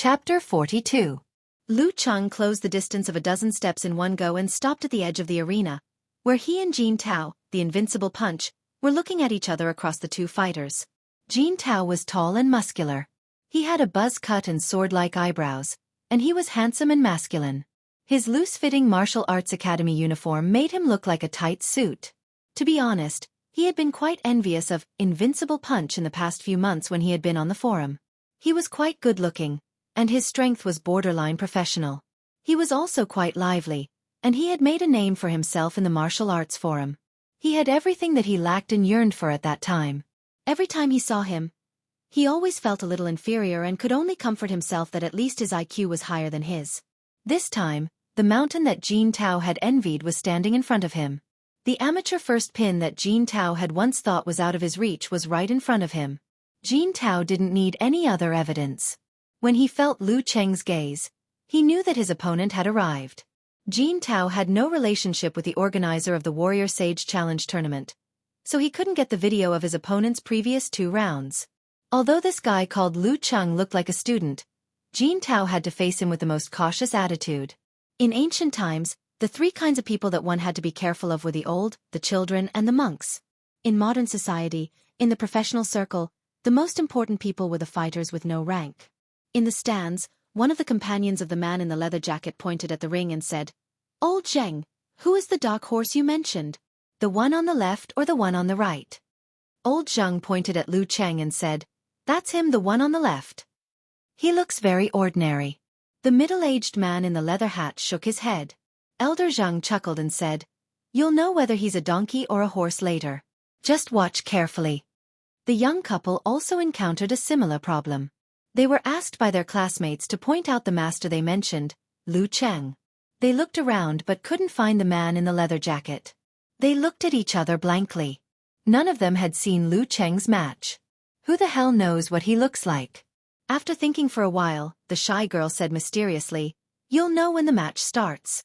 Chapter 42. Lu Cheng closed the distance of a dozen steps in one go and stopped at the edge of the arena, where he and Jin Tao, the invincible punch, were looking at each other across the two fighters. Jin Tao was tall and muscular. He had a buzz cut and sword-like eyebrows, and he was handsome and masculine. His loose-fitting martial arts academy uniform made him look like a tight suit. To be honest, he had been quite envious of Invincible Punch in the past few months when he had been on the forum. He was quite good-looking, and his strength was borderline professional. He was also quite lively, and he had made a name for himself in the martial arts forum. He had everything that he lacked and yearned for at that time. Every time he saw him, he always felt a little inferior and could only comfort himself that at least his IQ was higher than his. This time, the mountain that Jin Tao had envied was standing in front of him. The amateur first pin that Jin Tao had once thought was out of his reach was right in front of him. Jin Tao didn't need any other evidence. When he felt Lu Cheng's gaze, he knew that his opponent had arrived. Jin Tao had no relationship with the organizer of the Warrior Sage Challenge tournament, so he couldn't get the video of his opponent's previous 2 rounds. Although this guy called Lu Cheng looked like a student, Jin Tao had to face him with the most cautious attitude. In ancient times, the 3 kinds of people that one had to be careful of were the old, the children, and the monks. In modern society, in the professional circle, the most important people were the fighters with no rank. In the stands, one of the companions of the man in the leather jacket pointed at the ring and said, "Old Zheng, who is the dark horse you mentioned? The one on the left or the one on the right?" Old Zheng pointed at Lu Cheng and said, "That's him, the one on the left. He looks very ordinary." The middle-aged man in the leather hat shook his head. Elder Zheng chuckled and said, "You'll know whether he's a donkey or a horse later. Just watch carefully." The young couple also encountered a similar problem. They were asked by their classmates to point out the master they mentioned, Lu Cheng. They looked around but couldn't find the man in the leather jacket. They looked at each other blankly. None of them had seen Lu Cheng's match. Who the hell knows what he looks like? After thinking for a while, the shy girl said mysteriously, "You'll know when the match starts.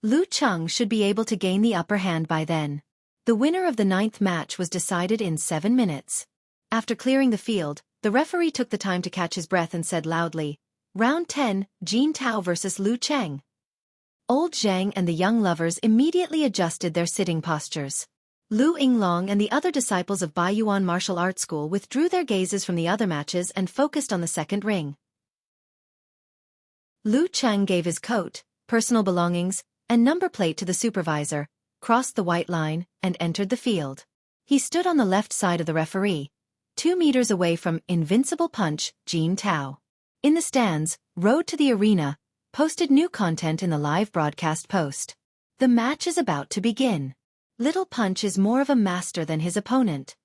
Lu Cheng should be able to gain the upper hand by then." The winner of the 9th match was decided in 7 minutes. After clearing the field, the referee took the time to catch his breath and said loudly, "Round 10, Jin Tao versus Lu Cheng." Old Zhang and the young lovers immediately adjusted their sitting postures. Lu Yinglong and the other disciples of Bai Yuan Martial Arts School withdrew their gazes from the other matches and focused on the second ring. Lu Cheng gave his coat, personal belongings, and number plate to the supervisor, crossed the white line, and entered the field. He stood on the left side of the referee, 2 meters away from Invincible Punch, Jin Tao. In the stands, Road to the Arena posted new content in the live broadcast post. The match is about to begin. Little Punch is more of a master than his opponent.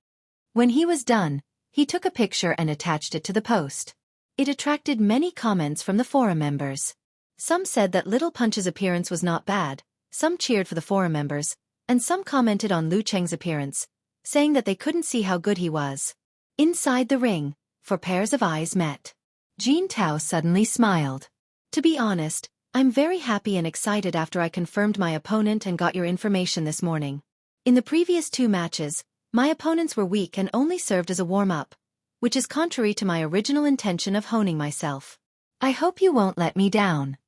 When he was done, he took a picture and attached it to the post. It attracted many comments from the forum members. Some said that Little Punch's appearance was not bad, some cheered for the forum members, and some commented on Lu Cheng's appearance, saying that they couldn't see how good he was. Inside the ring, 4 pairs of eyes met. Jin Tao suddenly smiled. "To be honest, I'm very happy and excited after I confirmed my opponent and got your information this morning. In the previous 2 matches, my opponents were weak and only served as a warm-up, which is contrary to my original intention of honing myself. I hope you won't let me down."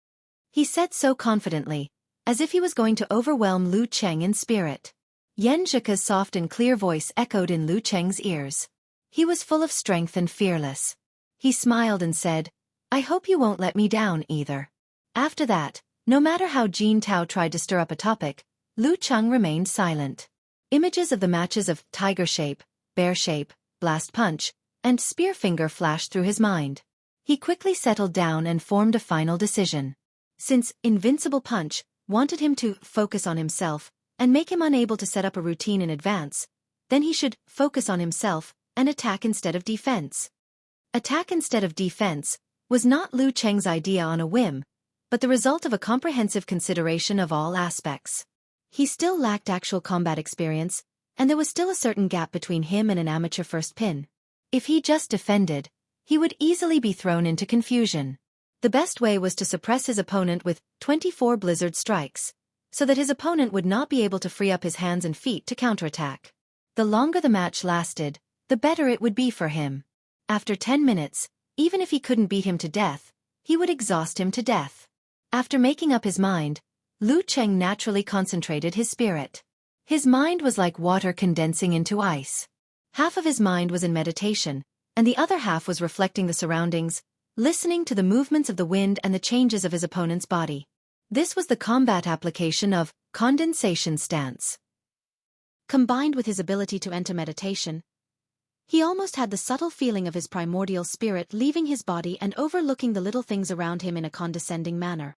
He said so confidently, as if he was going to overwhelm Lu Cheng in spirit. Yan Zhika's soft and clear voice echoed in Lu Cheng's ears. He was full of strength and fearless. He smiled and said, "I hope you won't let me down either." After that, no matter how Jin Tao tried to stir up a topic, Lu Cheng remained silent. Images of the matches of Tiger Shape, Bear Shape, Blast Punch, and Spear Finger flashed through his mind. He quickly settled down and formed a final decision. Since Invincible Punch wanted him to focus on himself and make him unable to set up a routine in advance, then he should focus on himself and attack instead of defense. Attack instead of defense was not Lu Cheng's idea on a whim, but the result of a comprehensive consideration of all aspects. He still lacked actual combat experience, and there was still a certain gap between him and an amateur first pin. If he just defended, he would easily be thrown into confusion. The best way was to suppress his opponent with 24 blizzard strikes, so that his opponent would not be able to free up his hands and feet to counterattack. The longer the match lasted, the better it would be for him. After 10 minutes, even if he couldn't beat him to death, he would exhaust him to death. After making up his mind, Lu Cheng naturally concentrated his spirit. His mind was like water condensing into ice. Half of his mind was in meditation, and the other half was reflecting the surroundings, listening to the movements of the wind and the changes of his opponent's body. This was the combat application of condensation stance. Combined with his ability to enter meditation, he almost had the subtle feeling of his primordial spirit leaving his body and overlooking the little things around him in a condescending manner.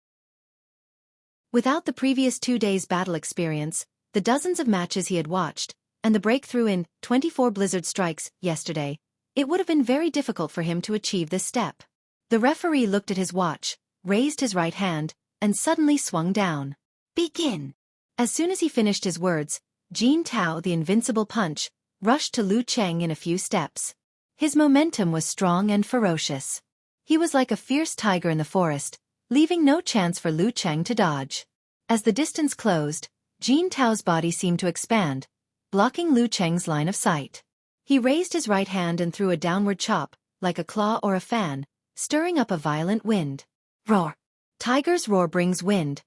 Without the previous 2 days' battle experience, the dozens of matches he had watched, and the breakthrough in 24 blizzard strikes yesterday, it would have been very difficult for him to achieve this step. The referee looked at his watch, raised his right hand, and suddenly swung down. Begin! As soon as he finished his words, Jin Tao, the invincible punch, rushed to Lu Cheng in a few steps. His momentum was strong and ferocious. He was like a fierce tiger in the forest, leaving no chance for Lu Cheng to dodge. As the distance closed, Jin Tao's body seemed to expand, blocking Lu Cheng's line of sight. He raised his right hand and threw a downward chop, like a claw or a fan, stirring up a violent wind. Roar! Tiger's roar brings wind.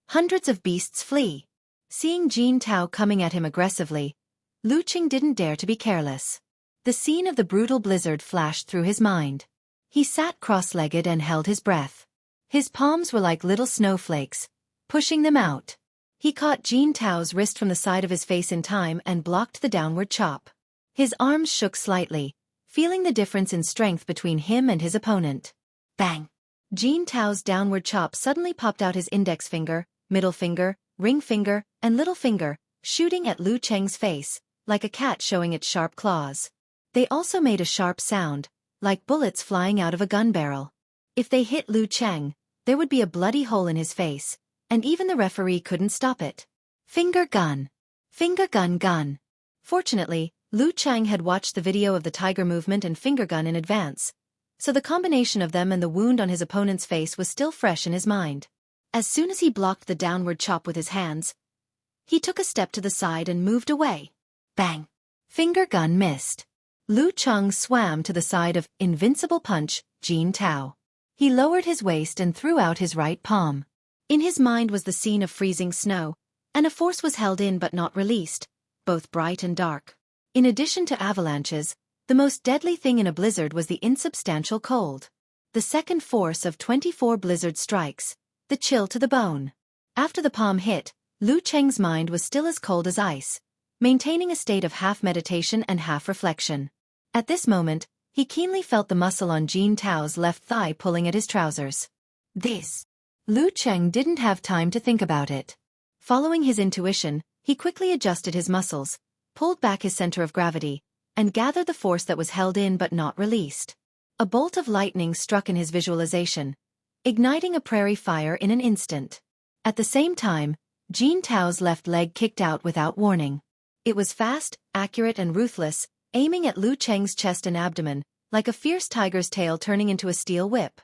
Hundreds of beasts flee. Seeing Jin Tao coming at him aggressively, Lu Cheng didn't dare to be careless. The scene of the brutal blizzard flashed through his mind. He sat cross-legged and held his breath. His palms were like little snowflakes, pushing them out. He caught Jin Tao's wrist from the side of his face in time and blocked the downward chop. His arms shook slightly, feeling the difference in strength between him and his opponent. Bang! Jin Tao's downward chop suddenly popped out his index finger, middle finger, ring finger, and little finger, shooting at Lu Cheng's face, like a cat showing its sharp claws. They also made a sharp sound, like bullets flying out of a gun barrel. If they hit Lu Cheng, there would be a bloody hole in his face, and even the referee couldn't stop it. Finger gun. Finger gun gun. Fortunately, Lu Cheng had watched the video of the tiger movement and finger gun in advance, so the combination of them and the wound on his opponent's face was still fresh in his mind. As soon as he blocked the downward chop with his hands, he took a step to the side and moved away. Bang! Finger gun missed. Lu Cheng swam to the side of invincible punch, Jin Tao. He lowered his waist and threw out his right palm. In his mind was the scene of freezing snow, and a force was held in but not released, both bright and dark. In addition to avalanches, the most deadly thing in a blizzard was the insubstantial cold. The second force of 24 blizzard strikes, the chill to the bone. After the palm hit, Lu Cheng's mind was still as cold as ice, maintaining a state of half meditation and half reflection. At this moment, he keenly felt the muscle on Jin Tao's left thigh pulling at his trousers. This. Lu Cheng didn't have time to think about it. Following his intuition, he quickly adjusted his muscles, pulled back his center of gravity, and gathered the force that was held in but not released. A bolt of lightning struck in his visualization, igniting a prairie fire in an instant. At the same time, Jin Tao's left leg kicked out without warning. It was fast, accurate and ruthless, aiming at Lu Cheng's chest and abdomen, like a fierce tiger's tail turning into a steel whip.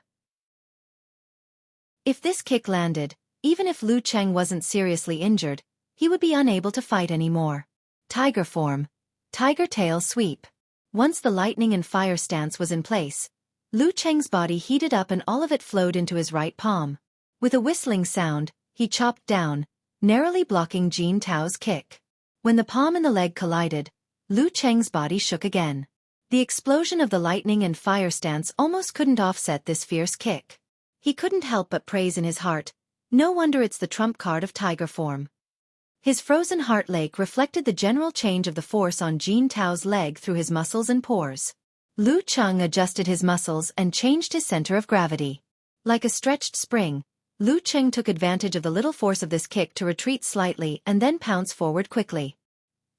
If this kick landed, even if Lu Cheng wasn't seriously injured, he would be unable to fight anymore. Tiger form. Tiger tail sweep. Once the lightning and fire stance was in place, Lu Cheng's body heated up and all of it flowed into his right palm. With a whistling sound, he chopped down, narrowly blocking Jin Tao's kick. When the palm and the leg collided, Lu Cheng's body shook again. The explosion of the lightning and fire stance almost couldn't offset this fierce kick. He couldn't help but praise in his heart, no wonder it's the trump card of tiger form. His frozen heart lake reflected the general change of the force on Jin Tao's leg through his muscles and pores. Lu Cheng adjusted his muscles and changed his center of gravity. Like a stretched spring, Lu Cheng took advantage of the little force of this kick to retreat slightly and then pounce forward quickly.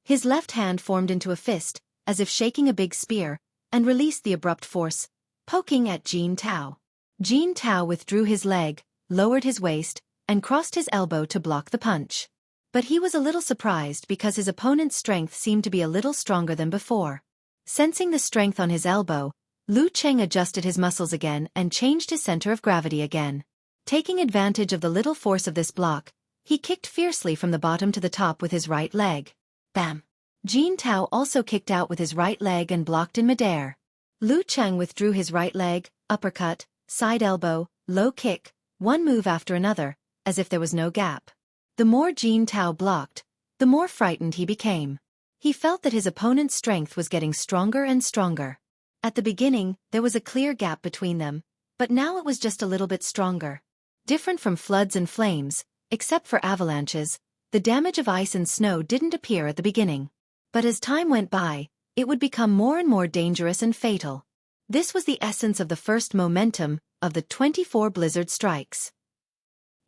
His left hand formed into a fist, as if shaking a big spear, and released the abrupt force, poking at Jin Tao. Jin Tao withdrew his leg, lowered his waist, and crossed his elbow to block the punch. But he was a little surprised because his opponent's strength seemed to be a little stronger than before. Sensing the strength on his elbow, Lu Cheng adjusted his muscles again and changed his center of gravity again. Taking advantage of the little force of this block, he kicked fiercely from the bottom to the top with his right leg. Bam! Jin Tao also kicked out with his right leg and blocked in midair. Lu Cheng withdrew his right leg, uppercut, side elbow, low kick, one move after another, as if there was no gap. The more Jin Tao blocked, the more frightened he became. He felt that his opponent's strength was getting stronger and stronger. At the beginning, there was a clear gap between them, but now it was just a little bit stronger. Different from floods and flames, except for avalanches, the damage of ice and snow didn't appear at the beginning. But as time went by, it would become more and more dangerous and fatal. This was the essence of the first momentum of the 24 blizzard strikes.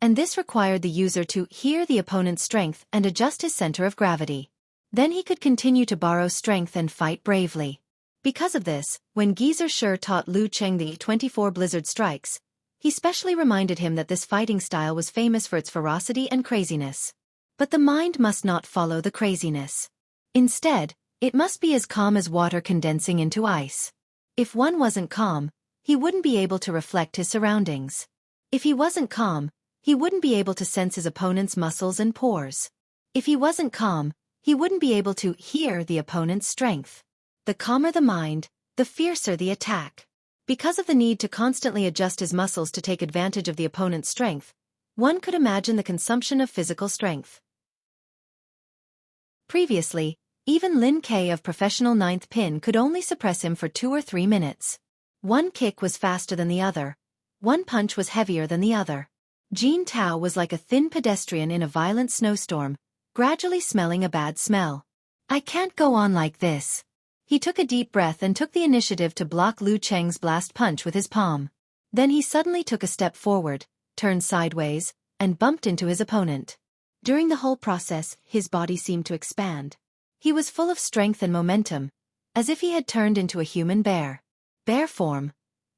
And this required the user to hear the opponent's strength and adjust his center of gravity. Then he could continue to borrow strength and fight bravely. Because of this, when Geezer Shi taught Lu Cheng the 24 blizzard strikes, he specially reminded him that this fighting style was famous for its ferocity and craziness. But the mind must not follow the craziness. Instead, it must be as calm as water condensing into ice. If one wasn't calm, he wouldn't be able to reflect his surroundings. If he wasn't calm, he wouldn't be able to sense his opponent's muscles and pores. If he wasn't calm, he wouldn't be able to hear the opponent's strength. The calmer the mind, the fiercer the attack. Because of the need to constantly adjust his muscles to take advantage of the opponent's strength, one could imagine the consumption of physical strength. Previously, even Lin K of professional ninth pin could only suppress him for 2 or 3 minutes. One kick was faster than the other. One punch was heavier than the other. Jin Tao was like a thin pedestrian in a violent snowstorm, gradually smelling a bad smell. I can't go on like this. He took a deep breath and took the initiative to block Lu Cheng's blast punch with his palm. Then he suddenly took a step forward, turned sideways, and bumped into his opponent. During the whole process, his body seemed to expand. He was full of strength and momentum, as if he had turned into a human bear. Bear form.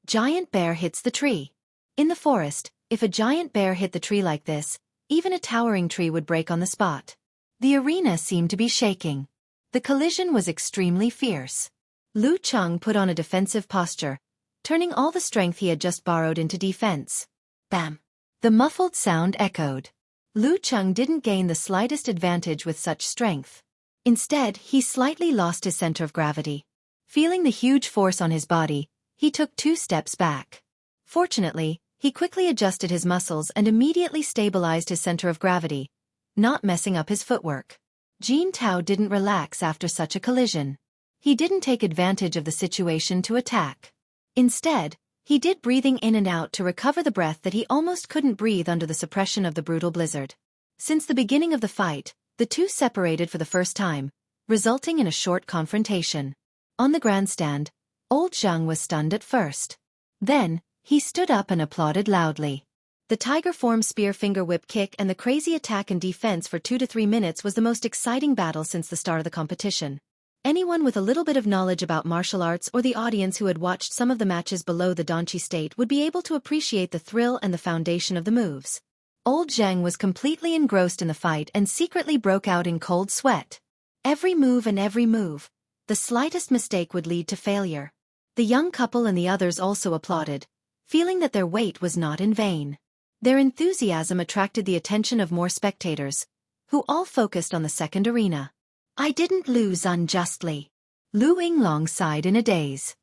Giant bear hits the tree. In the forest, if a giant bear hit the tree like this, even a towering tree would break on the spot. The arena seemed to be shaking. The collision was extremely fierce. Lu Cheng put on a defensive posture, turning all the strength he had just borrowed into defense. Bam! The muffled sound echoed. Lu Cheng didn't gain the slightest advantage with such strength. Instead, he slightly lost his center of gravity. Feeling the huge force on his body, he took 2 steps back. Fortunately, he quickly adjusted his muscles and immediately stabilized his center of gravity, not messing up his footwork. Jin Tao didn't relax after such a collision. He didn't take advantage of the situation to attack. Instead, he did breathing in and out to recover the breath that he almost couldn't breathe under the suppression of the brutal blizzard. Since the beginning of the fight, the two separated for the first time, resulting in a short confrontation. On the grandstand, old Zhang was stunned at first. Then, he stood up and applauded loudly. The tiger form spear finger whip kick and the crazy attack and defense for 2 to 3 minutes was the most exciting battle since the start of the competition. Anyone with a little bit of knowledge about martial arts or the audience who had watched some of the matches below the Donchi state would be able to appreciate the thrill and the foundation of the moves. Old Zhang was completely engrossed in the fight and secretly broke out in cold sweat. Every move, the slightest mistake would lead to failure. The young couple and the others also applauded, feeling that their wait was not in vain. Their enthusiasm attracted the attention of more spectators, who all focused on the second arena. I didn't lose unjustly. Lu Yinglong sighed in a daze.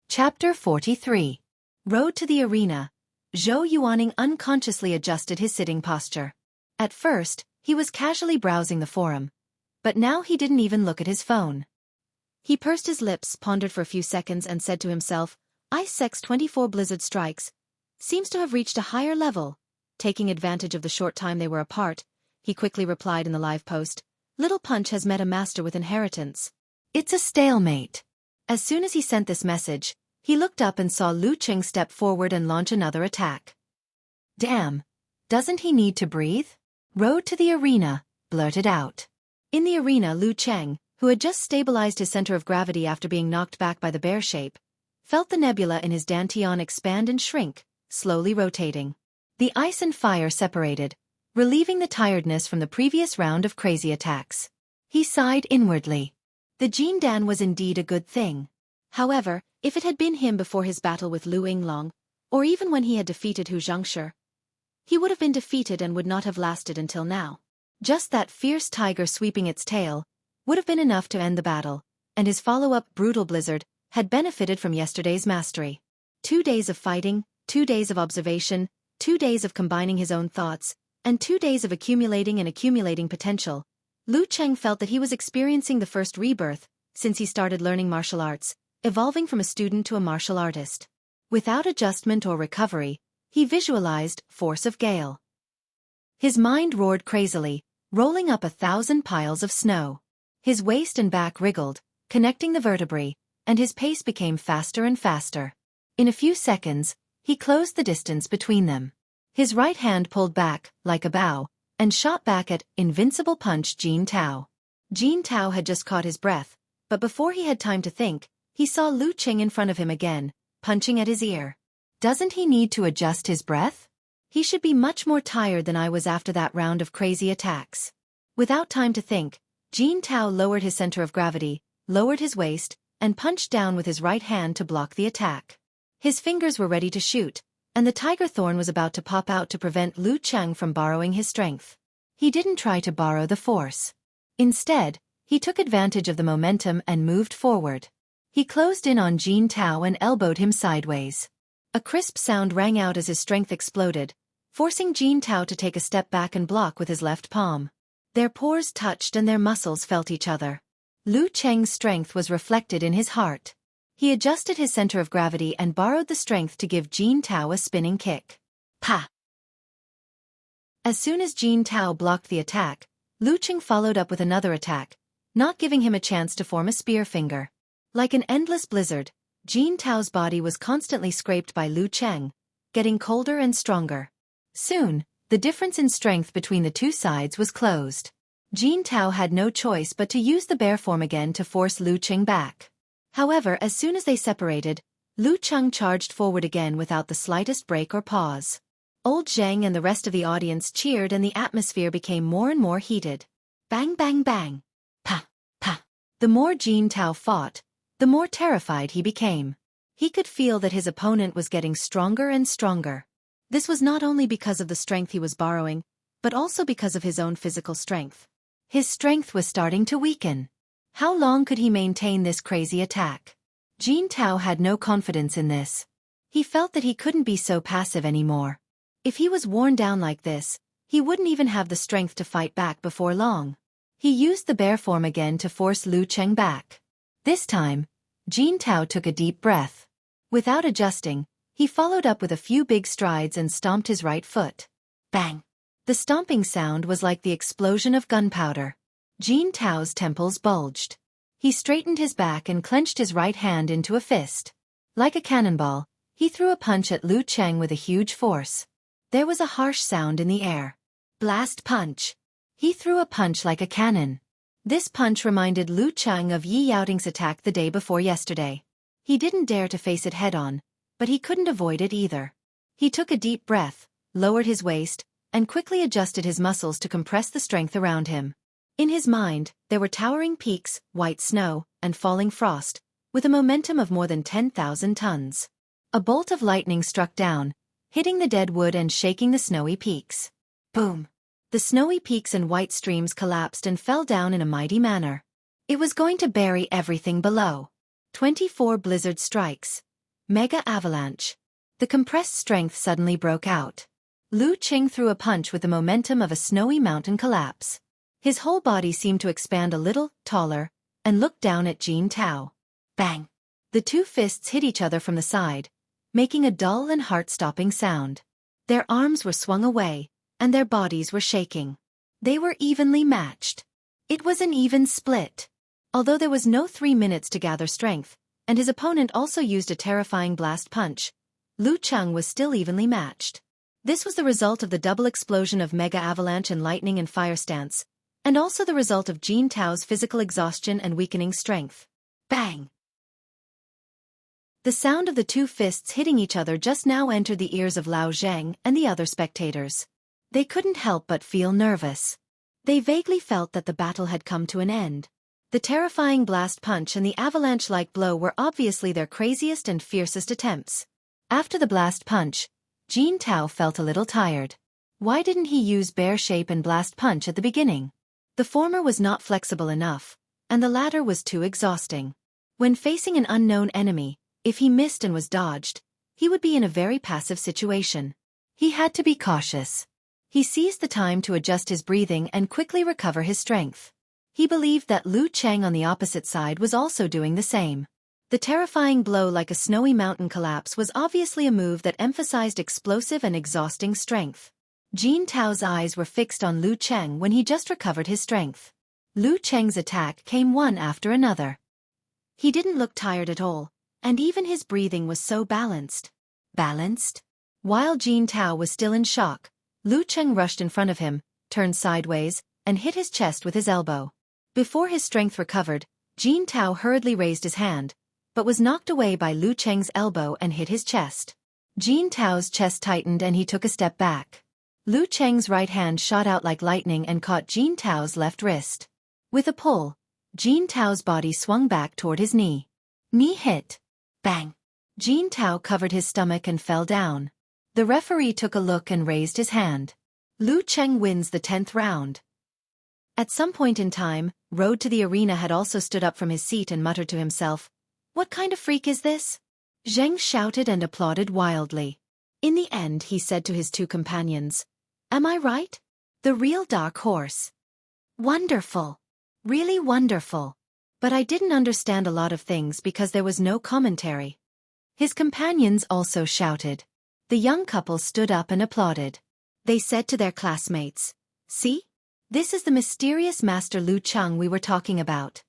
Chapter 43. Road to the arena. Zhou Yuaning unconsciously adjusted his sitting posture. At first, he was casually browsing the forum, but now he didn't even look at his phone. He pursed his lips, pondered for a few seconds and said to himself, Ice X 24 Blizzard Strikes seems to have reached a higher level. Taking advantage of the short time they were apart, he quickly replied in the live post, Little Punch has met a master with inheritance. It's a stalemate. As soon as he sent this message, he looked up and saw Lu Cheng step forward and launch another attack. Damn, doesn't he need to breathe? Road to the arena, blurted out. In the arena, Lu Cheng, who had just stabilized his center of gravity after being knocked back by the bear shape, felt the nebula in his dantian expand and shrink, slowly rotating. The ice and fire separated, relieving the tiredness from the previous round of crazy attacks. He sighed inwardly. The Jin Dan was indeed a good thing. However, if it had been him before his battle with Lu Yinglong, or even when he had defeated Hu Zhangshi, he would have been defeated and would not have lasted until now. Just that fierce tiger sweeping its tail would have been enough to end the battle, and his follow-up brutal blizzard had benefited from yesterday's mastery. 2 days of fighting, 2 days of observation, 2 days of combining his own thoughts, and 2 days of accumulating potential. Lu Cheng felt that he was experiencing the first rebirth since he started learning martial arts, evolving from a student to a martial artist. Without adjustment or recovery, he visualized force of gale. His mind roared crazily, rolling up 1,000 piles of snow. His waist and back wriggled, connecting the vertebrae, and his pace became faster and faster. In a few seconds, he closed the distance between them. His right hand pulled back, like a bow, and shot back at invincible punch Jin Tao. Jin Tao had just caught his breath, but before he had time to think, he saw Lu Cheng in front of him again, punching at his ear. Doesn't he need to adjust his breath? He should be much more tired than I was after that round of crazy attacks. Without time to think, Jin Tao lowered his center of gravity, lowered his waist, and punched down with his right hand to block the attack. His fingers were ready to shoot, and the tiger thorn was about to pop out to prevent Lu Cheng from borrowing his strength. He didn't try to borrow the force. Instead, he took advantage of the momentum and moved forward. He closed in on Jin Tao and elbowed him sideways. A crisp sound rang out as his strength exploded, forcing Jin Tao to take a step back and block with his left palm. Their pores touched and their muscles felt each other. Lu Cheng's strength was reflected in his heart. He adjusted his center of gravity and borrowed the strength to give Jin Tao a spinning kick. Pa! As soon as Jin Tao blocked the attack, Lu Cheng followed up with another attack, not giving him a chance to form a spear finger. Like an endless blizzard, Jin Tao's body was constantly scraped by Lu Cheng, getting colder and stronger. Soon, the difference in strength between the two sides was closed. Jin Tao had no choice but to use the bear form again to force Lu Cheng back. However, as soon as they separated, Lu Cheng charged forward again without the slightest break or pause. Old Zheng and the rest of the audience cheered and the atmosphere became more and more heated. Bang bang bang. Pa, pa. The more Jin Tao fought, the more terrified he became. He could feel that his opponent was getting stronger and stronger. This was not only because of the strength he was borrowing, but also because of his own physical strength. His strength was starting to weaken. How long could he maintain this crazy attack? Jin Tao had no confidence in this. He felt that he couldn't be so passive anymore. If he was worn down like this, he wouldn't even have the strength to fight back before long. He used the bear form again to force Lu Cheng back. This time, Jin Tao took a deep breath. Without adjusting, he followed up with a few big strides and stomped his right foot. Bang! The stomping sound was like the explosion of gunpowder. Jin Tao's temples bulged. He straightened his back and clenched his right hand into a fist. Like a cannonball, he threw a punch at Lu Cheng with a huge force. There was a harsh sound in the air. Blast punch. He threw a punch like a cannon. This punch reminded Lu Cheng of Yi Yaoting's attack the day before yesterday. He didn't dare to face it head-on, but he couldn't avoid it either. He took a deep breath, lowered his waist, and quickly adjusted his muscles to compress the strength around him. In his mind, there were towering peaks, white snow, and falling frost, with a momentum of more than 10,000 tons. A bolt of lightning struck down, hitting the dead wood and shaking the snowy peaks. Boom! The snowy peaks and white streams collapsed and fell down in a mighty manner. It was going to bury everything below. 24 blizzard strikes. Mega avalanche. The compressed strength suddenly broke out. Lu Cheng threw a punch with the momentum of a snowy mountain collapse. His whole body seemed to expand a little, taller, and looked down at Jin Tao. Bang! The two fists hit each other from the side, making a dull and heart-stopping sound. Their arms were swung away, and their bodies were shaking. They were evenly matched. It was an even split. Although there was no 3 minutes to gather strength, and his opponent also used a terrifying blast punch, Lu Cheng was still evenly matched. This was the result of the double explosion of mega avalanche and lightning and fire stance, and also the result of Jin Tao's physical exhaustion and weakening strength. Bang! The sound of the two fists hitting each other just now entered the ears of Lao Zhang and the other spectators. They couldn't help but feel nervous. They vaguely felt that the battle had come to an end. The terrifying blast punch and the avalanche-like blow were obviously their craziest and fiercest attempts. After the blast punch, Jin Tao felt a little tired. Why didn't he use bear shape and blast punch at the beginning? The former was not flexible enough, and the latter was too exhausting. When facing an unknown enemy, if he missed and was dodged, he would be in a very passive situation. He had to be cautious. He seized the time to adjust his breathing and quickly recover his strength. He believed that Lu Cheng on the opposite side was also doing the same. The terrifying blow like a snowy mountain collapse was obviously a move that emphasized explosive and exhausting strength. Jin Tao's eyes were fixed on Lu Cheng when he just recovered his strength. Lu Cheng's attack came one after another. He didn't look tired at all, and even his breathing was so balanced. Balanced? While Jin Tao was still in shock, Lu Cheng rushed in front of him, turned sideways, and hit his chest with his elbow. Before his strength recovered, Jin Tao hurriedly raised his hand, but was knocked away by Lu Cheng's elbow and hit his chest. Jin Tao's chest tightened and he took a step back. Lu Cheng's right hand shot out like lightning and caught Jin Tao's left wrist. With a pull, Jin Tao's body swung back toward his knee. Knee hit. Bang! Jin Tao covered his stomach and fell down. The referee took a look and raised his hand. Lu Cheng wins the 10th round. At some point in time, Road to the Arena had also stood up from his seat and muttered to himself, "What kind of freak is this?" Zheng shouted and applauded wildly. In the end, he said to his two companions, "Am I right? The real dark horse. Wonderful. Really wonderful. But I didn't understand a lot of things because there was no commentary." His companions also shouted. The young couple stood up and applauded. They said to their classmates, "See? This is the mysterious Master Lu Cheng we were talking about."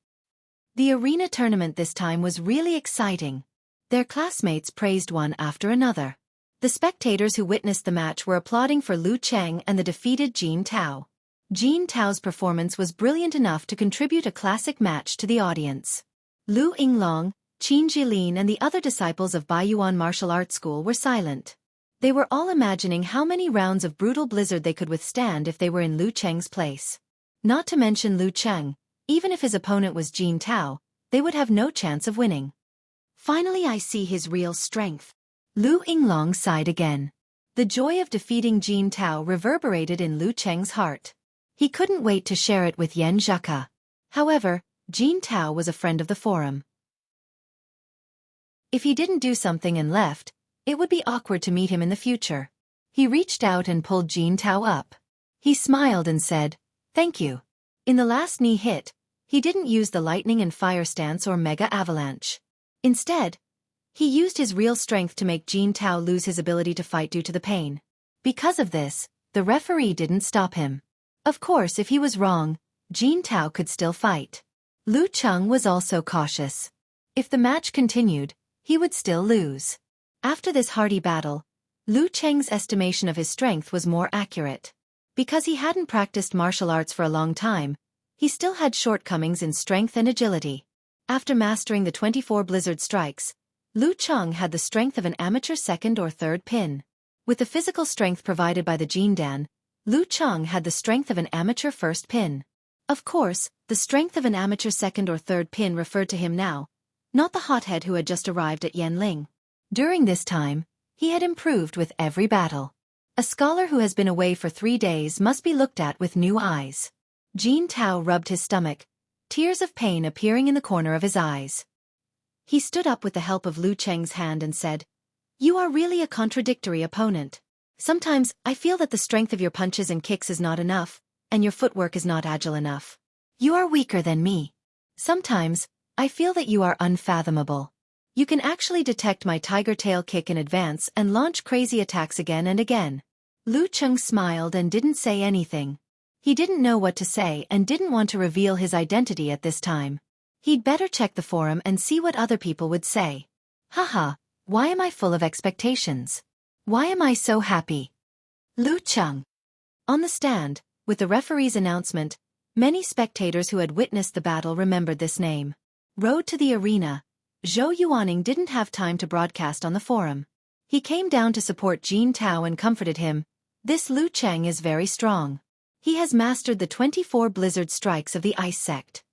The arena tournament this time was really exciting. Their classmates praised one after another. The spectators who witnessed the match were applauding for Lu Cheng and the defeated Jin Tao. Jin Tao's performance was brilliant enough to contribute a classic match to the audience. Lu Yinglong, Qin Jilin and the other disciples of Baiyuan Martial Arts School were silent. They were all imagining how many rounds of brutal blizzard they could withstand if they were in Lu Cheng's place. Not to mention Lu Cheng, even if his opponent was Jin Tao, they would have no chance of winning. Finally I see his real strength. Lu Yinglong sighed again. The joy of defeating Jin Tao reverberated in Lu Cheng's heart. He couldn't wait to share it with Yan Zheka. However, Jin Tao was a friend of the forum. If he didn't do something and left, it would be awkward to meet him in the future. He reached out and pulled Jin Tao up. He smiled and said, "Thank you." In the last knee hit, he didn't use the lightning and fire stance or mega avalanche. Instead, he used his real strength to make Jin Tao lose his ability to fight due to the pain. Because of this, the referee didn't stop him. Of course, if he was wrong, Jin Tao could still fight. Lu Cheng was also cautious. If the match continued, he would still lose. After this hearty battle, Lu Cheng's estimation of his strength was more accurate. Because he hadn't practiced martial arts for a long time, he still had shortcomings in strength and agility. After mastering the 24 blizzard strikes, Lu Cheng had the strength of an amateur second or third pin. With the physical strength provided by the Jin Dan, Lu Cheng had the strength of an amateur first pin. Of course, the strength of an amateur second or third pin referred to him now, not the hothead who had just arrived at Yanling. During this time, he had improved with every battle. A scholar who has been away for 3 days must be looked at with new eyes. Jin Tao rubbed his stomach, tears of pain appearing in the corner of his eyes. He stood up with the help of Lu Cheng's hand and said, "You are really a contradictory opponent. Sometimes I feel that the strength of your punches and kicks is not enough, and your footwork is not agile enough. You are weaker than me. Sometimes, I feel that you are unfathomable. You can actually detect my tiger tail kick in advance and launch crazy attacks again and again." Lu Cheng smiled and didn't say anything. He didn't know what to say and didn't want to reveal his identity at this time. He'd better check the forum and see what other people would say. Haha, why am I full of expectations? Why am I so happy? Lu Cheng. On the stand, with the referee's announcement, many spectators who had witnessed the battle remembered this name. Road to the Arena. Zhou Yuaning didn't have time to broadcast on the forum. He came down to support Jin Tao and comforted him. "This Lu Cheng is very strong. He has mastered the 24 blizzard strikes of the ice sect."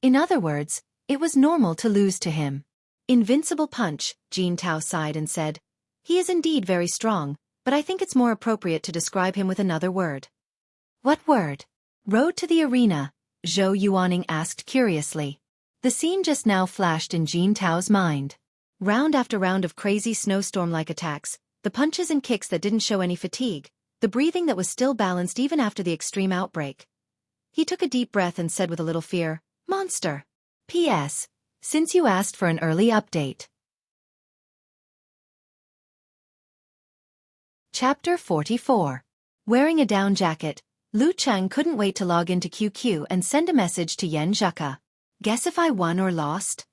In other words, it was normal to lose to him. "Invincible punch," Jin Tao sighed and said. "He is indeed very strong, but I think it's more appropriate to describe him with another word." "What word?" "Road to the Arena," Zhou Yuaning asked curiously. The scene just now flashed in Jin Tao's mind. Round after round of crazy snowstorm-like attacks, the punches and kicks that didn't show any fatigue, the breathing that was still balanced even after the extreme outbreak. He took a deep breath and said with a little fear, "Monster. P.S. Since you asked for an early update." Chapter 44. Wearing a down jacket, Lu Cheng couldn't wait to log into QQ and send a message to Yen Zheka. "Guess if I won or lost?"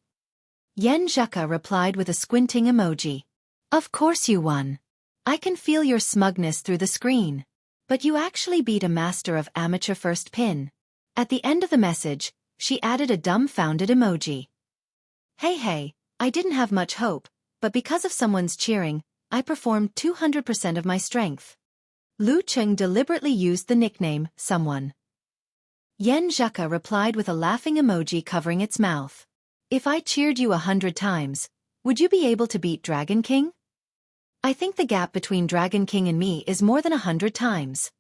Yen Zheka replied with a squinting emoji. "Of course you won. I can feel your smugness through the screen. But you actually beat a master of amateur first pin." At the end of the message, she added a dumbfounded emoji. Hey, I didn't have much hope, but because of someone's cheering, I performed 200% of my strength. Lu Cheng deliberately used the nickname, someone. Yen Zheka replied with a laughing emoji covering its mouth. "If I cheered you 100 times, would you be able to beat Dragon King? I think the gap between Dragon King and me is more than 100 times.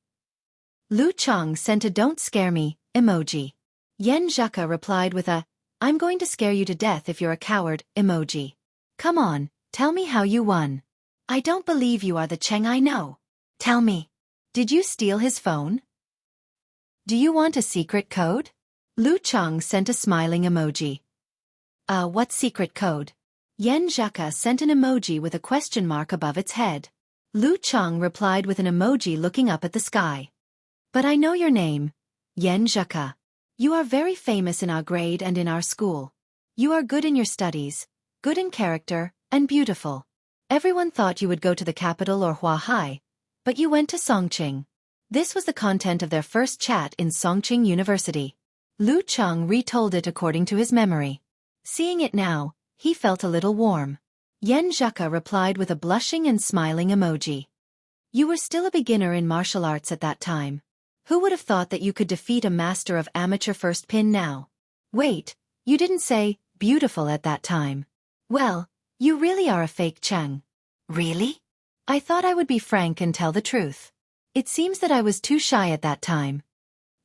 Lu Cheng sent a "don't scare me" emoji. Yen Zheka replied with a "I'm going to scare you to death if you're a coward" emoji. "Come on, tell me how you won. I don't believe you are the Cheng I know. Tell me. Did you steal his phone? Do you want a secret code?" Lu Cheng sent a smiling emoji. What secret code?" Yen Zheka sent an emoji with a question mark above its head. Lu Cheng replied with an emoji looking up at the sky. "But I know your name, Yen Zheka. You are very famous in our grade and in our school. You are good in your studies, good in character, and beautiful. Everyone thought you would go to the capital or Huahai, but you went to Songqing." This was the content of their first chat in Songqing University. Lu Cheng retold it according to his memory. Seeing it now, he felt a little warm. Yen Zheka replied with a blushing and smiling emoji. "You were still a beginner in martial arts at that time. Who would have thought that you could defeat a master of amateur first pin now? Wait, you didn't say beautiful at that time. Well, you really are a fake Cheng." "Really? I thought I would be frank and tell the truth. It seems that I was too shy at that time."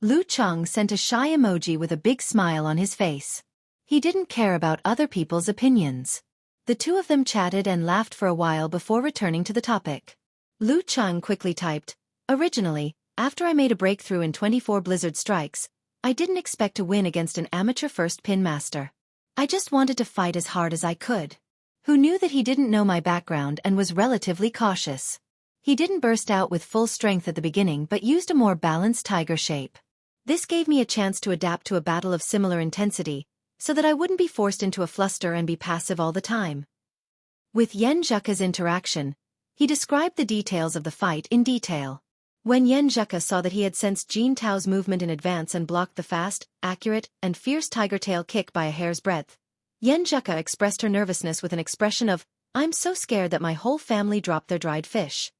Lu Cheng sent a shy emoji with a big smile on his face. He didn't care about other people's opinions. The two of them chatted and laughed for a while before returning to the topic. Lu Cheng quickly typed, "Originally, after I made a breakthrough in 24 Blizzard Strikes, I didn't expect to win against an amateur first pin master. I just wanted to fight as hard as I could." Who knew that he didn't know my background and was relatively cautious. He didn't burst out with full strength at the beginning but used a more balanced tiger shape. This gave me a chance to adapt to a battle of similar intensity, so that I wouldn't be forced into a fluster and be passive all the time. With Yen Zheka's interaction, he described the details of the fight in detail. When Yen Zheka saw that he had sensed Jin Tao's movement in advance and blocked the fast, accurate, and fierce tiger tail kick by a hair's breadth, Yen Zheka expressed her nervousness with an expression of, "I'm so scared that my whole family dropped their dried fish."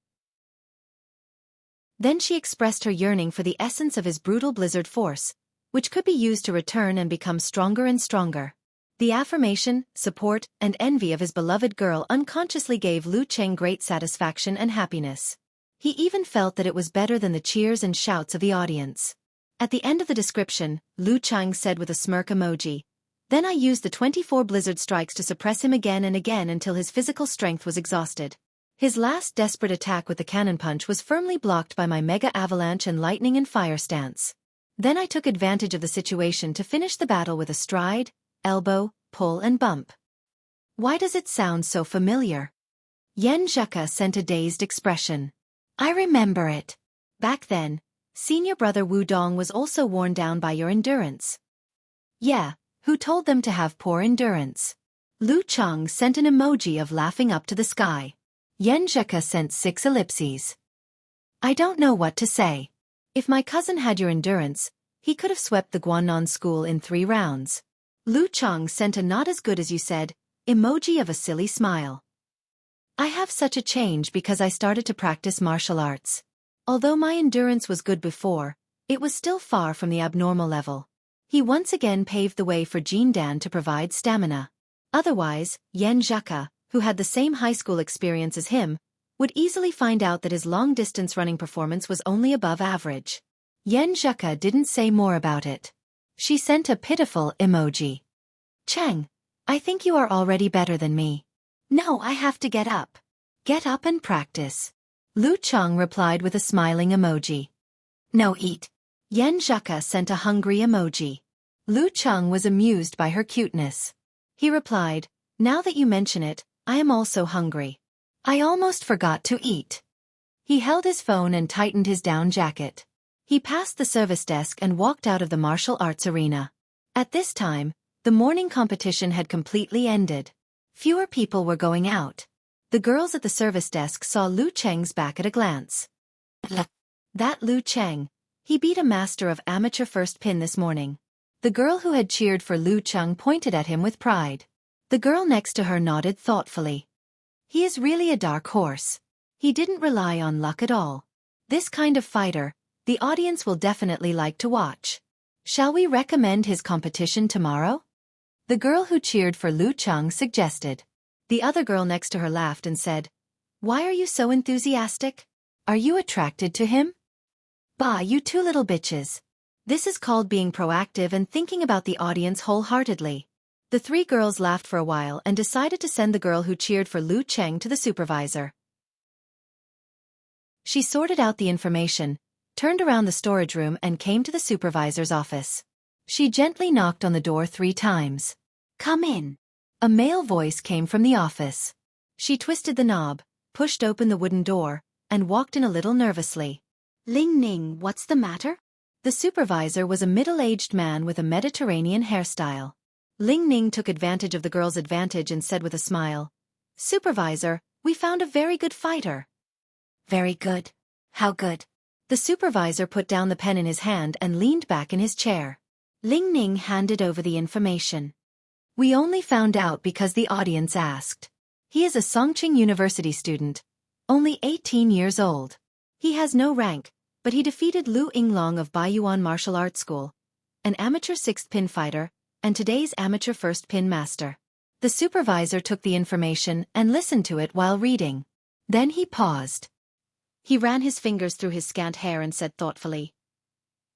Then she expressed her yearning for the essence of his brutal blizzard force, which could be used to return and become stronger and stronger. The affirmation, support, and envy of his beloved girl unconsciously gave Lu Cheng great satisfaction and happiness. He even felt that it was better than the cheers and shouts of the audience. At the end of the description, Lu Cheng said with a smirk emoji, "Then I used the 24 Blizzard Strikes to suppress him again and again until his physical strength was exhausted. His last desperate attack with the cannon punch was firmly blocked by my Mega Avalanche and Lightning and Fire stance. Then I took advantage of the situation to finish the battle with a stride, elbow, pull and bump." Why does it sound so familiar? Yen Zheka sent a dazed expression. "I remember it. Back then, senior brother Wu Dong was also worn down by your endurance." "Yeah, who told them to have poor endurance?" Lu Cheng sent an emoji of laughing up to the sky. Yen Zheka sent 6 ellipses. "I don't know what to say. If my cousin had your endurance, he could have swept the Guanan school in 3 rounds. Lu Cheng sent a "not as good as you said" emoji of a silly smile. "I have such a change because I started to practice martial arts. Although my endurance was good before, it was still far from the abnormal level." He once again paved the way for Jin Dan to provide stamina. Otherwise, Yen Zheka, who had the same high school experience as him, would easily find out that his long-distance running performance was only above average. Yen Zheka didn't say more about it. She sent a pitiful emoji. Cheng, I think you are already better than me. No, I have to get up. Get up and practice. Lu Cheng replied with a smiling emoji. No, eat. Yan Zhaka sent a hungry emoji. Lu Cheng was amused by her cuteness. He replied, now that you mention it, I am also hungry. I almost forgot to eat. He held his phone and tightened his down jacket. He passed the service desk and walked out of the martial arts arena. At this time, the morning competition had completely ended. Fewer people were going out. The girls at the service desk saw Lu Cheng's back at a glance. That Lu Cheng. He beat a master of amateur first pin this morning. The girl who had cheered for Lu Cheng pointed at him with pride. The girl next to her nodded thoughtfully. He is really a dark horse. He didn't rely on luck at all. This kind of fighter, the audience will definitely like to watch. Shall we recommend his competition tomorrow? The girl who cheered for Lu Cheng suggested. The other girl next to her laughed and said, Why are you so enthusiastic? Are you attracted to him? Bah, you two little bitches. This is called being proactive and thinking about the audience wholeheartedly. The three girls laughed for a while and decided to send the girl who cheered for Lu Cheng to the supervisor. She sorted out the information, turned around the storage room and came to the supervisor's office. She gently knocked on the door 3 times. Come in. A male voice came from the office. She twisted the knob, pushed open the wooden door, and walked in a little nervously. Ling Ning, what's the matter? The supervisor was a middle-aged man with a Mediterranean hairstyle. Ling Ning took advantage of the girl's advantage and said with a smile, Supervisor, we found a very good fighter. Very good. How good? The supervisor put down the pen in his hand and leaned back in his chair. Ling Ning handed over the information. We only found out because the audience asked. He is a Songqing University student, only 18 years old. He has no rank, but he defeated Lu Yinglong of Baiyuan Martial Arts School, an amateur 6th pin fighter, and today's amateur 1st pin master. The supervisor took the information and listened to it while reading. Then he paused. He ran his fingers through his scant hair and said thoughtfully,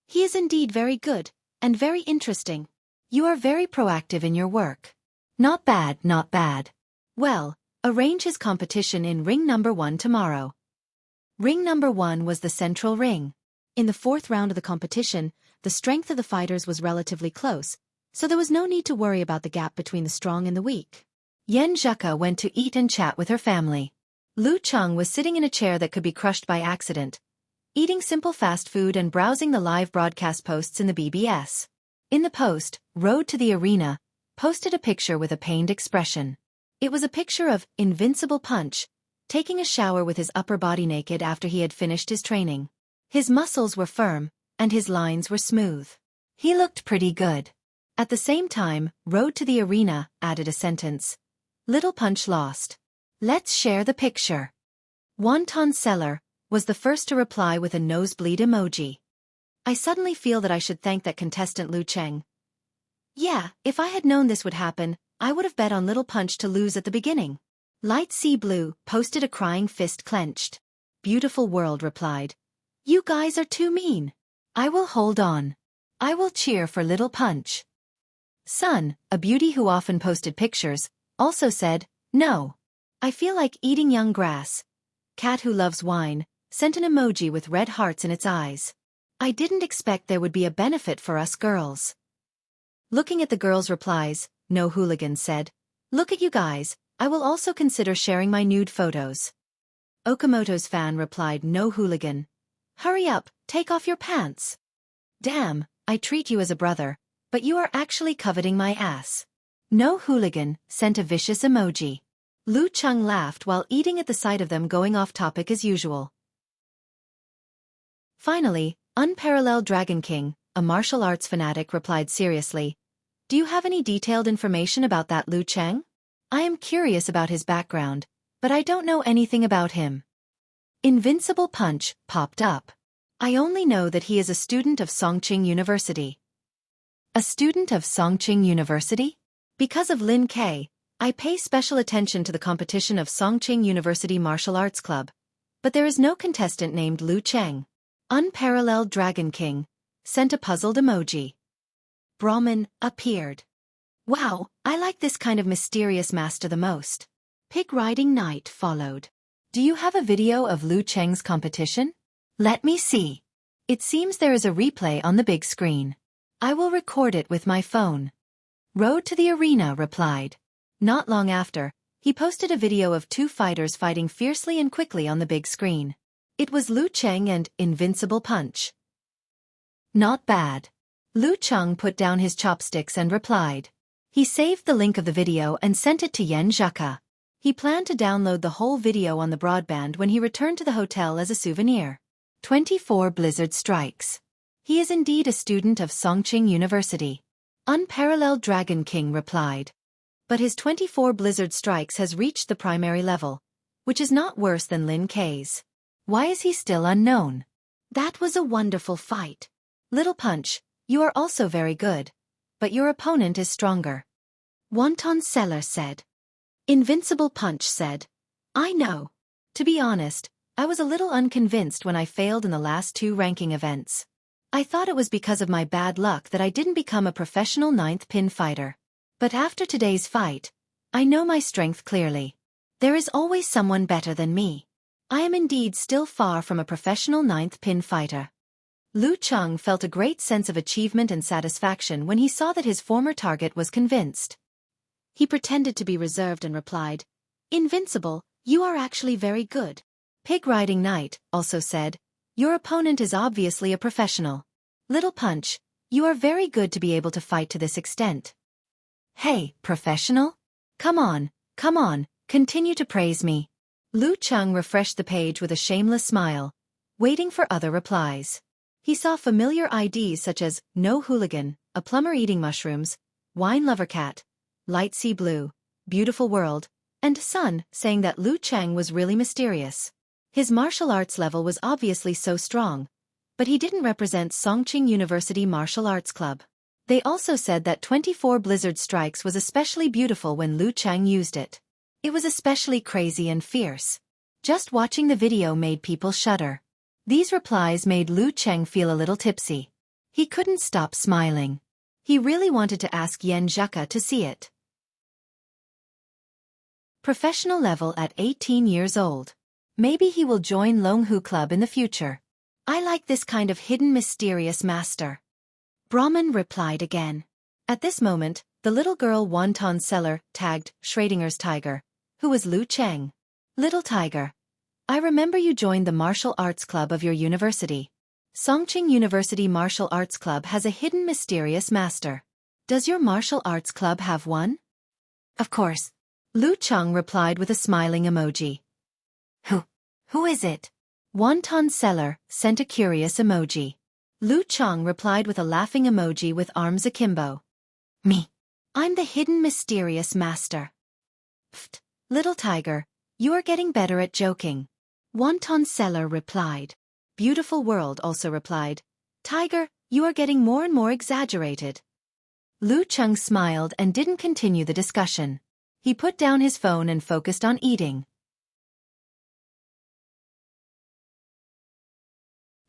He is indeed very good, and very interesting. You are very proactive in your work. Not bad, not bad. Well, arrange his competition in ring number 1 tomorrow. Ring number 1 was the central ring. In the 4th round of the competition, the strength of the fighters was relatively close, so there was no need to worry about the gap between the strong and the weak. Yan Zhaka went to eat and chat with her family. Lu Cheng was sitting in a chair that could be crushed by accident, eating simple fast food and browsing the live broadcast posts in the BBS. In the post, Road to the Arena, posted a picture with a pained expression. It was a picture of Invincible Punch, taking a shower with his upper body naked after he had finished his training. His muscles were firm, and his lines were smooth. He looked pretty good. At the same time, Road to the Arena added a sentence. Little Punch lost. Let's share the picture. Wonton Seller was the first to reply with a nosebleed emoji. I suddenly feel that I should thank that contestant Lu Cheng. Yeah, if I had known this would happen, I would have bet on Little Punch to lose at the beginning. Light Sea Blue posted a crying fist clenched. Beautiful World replied, You guys are too mean. I will hold on. I will cheer for Little Punch. Sun, a beauty who often posted pictures, also said, No. I feel like eating young grass. Cat who loves wine, sent an emoji with red hearts in its eyes. I didn't expect there would be a benefit for us girls. Looking at the girls' replies, No Hooligan said, Look at you guys, I will also consider sharing my nude photos. Okamoto's fan replied No Hooligan. Hurry up, take off your pants. Damn, I treat you as a brother, but you are actually coveting my ass. No Hooligan sent a vicious emoji. Lu Cheng laughed while eating at the sight of them going off topic as usual. Finally, Unparalleled Dragon King, a martial arts fanatic, replied seriously, Do you have any detailed information about that Lu Cheng? I am curious about his background, but I don't know anything about him. Invincible Punch popped up. I only know that he is a student of Songqing University. A student of Songqing University? Because of Lin K, I pay special attention to the competition of Songqing University Martial Arts Club, but there is no contestant named Lu Cheng. Unparalleled Dragon King sent a puzzled emoji. Brahman appeared. Wow, I like this kind of mysterious master the most. Pig riding night followed. Do you have a video of Lu Cheng's competition? Let me see. It seems there is a replay on the big screen. I will record it with my phone. Road to the Arena replied. Not long after, he posted a video of two fighters fighting fiercely and quickly on the big screen. It was Lu Cheng and Invincible Punch. Not bad. Lu Cheng put down his chopsticks and replied. He saved the link of the video and sent it to Yan Zhaka. He planned to download the whole video on the broadband when he returned to the hotel as a souvenir. 24 Blizzard Strikes. He is indeed a student of Songqing University. Unparalleled Dragon King replied. But his 24 Blizzard Strikes has reached the primary level, which is not worse than Lin K's. Why is he still unknown? That was a wonderful fight. Little Punch, you are also very good, but your opponent is stronger. Wonton Seller said. Invincible Punch said. I know. To be honest, I was a little unconvinced when I failed in the last two ranking events. I thought it was because of my bad luck that I didn't become a professional 9th pin fighter. But after today's fight, I know my strength clearly. There is always someone better than me. I am indeed still far from a professional 9th pin fighter. Lu Cheng felt a great sense of achievement and satisfaction when he saw that his former target was convinced. He pretended to be reserved and replied, Invincible, you are actually very good. Pig Riding Knight also said, your opponent is obviously a professional. Little Punch, you are very good to be able to fight to this extent. Hey, professional? Come on, continue to praise me. Lu Cheng refreshed the page with a shameless smile, waiting for other replies. He saw familiar IDs such as No Hooligan, A Plumber Eating Mushrooms, Wine Lover Cat, Light Sea Blue, Beautiful World, and Sun saying that Lu Cheng was really mysterious. His martial arts level was obviously so strong, but he didn't represent Songqing University Martial Arts Club. They also said that 24 Blizzard Strikes was especially beautiful when Lu Cheng used it. It was especially crazy and fierce. Just watching the video made people shudder. These replies made Lu Cheng feel a little tipsy. He couldn't stop smiling. He really wanted to ask Yan Zhaka to see it. Professional level at 18 years old. Maybe he will join Longhu Club in the future. I like this kind of hidden mysterious master. Brahman replied again. At this moment, the little girl Wonton Seller tagged Schrodinger's Tiger, who was Lu Cheng. Little Tiger, I remember you joined the martial arts club of your university. Songqing University Martial Arts Club has a hidden mysterious master. Does your martial arts club have one? Of course. Lu Cheng replied with a smiling emoji. Who is it? Wonton Seller sent a curious emoji. Lu Cheng replied with a laughing emoji with arms akimbo. Me. I'm the hidden mysterious master. Pfft, Little Tiger, you are getting better at joking. Wonton Seller replied. Beautiful World also replied. Tiger, you are getting more and more exaggerated. Lu Cheng smiled and didn't continue the discussion. He put down his phone and focused on eating.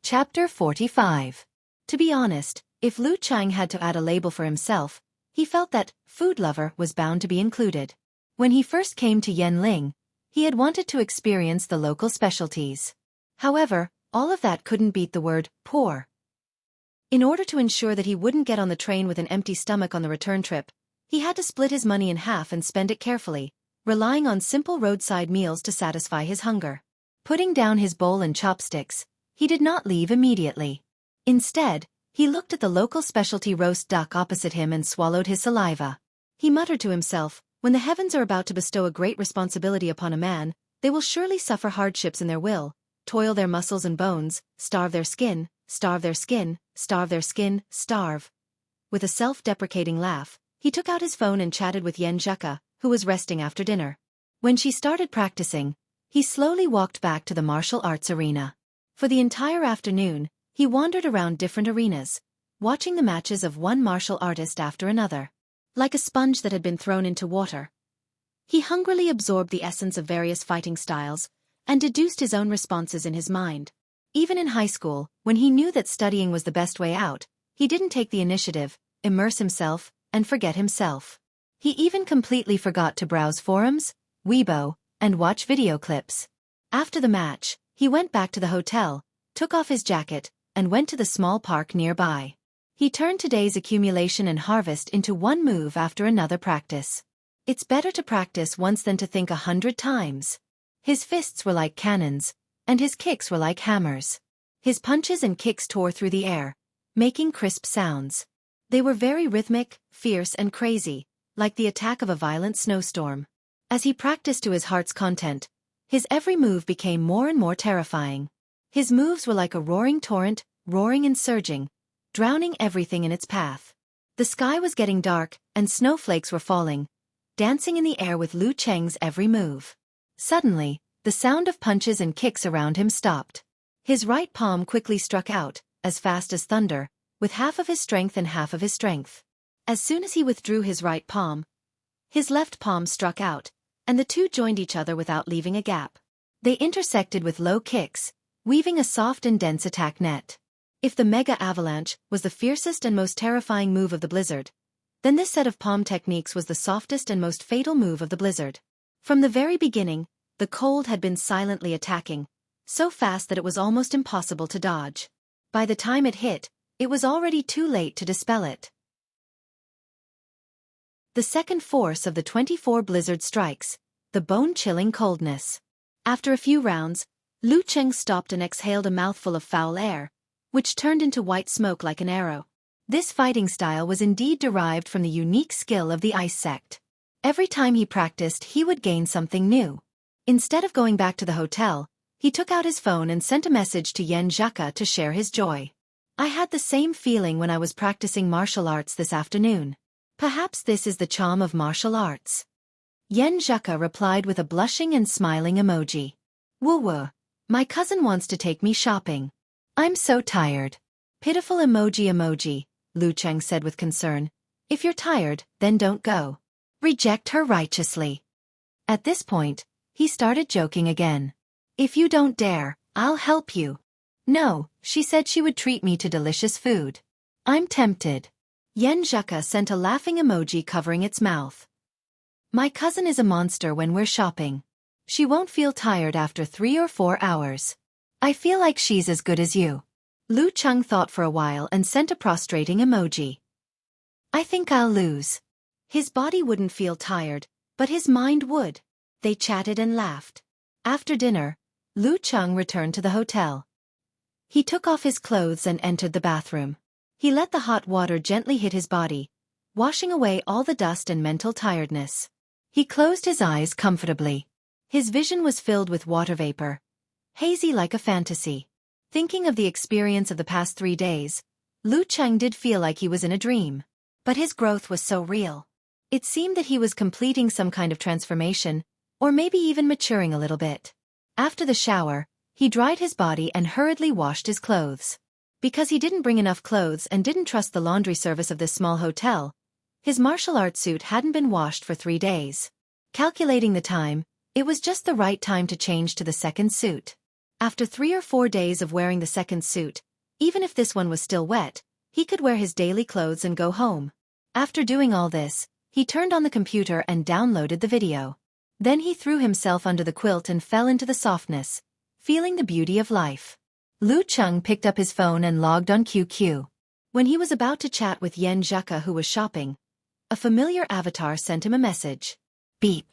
Chapter 45. To be honest, if Lu Cheng had to add a label for himself, he felt that food lover was bound to be included. When he first came to Yanling, he had wanted to experience the local specialties. However, all of that couldn't beat the word poor. In order to ensure that he wouldn't get on the train with an empty stomach on the return trip, he had to split his money in half and spend it carefully, relying on simple roadside meals to satisfy his hunger. Putting down his bowl and chopsticks, he did not leave immediately. Instead, he looked at the local specialty roast duck opposite him and swallowed his saliva. He muttered to himself, when the heavens are about to bestow a great responsibility upon a man, they will surely suffer hardships in their will, toil their muscles and bones, starve their skin, starve their skin, starve their skin, starve. With a self-deprecating laugh, he took out his phone and chatted with Yan Zhaka, who was resting after dinner. When she started practicing, he slowly walked back to the martial arts arena. For the entire afternoon, he wandered around different arenas, watching the matches of one martial artist after another. Like a sponge that had been thrown into water, he hungrily absorbed the essence of various fighting styles and deduced his own responses in his mind. Even in high school, when he knew that studying was the best way out, he didn't take the initiative, immerse himself, and forget himself. He even completely forgot to browse forums, Weibo, and watch video clips. After the match, he went back to the hotel, took off his jacket, and went to the small park nearby. He turned today's accumulation and harvest into one move after another practice. It's better to practice once than to think 100 times. His fists were like cannons, and his kicks were like hammers. His punches and kicks tore through the air, making crisp sounds. They were very rhythmic, fierce and crazy, like the attack of a violent snowstorm. As he practiced to his heart's content, his every move became more and more terrifying. His moves were like a roaring torrent, roaring and surging, drowning everything in its path. The sky was getting dark, and snowflakes were falling, dancing in the air with Lu Cheng's every move. Suddenly, the sound of punches and kicks around him stopped. His right palm quickly struck out, as fast as thunder, with half of his strength and half of his strength. As soon as he withdrew his right palm, his left palm struck out, and the two joined each other without leaving a gap. They intersected with low kicks, weaving a soft and dense attack net. If the Mega Avalanche was the fiercest and most terrifying move of the blizzard, then this set of palm techniques was the softest and most fatal move of the blizzard. From the very beginning, the cold had been silently attacking, so fast that it was almost impossible to dodge. By the time it hit, it was already too late to dispel it. The second force of the 24 blizzard strikes, the bone-chilling coldness. After a few rounds, Lu Cheng stopped and exhaled a mouthful of foul air, which turned into white smoke like an arrow. This fighting style was indeed derived from the unique skill of the ice sect. Every time he practiced, he would gain something new. Instead of going back to the hotel, he took out his phone and sent a message to Yan Zhaka to share his joy. I had the same feeling when I was practicing martial arts this afternoon. Perhaps this is the charm of martial arts. Yan Zhaka replied with a blushing and smiling emoji. Woo-woo. My cousin wants to take me shopping. I'm so tired. Pitiful emoji, Lu Cheng said with concern. If you're tired, then don't go. Reject her righteously. At this point, he started joking again. If you don't dare, I'll help you. No, she said she would treat me to delicious food. I'm tempted. Yan Zhaka sent a laughing emoji covering its mouth. My cousin is a monster when we're shopping. She won't feel tired after 3 or 4 hours. I feel like she's as good as you. Lu Cheng thought for a while and sent a prostrating emoji. I think I'll lose. His body wouldn't feel tired, but his mind would. They chatted and laughed. After dinner, Lu Cheng returned to the hotel. He took off his clothes and entered the bathroom. He let the hot water gently hit his body, washing away all the dust and mental tiredness. He closed his eyes comfortably. His vision was filled with water vapor, hazy like a fantasy. Thinking of the experience of the past 3 days, Lu Cheng did feel like he was in a dream. But his growth was so real. It seemed that he was completing some kind of transformation, or maybe even maturing a little bit. After the shower, he dried his body and hurriedly washed his clothes. Because he didn't bring enough clothes and didn't trust the laundry service of this small hotel, his martial arts suit hadn't been washed for 3 days. Calculating the time, it was just the right time to change to the second suit. After 3 or 4 days of wearing the second suit, even if this one was still wet, he could wear his daily clothes and go home. After doing all this, he turned on the computer and downloaded the video. Then he threw himself under the quilt and fell into the softness, feeling the beauty of life. Lu Cheng picked up his phone and logged on QQ. When he was about to chat with Yan Zhaka, who was shopping, a familiar avatar sent him a message. Beep.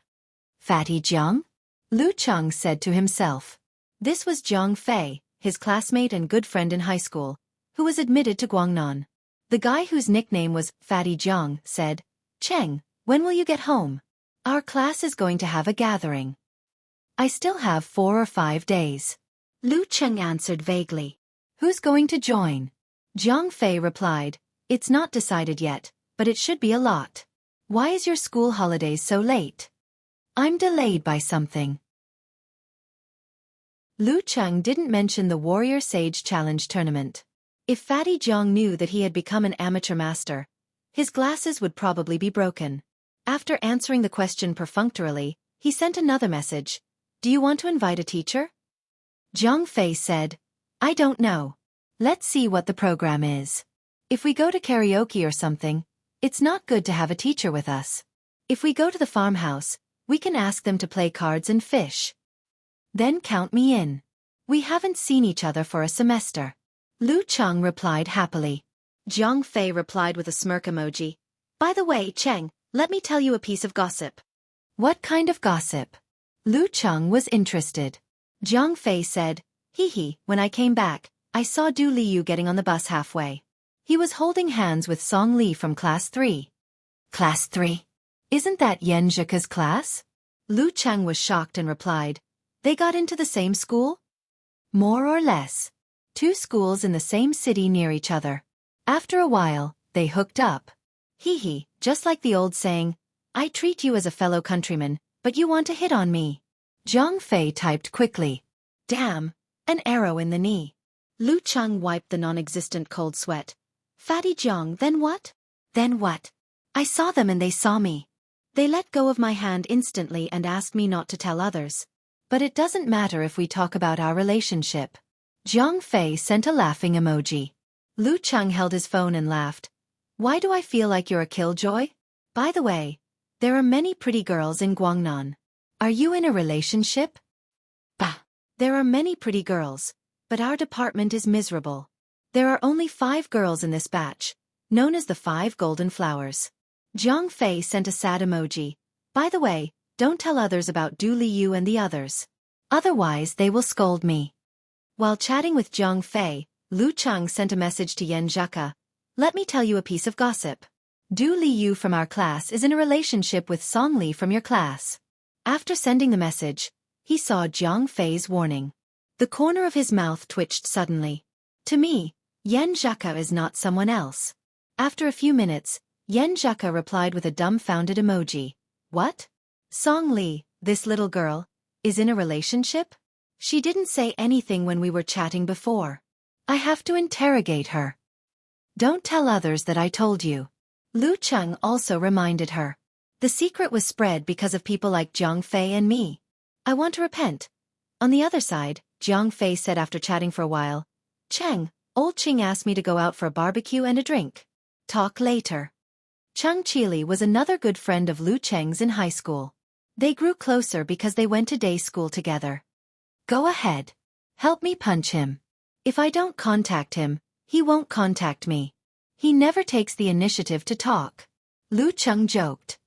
Fatty Jiang? Lu Cheng said to himself. This was Jiang Fei, his classmate and good friend in high school, who was admitted to Guangnan. The guy whose nickname was Fatty Jiang said, Cheng, when will you get home? Our class is going to have a gathering. I still have 4 or 5 days. Lu Cheng answered vaguely. Who's going to join? Jiang Fei replied, It's not decided yet, but it should be a lot. Why is your school holidays so late? I'm delayed by something. Lu Cheng didn't mention the Warrior Sage Challenge tournament. If Fatty Jiang knew that he had become an amateur master, his glasses would probably be broken. After answering the question perfunctorily, he sent another message. Do you want to invite a teacher? Jiang Fei said, I don't know. Let's see what the program is. If we go to karaoke or something, it's not good to have a teacher with us. If we go to the farmhouse, we can ask them to play cards and fish. Then count me in. We haven't seen each other for a semester. Lu Cheng replied happily. Jiang Fei replied with a smirk emoji. By the way, Cheng, let me tell you a piece of gossip. What kind of gossip? Lu Cheng was interested. Jiang Fei said, hee, when I came back, I saw Du Liu getting on the bus halfway. He was holding hands with Song Li from class 3. Class 3? Isn't that Yan Zhika's class? Lu Cheng was shocked and replied, they got into the same school? More or less. 2 schools in the same city near each other. After a while, they hooked up. Hee, just like the old saying, I treat you as a fellow countryman, but you want to hit on me. Jiang Fei typed quickly. Damn, an arrow in the knee. Lu Cheng wiped the non-existent cold sweat. Fatty Jiang, then what? Then what? I saw them and they saw me. They let go of my hand instantly and asked me not to tell others. But it doesn't matter if we talk about our relationship. Jiang Fei sent a laughing emoji. Lu Cheng held his phone and laughed. Why do I feel like you're a killjoy? By the way, there are many pretty girls in Guangnan. Are you in a relationship? Bah! There are many pretty girls, but our department is miserable. There are only 5 girls in this batch, known as the 5 golden flowers. Jiang Fei sent a sad emoji. By the way, don't tell others about Du Liu and the others. Otherwise they will scold me. While chatting with Jiang Fei, Lu Cheng sent a message to Yan Zhika. Let me tell you a piece of gossip. Du Liu from our class is in a relationship with Song Li from your class. After sending the message, he saw Jiang Fei's warning. The corner of his mouth twitched suddenly. To me, Yan Zhika is not someone else. After a few minutes, Yan Zhika replied with a dumbfounded emoji. What? Song Li, this little girl, is in a relationship? She didn't say anything when we were chatting before. I have to interrogate her. Don't tell others that I told you. Lu Cheng also reminded her. The secret was spread because of people like Jiang Fei and me. I want to repent. On the other side, Jiang Fei said after chatting for a while, Cheng, old Ching asked me to go out for a barbecue and a drink. Talk later. Cheng Chili was another good friend of Lu Cheng's in high school. They grew closer because they went to day school together. Go ahead. Help me punch him. If I don't contact him, he won't contact me. He never takes the initiative to talk. Lu Cheng joked.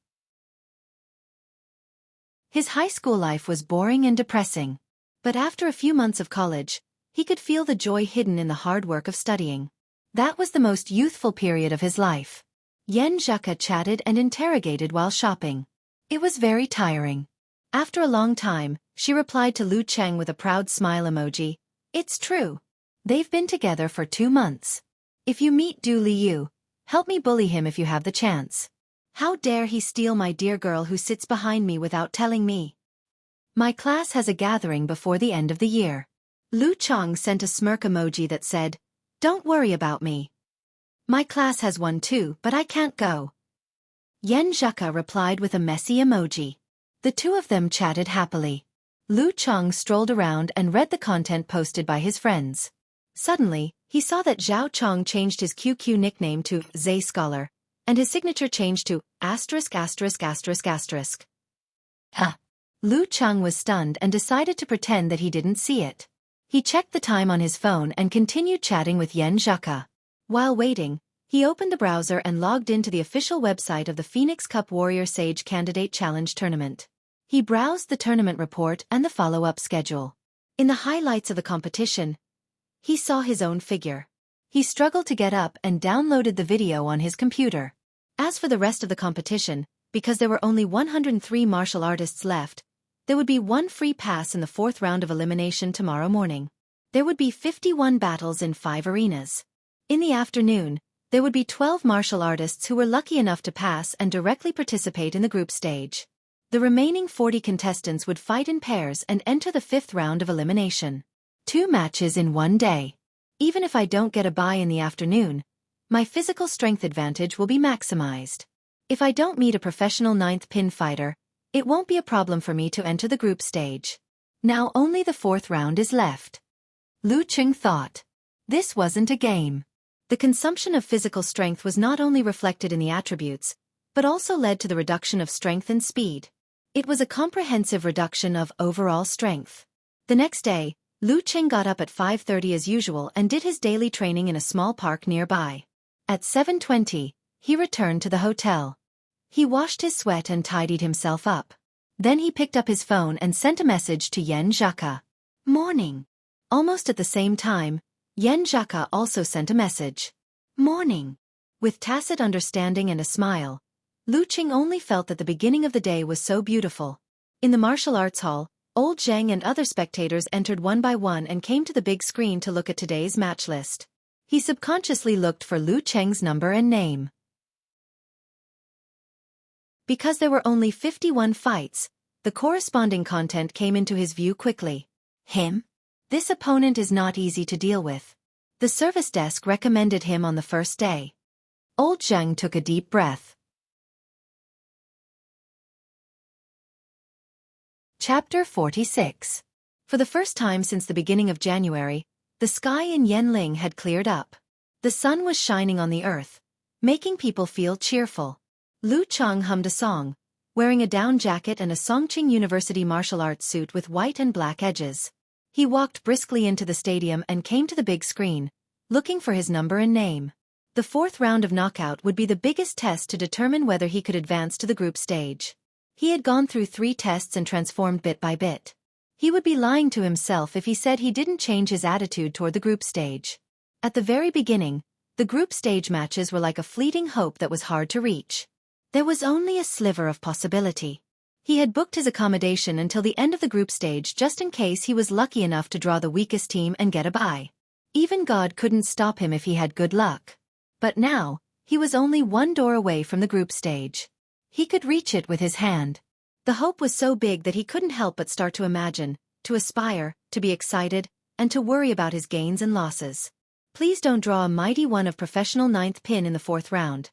His high school life was boring and depressing. But after a few months of college, he could feel the joy hidden in the hard work of studying. That was the most youthful period of his life. Yan Zhika chatted and interrogated while shopping. It was very tiring. After a long time, she replied to Lu Cheng with a proud smile emoji. It's true. They've been together for 2 months. If you meet Du Liu, help me bully him if you have the chance. How dare he steal my dear girl who sits behind me without telling me? My class has a gathering before the end of the year. Lu Cheng sent a smirk emoji that said, Don't worry about me. My class has one too, but I can't go. Yan Zhika replied with a messy emoji. The 2 of them chatted happily. Lu Cheng strolled around and read the content posted by his friends. Suddenly, he saw that Zhao Chong changed his QQ nickname to Zay Scholar, and his signature changed to *******. Huh. Lu Cheng was stunned and decided to pretend that he didn't see it. He checked the time on his phone and continued chatting with Yan Zhika. While waiting, he opened the browser and logged into the official website of the Phoenix Cup Warrior Sage Candidate Challenge Tournament. He browsed the tournament report and the follow-up schedule. In the highlights of the competition, he saw his own figure. He struggled to get up and downloaded the video on his computer. As for the rest of the competition, because there were only 103 martial artists left, there would be 1 free pass in the 4th round of elimination tomorrow morning. There would be 51 battles in 5 arenas. In the afternoon, there would be 12 martial artists who were lucky enough to pass and directly participate in the group stage. The remaining 40 contestants would fight in pairs and enter the 5th round of elimination. 2 matches in 1 day. Even if I don't get a bye in the afternoon, my physical strength advantage will be maximized. If I don't meet a professional 9th pin fighter, it won't be a problem for me to enter the group stage. Now only the 4th round is left. Lu Cheng thought. This wasn't a game. The consumption of physical strength was not only reflected in the attributes, but also led to the reduction of strength and speed. It was a comprehensive reduction of overall strength. The next day, Lu Qing got up at 5:30 as usual and did his daily training in a small park nearby. At 7:20, he returned to the hotel. He washed his sweat and tidied himself up. Then he picked up his phone and sent a message to Yan Zhaka. Morning. Almost at the same time, Yan Zhaka also sent a message. Morning. With tacit understanding and a smile, Lu Qing only felt that the beginning of the day was so beautiful. In the martial arts hall, old Zheng and other spectators entered one by one and came to the big screen to look at today's match list. He subconsciously looked for Lu Cheng's number and name. Because there were only 51 fights, the corresponding content came into his view quickly. Him? This opponent is not easy to deal with. The service desk recommended him on the first day. Old Zheng took a deep breath. Chapter 46. For the first time since the beginning of January, the sky in Yanling had cleared up. The sun was shining on the earth, making people feel cheerful. Lu Chang hummed a song, wearing a down jacket and a Songqing University martial arts suit with white and black edges. He walked briskly into the stadium and came to the big screen, looking for his number and name. The fourth round of knockout would be the biggest test to determine whether he could advance to the group stage. He had gone through 3 tests and transformed bit by bit. He would be lying to himself if he said he didn't change his attitude toward the group stage. At the very beginning, the group stage matches were like a fleeting hope that was hard to reach. There was only a sliver of possibility. He had booked his accommodation until the end of the group stage just in case he was lucky enough to draw the weakest team and get a bye. Even God couldn't stop him if he had good luck. But now, he was only one door away from the group stage. He could reach it with his hand. The hope was so big that he couldn't help but start to imagine, to aspire, to be excited, and to worry about his gains and losses. Please don't draw a mighty one of professional 9th pin in the 4th round.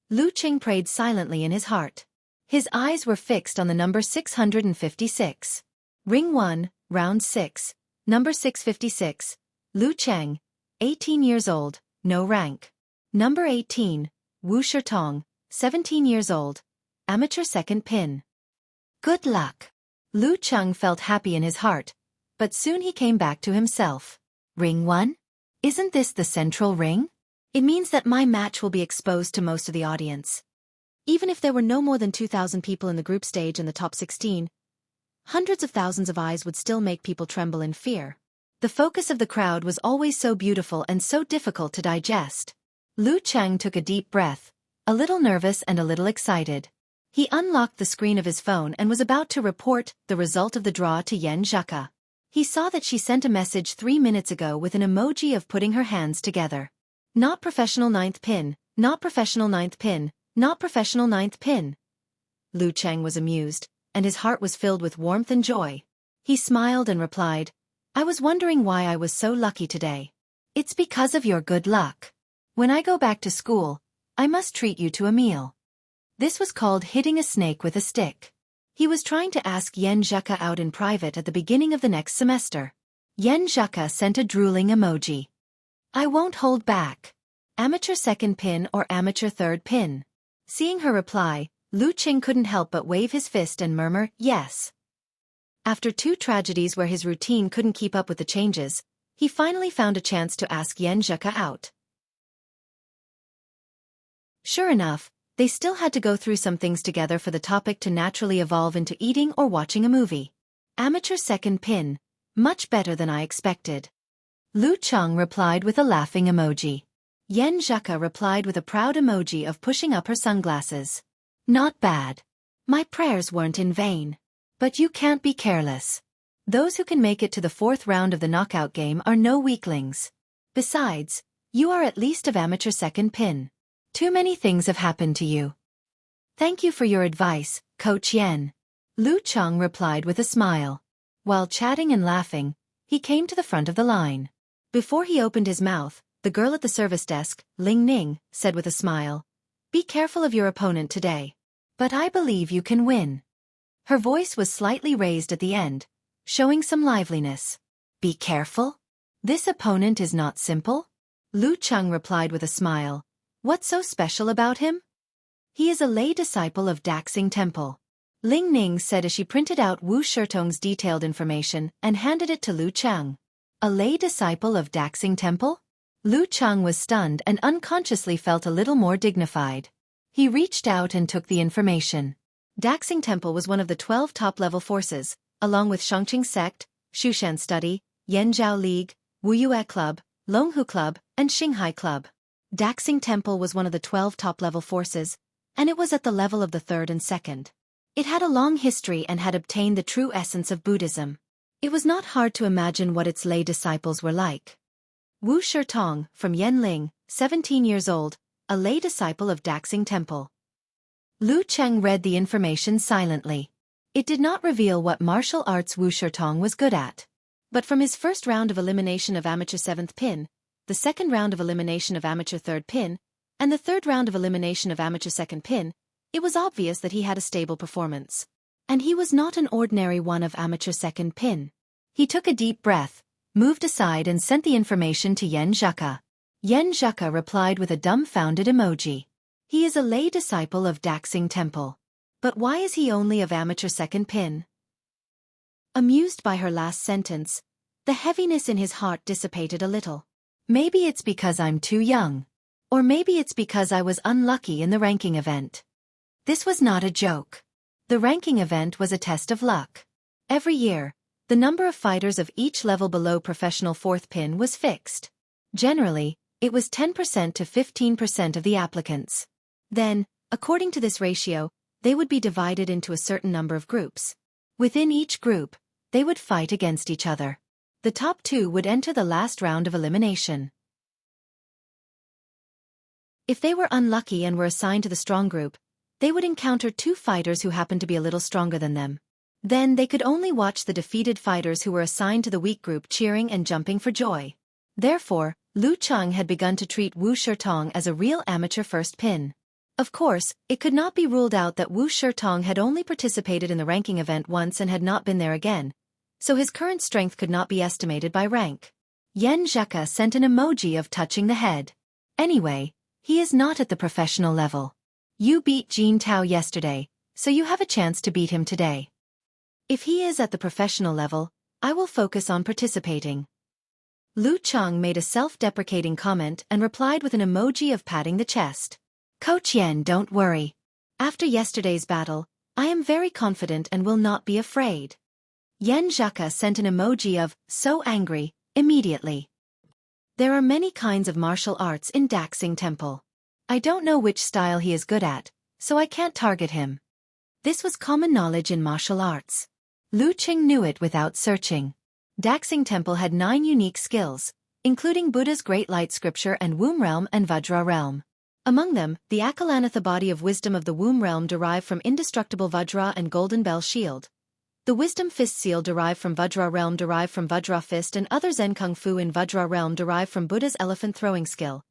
Lu Qing prayed silently in his heart. His eyes were fixed on the number 656. Ring 1, round 6, number 656, Lu Cheng, 18 years old, no rank. Number 18, Wu Shitong, 17 years old, amateur 2nd pin. Good luck. Lu Cheng felt happy in his heart, but soon he came back to himself. Ring 1? Isn't this the central ring? It means that my match will be exposed to most of the audience. Even if there were no more than 2,000 people in the group stage and the top 16, hundreds of thousands of eyes would still make people tremble in fear. The focus of the crowd was always so beautiful and so difficult to digest. Lu Cheng took a deep breath, a little nervous and a little excited. He unlocked the screen of his phone and was about to report the result of the draw to Yan Zhaka. He saw that she sent a message 3 minutes ago with an emoji of putting her hands together. Not professional 9th pin, not professional 9th pin, not professional 9th pin. Lu Cheng was amused, and his heart was filled with warmth and joy. He smiled and replied, I was wondering why I was so lucky today. It's because of your good luck. When I go back to school, I must treat you to a meal. This was called hitting a snake with a stick. He was trying to ask Yan Zhaka out in private at the beginning of the next semester. Yan Zhaka sent a drooling emoji. I won't hold back. Amateur 2nd pin or amateur 3rd pin. Seeing her reply, Lu Qing couldn't help but wave his fist and murmur, yes. After 2 tragedies where his routine couldn't keep up with the changes, he finally found a chance to ask Yan Zhaka out. Sure enough, they still had to go through some things together for the topic to naturally evolve into eating or watching a movie. Amateur 2nd pin, much better than I expected. Lu Cheng replied with a laughing emoji. Yan Zhaka replied with a proud emoji of pushing up her sunglasses. Not bad. My prayers weren't in vain. But you can't be careless. Those who can make it to the 4th round of the knockout game are no weaklings. Besides, you are at least of amateur 2nd pin. Too many things have happened to you. Thank you for your advice, Coach Yan. Lu Cheng replied with a smile. While chatting and laughing, he came to the front of the line. Before he opened his mouth, the girl at the service desk, Ling Ning, said with a smile, Be careful of your opponent today. But I believe you can win. Her voice was slightly raised at the end, showing some liveliness. Be careful? This opponent is not simple? Lu Cheng replied with a smile. What's so special about him? He is a lay disciple of Daxing Temple. Ling Ning said as she printed out Wu Shitong's detailed information and handed it to Lu Chang. A lay disciple of Daxing Temple? Lu Chang was stunned and unconsciously felt a little more dignified. He reached out and took the information. Daxing Temple was one of the 12 top-level forces, along with Shangqing Sect, Shushan Study, Yanzhao League, Wuyue Club, Longhu Club, and Xinghai Club. Daxing Temple was one of the 12 top-level forces, and it was at the level of the third and second. It had a long history and had obtained the true essence of Buddhism. It was not hard to imagine what its lay disciples were like. Wu Shitong, from Yanling, 17 years old, a lay disciple of Daxing Temple. Lu Cheng read the information silently. It did not reveal what martial arts Wu Shitong was good at. But from his first round of elimination of amateur 7th pin, the second round of elimination of amateur 3rd pin, and the third round of elimination of amateur 2nd pin, it was obvious that he had a stable performance. And he was not an ordinary one of amateur 2nd pin. He took a deep breath, moved aside and sent the information to Yen Zhaka. Yen Zhaka replied with a dumbfounded emoji. He is a lay disciple of Daxing Temple. But why is he only of amateur 2nd pin? Amused by her last sentence, the heaviness in his heart dissipated a little. Maybe it's because I'm too young. Or maybe it's because I was unlucky in the ranking event. This was not a joke. The ranking event was a test of luck. Every year, the number of fighters of each level below professional 4th pin was fixed. Generally, it was 10% to 15% of the applicants. Then, according to this ratio, they would be divided into a certain number of groups. Within each group, they would fight against each other. The top 2 would enter the last round of elimination. If they were unlucky and were assigned to the strong group, they would encounter 2 fighters who happened to be a little stronger than them. Then they could only watch the defeated fighters who were assigned to the weak group cheering and jumping for joy. Therefore, Lu Chang had begun to treat Wu Shitong as a real amateur 1st pin. Of course, it could not be ruled out that Wu Shitong had only participated in the ranking event once and had not been there again, so his current strength could not be estimated by rank. Yen Zhaka sent an emoji of touching the head. Anyway, he is not at the professional level. You beat Jin Tao yesterday, so you have a chance to beat him today. If he is at the professional level, I will focus on participating. Lu Chang made a self-deprecating comment and replied with an emoji of patting the chest. Coach Yen, don't worry. After yesterday's battle, I am very confident and will not be afraid. Yen Zhaka sent an emoji of, so angry, immediately. There are many kinds of martial arts in Daxing Temple. I don't know which style he is good at, so I can't target him. This was common knowledge in martial arts. Lu Qing knew it without searching. Daxing Temple had 9 unique skills, including Buddha's Great Light Scripture and Womb Realm and Vajra Realm. Among them, the Akalanatha body of wisdom of the Womb Realm derived from indestructible Vajra and Golden Bell Shield. The Wisdom Fist Seal derived from Vajra Realm derived from Vajra Fist and other Zen Kung Fu in Vajra Realm derived from Buddha's Elephant Throwing Skill.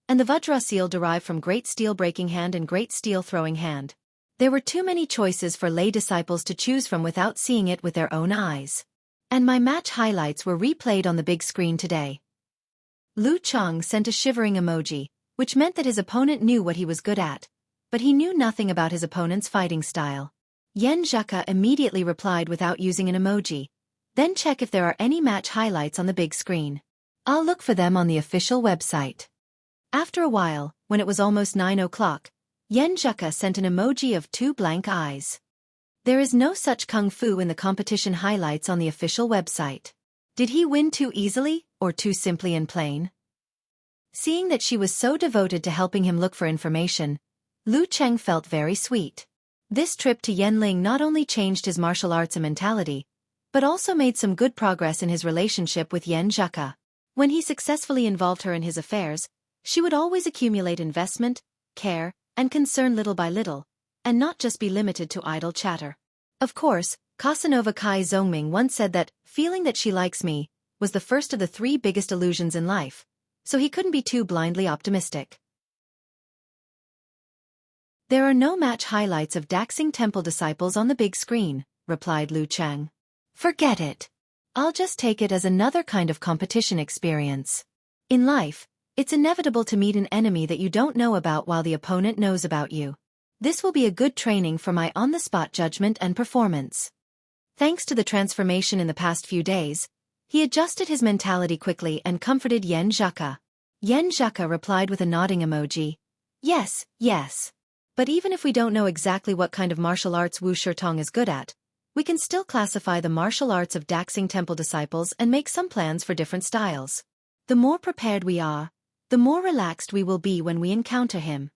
And the Vajra Seal derived from Great Steel Breaking Hand and Great Steel Throwing Hand. There were too many choices for lay disciples to choose from without seeing it with their own eyes. And my match highlights were replayed on the big screen today. Lu Chang sent a shivering emoji, which meant that his opponent knew what he was good at, but he knew nothing about his opponent's fighting style. Yen Zhaka immediately replied without using an emoji. Then check if there are any match highlights on the big screen. I'll look for them on the official website. After a while, when it was almost 9 o'clock, Yen Zhaka sent an emoji of 2 blank eyes. There is no such kung fu in the competition highlights on the official website. Did he win too easily, or too simply and plain? Seeing that she was so devoted to helping him look for information, Lu Cheng felt very sweet. This trip to Yanling not only changed his martial arts and mentality, but also made some good progress in his relationship with Yen Zhaka. When he successfully involved her in his affairs, she would always accumulate investment, care, and concern little by little, and not just be limited to idle chatter. Of course, Casanova Kai Zongming once said that, feeling that she likes me, was the first of the 3 biggest illusions in life, so he couldn't be too blindly optimistic. There are no match highlights of Daxing Temple disciples on the big screen, replied Lu Chang. Forget it. I'll just take it as another kind of competition experience. In life, it's inevitable to meet an enemy that you don't know about while the opponent knows about you. This will be a good training for my on-the-spot judgment and performance. Thanks to the transformation in the past few days, he adjusted his mentality quickly and comforted Yen Zhaka. Yen Zhaka replied with a nodding emoji. Yes, yes. But even if we don't know exactly what kind of martial arts Wu Shirtong is good at, we can still classify the martial arts of Daxing Temple disciples and make some plans for different styles. The more prepared we are, the more relaxed we will be when we encounter him.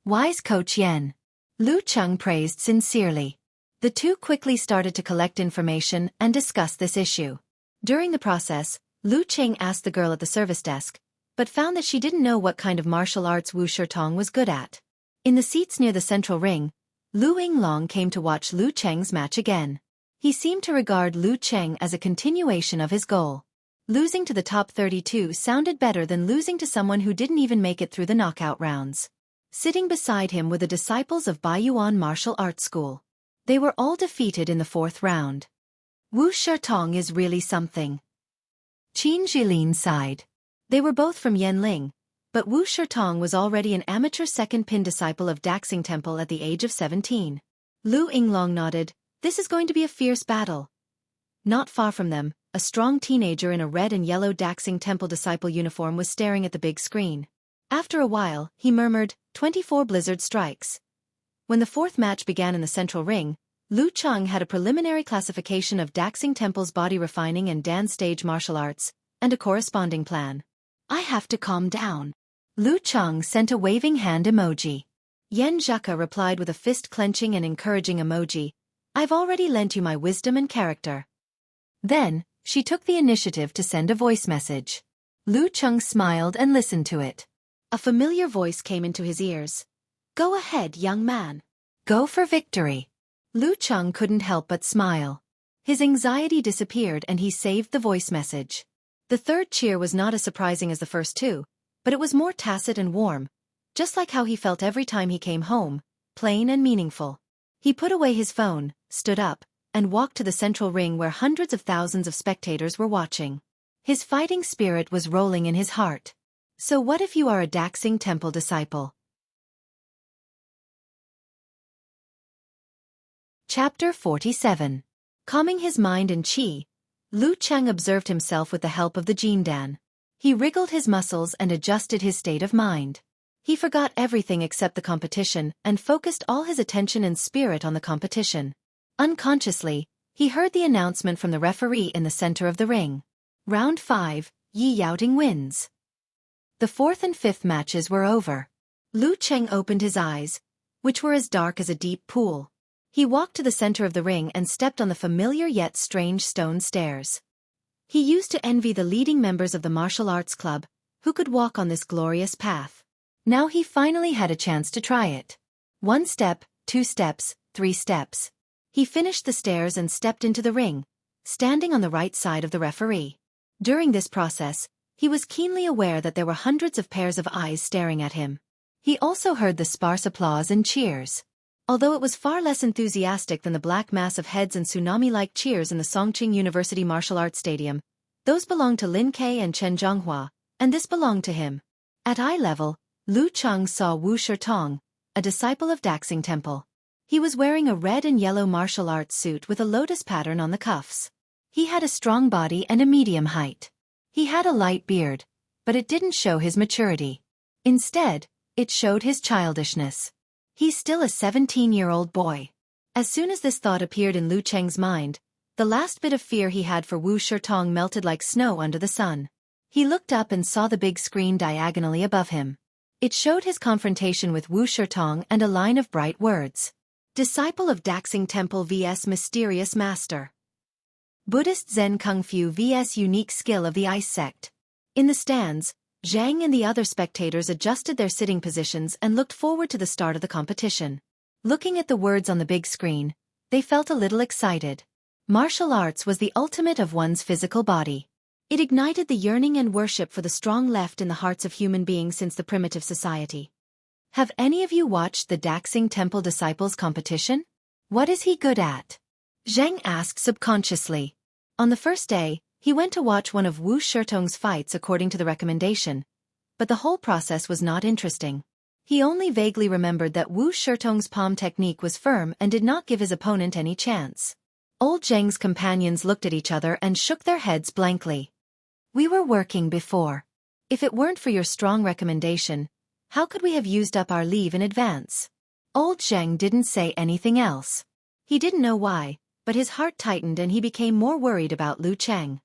Wise Coach Yen. Lu Cheng praised sincerely. The two quickly started to collect information and discuss this issue. During the process, Lu Cheng asked the girl at the service desk, but found that she didn't know what kind of martial arts Wu Shirtong was good at. In the seats near the central ring, Lu Yinglong came to watch Lu Cheng's match again. He seemed to regard Lu Cheng as a continuation of his goal. Losing to the top 32 sounded better than losing to someone who didn't even make it through the knockout rounds. Sitting beside him were the disciples of Baiyuan Martial Arts School. They were all defeated in the fourth round. Wu Shirtong is really something. Qin Jilin sighed. They were both from Yanling, but Wu Shirtong was already an amateur second-pin disciple of Daxing Temple at the age of 17. Lu Yinglong nodded. This is going to be a fierce battle. Not far from them, a strong teenager in a red and yellow Daxing Temple disciple uniform was staring at the big screen. After a while, he murmured, 24 blizzard strikes. When the fourth match began in the central ring, Lu Cheng had a preliminary classification of Daxing Temple's body refining and dance stage martial arts, and a corresponding plan. I have to calm down. Lu Cheng sent a waving hand emoji. Yen Zhaka replied with a fist-clenching and encouraging emoji. I've already lent you my wisdom and character. Then, she took the initiative to send a voice message. Lu Cheng smiled and listened to it. A familiar voice came into his ears. Go ahead, young man. Go for victory. Lu Cheng couldn't help but smile. His anxiety disappeared and he saved the voice message. The third cheer was not as surprising as the first two, but it was more tacit and warm, just like how he felt every time he came home, plain and meaningful. He put away his phone, stood up, and walked to the central ring where hundreds of thousands of spectators were watching. His fighting spirit was rolling in his heart. So what if you are a Daxing Temple disciple? Chapter 47. Calming his mind and qi, Lu Cheng observed himself with the help of the Jindan. He wriggled his muscles and adjusted his state of mind. He forgot everything except the competition and focused all his attention and spirit on the competition. Unconsciously, he heard the announcement from the referee in the center of the ring. Round 5, Yi Yaoting wins. The fourth and fifth matches were over. Lu Cheng opened his eyes, which were as dark as a deep pool. He walked to the center of the ring and stepped on the familiar yet strange stone stairs. He used to envy the leading members of the martial arts club, who could walk on this glorious path. Now he finally had a chance to try it. 1 step, 2 steps, 3 steps. He finished the stairs and stepped into the ring, standing on the right side of the referee. During this process, he was keenly aware that there were hundreds of pairs of eyes staring at him. He also heard the sparse applause and cheers. Although it was far less enthusiastic than the black mass of heads and tsunami-like cheers in the Songqing University Martial Arts Stadium, those belonged to Lin Kei and Chen Zhonghua, and this belonged to him. At eye level, Lu Cheng saw Wu Shirtong, a disciple of Daxing Temple. He was wearing a red and yellow martial arts suit with a lotus pattern on the cuffs. He had a strong body and a medium height. He had a light beard, but it didn't show his maturity. Instead, it showed his childishness. He's still a 17-year-old boy. As soon as this thought appeared in Lu Cheng's mind, the last bit of fear he had for Wu Shirtong melted like snow under the sun. He looked up and saw the big screen diagonally above him. It showed his confrontation with Wu Shirtong and a line of bright words. Disciple of Daxing Temple vs Mysterious Master. Buddhist Zen Kung Fu vs Unique Skill of the Ice Sect. In the stands, Zhang and the other spectators adjusted their sitting positions and looked forward to the start of the competition. Looking at the words on the big screen, they felt a little excited. Martial arts was the ultimate of one's physical body. It ignited the yearning and worship for the strong left in the hearts of human beings since the primitive society. Have any of you watched the Daxing Temple Disciples competition? What is he good at? Zhang asked subconsciously. On the first day, he went to watch one of Wu Shirtong's fights according to the recommendation, but the whole process was not interesting. He only vaguely remembered that Wu Shirtong's palm technique was firm and did not give his opponent any chance. Old Zheng's companions looked at each other and shook their heads blankly. We were working before. If it weren't for your strong recommendation, how could we have used up our leave in advance? Old Zheng didn't say anything else. He didn't know why, but his heart tightened and he became more worried about Lu Cheng.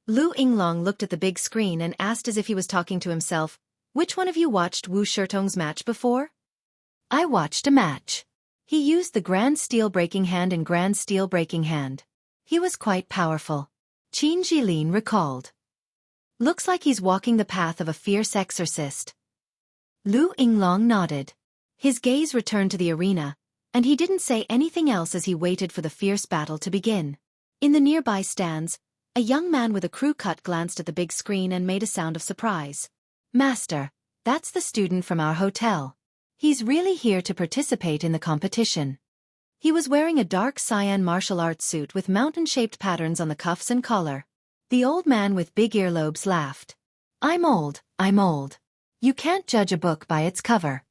Lu Yinglong looked at the big screen and asked as if he was talking to himself, "Which one of you watched Wu Shirtong's match before?" "I watched a match. He used the Grand Steel Breaking Hand and Grand Steel Breaking Hand. He was quite powerful," Qin Jilin recalled. "Looks like he's walking the path of a fierce exorcist." Lu Yinglong nodded. His gaze returned to the arena, and he didn't say anything else as he waited for the fierce battle to begin. In the nearby stands, a young man with a crew cut glanced at the big screen and made a sound of surprise. "Master, that's the student from our hotel. He's really here to participate in the competition." He was wearing a dark cyan martial arts suit with mountain-shaped patterns on the cuffs and collar. The old man with big earlobes laughed. I'm old. You can't judge a book by its cover."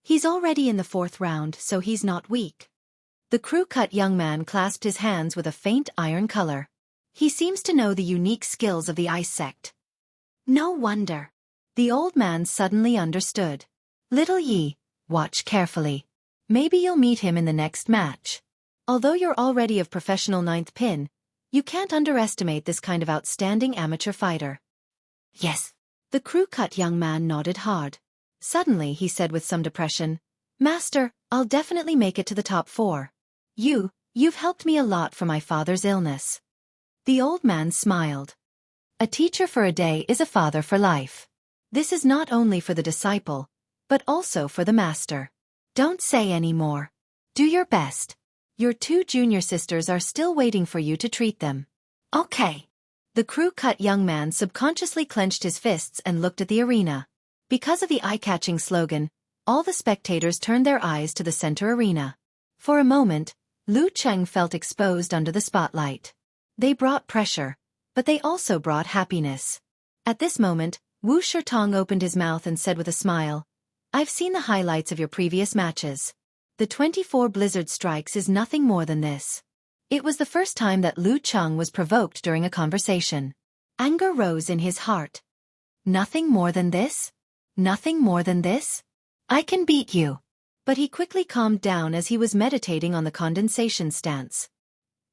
"He's already in the 4th round, so he's not weak." The crew-cut young man clasped his hands with a faint iron color. "He seems to know the unique skills of the ice sect." "No wonder." The old man suddenly understood. "Little Yi, watch carefully. Maybe you'll meet him in the next match. Although you're already of professional 9th pin, you can't underestimate this kind of outstanding amateur fighter." "Yes." The crew-cut young man nodded hard. Suddenly he said with some depression, "Master, I'll definitely make it to the top 4. You've helped me a lot for my father's illness." The old man smiled. "A teacher for a day is a father for life. This is not only for the disciple, but also for the master. Don't say any more. Do your best. Your 2 junior sisters are still waiting for you to treat them." "Okay." The crew-cut young man subconsciously clenched his fists and looked at the arena. Because of the eye-catching slogan, all the spectators turned their eyes to the center arena. For a moment, Lu Cheng felt exposed under the spotlight. They brought pressure, but they also brought happiness. At this moment, Wu Shirtong opened his mouth and said with a smile, "I've seen the highlights of your previous matches. The 24 blizzard strikes is nothing more than this." It was the first time that Lu Cheng was provoked during a conversation. Anger rose in his heart. "Nothing more than this? Nothing more than this? I can beat you." But he quickly calmed down as he was meditating on the condensation stance.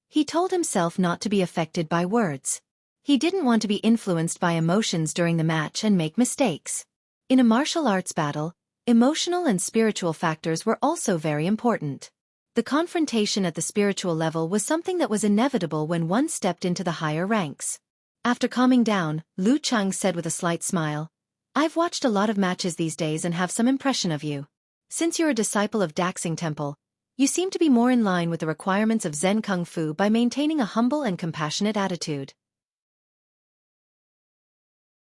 He told himself not to be affected by words. He didn't want to be influenced by emotions during the match and make mistakes. In a martial arts battle, emotional and spiritual factors were also very important. The confrontation at the spiritual level was something that was inevitable when one stepped into the higher ranks. After calming down, Lu Cheng said with a slight smile, "I've watched a lot of matches these days and have some impression of you. Since you're a disciple of Daxing Temple, you seem to be more in line with the requirements of Zen Kung Fu by maintaining a humble and compassionate attitude."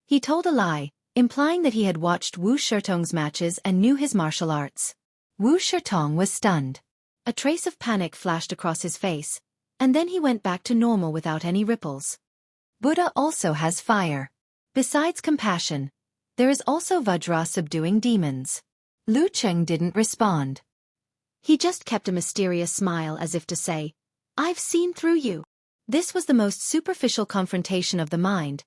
He told a lie, implying that he had watched Wu Shirtong's matches and knew his martial arts. Wu Shirtong was stunned. A trace of panic flashed across his face, and then he went back to normal without any ripples. Buddha also has fire. Besides compassion, there is also Vajra subduing demons. Lu Cheng didn't respond. He just kept a mysterious smile as if to say, "I've seen through you." This was the most superficial confrontation of the mind,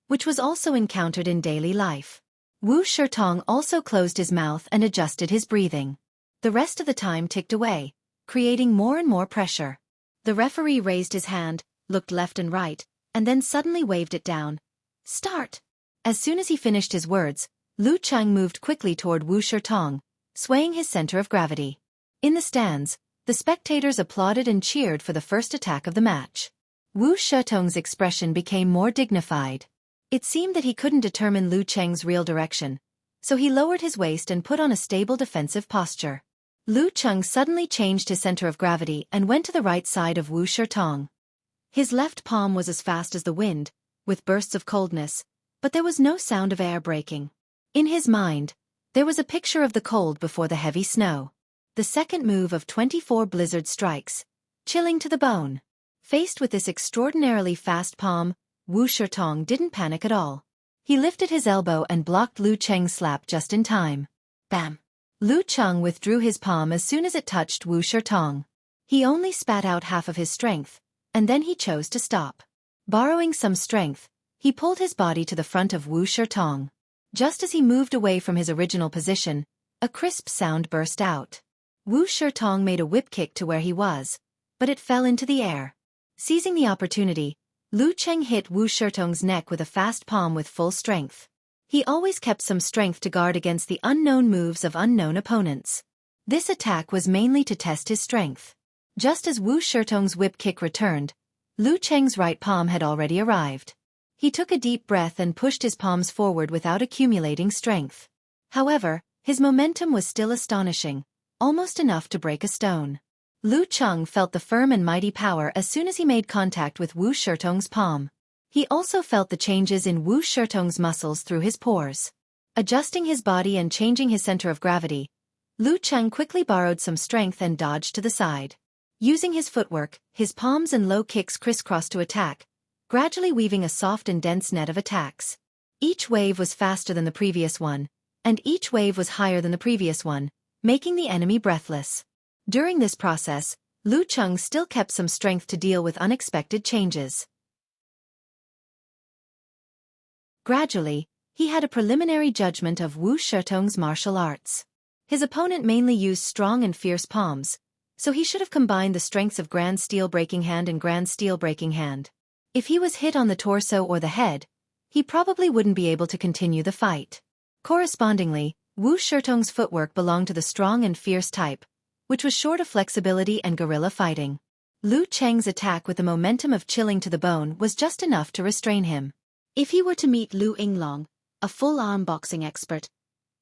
which was also encountered in daily life. Wu Shirtong also closed his mouth and adjusted his breathing. The rest of the time ticked away, creating more and more pressure. The referee raised his hand, looked left and right, and then suddenly waved it down. "Start!" As soon as he finished his words, Lu Cheng moved quickly toward Wu Shirtong, swaying his center of gravity. In the stands, the spectators applauded and cheered for the first attack of the match. Wu Shirtong's expression became more dignified. It seemed that he couldn't determine Lu Cheng's real direction, so he lowered his waist and put on a stable defensive posture. Lu Cheng suddenly changed his center of gravity and went to the right side of Wu Shirtong. His left palm was as fast as the wind, with bursts of coldness, but there was no sound of air breaking. In his mind, there was a picture of the cold before the heavy snow. The second move of 24 blizzard strikes, chilling to the bone. Faced with this extraordinarily fast palm, Wu Shirtong didn't panic at all. He lifted his elbow and blocked Lu Cheng's slap just in time. Bam! Lu Cheng withdrew his palm as soon as it touched Wu Shirtong. He only spat out half of his strength, and then he chose to stop. Borrowing some strength, he pulled his body to the front of Wu Shirtong. Just as he moved away from his original position, a crisp sound burst out. Wu Shirtong made a whip kick to where he was, but it fell into the air. Seizing the opportunity, Lu Cheng hit Wu Shirtong's neck with a fast palm with full strength. He always kept some strength to guard against the unknown moves of unknown opponents. This attack was mainly to test his strength. Just as Wu Shirtong's whip kick returned, Lu Cheng's right palm had already arrived. He took a deep breath and pushed his palms forward without accumulating strength. However, his momentum was still astonishing, almost enough to break a stone. Lu Cheng felt the firm and mighty power as soon as he made contact with Wu Shirtong's palm. He also felt the changes in Wu Shirtong's muscles through his pores. Adjusting his body and changing his center of gravity, Lu Cheng quickly borrowed some strength and dodged to the side. Using his footwork, his palms and low kicks crisscrossed to attack, gradually weaving a soft and dense net of attacks. Each wave was faster than the previous one, and each wave was higher than the previous one, making the enemy breathless. During this process, Lu Cheng still kept some strength to deal with unexpected changes. Gradually, he had a preliminary judgment of Wu Shirtong's martial arts. His opponent mainly used strong and fierce palms, so he should have combined the strengths of Grand Steel Breaking Hand and Grand Steel Breaking Hand. If he was hit on the torso or the head, he probably wouldn't be able to continue the fight. Correspondingly, Wu Shirtong's footwork belonged to the strong and fierce type, which was short of flexibility and guerrilla fighting. Lu Cheng's attack with the momentum of chilling to the bone was just enough to restrain him. If he were to meet Lu Yinglong, a full-arm boxing expert,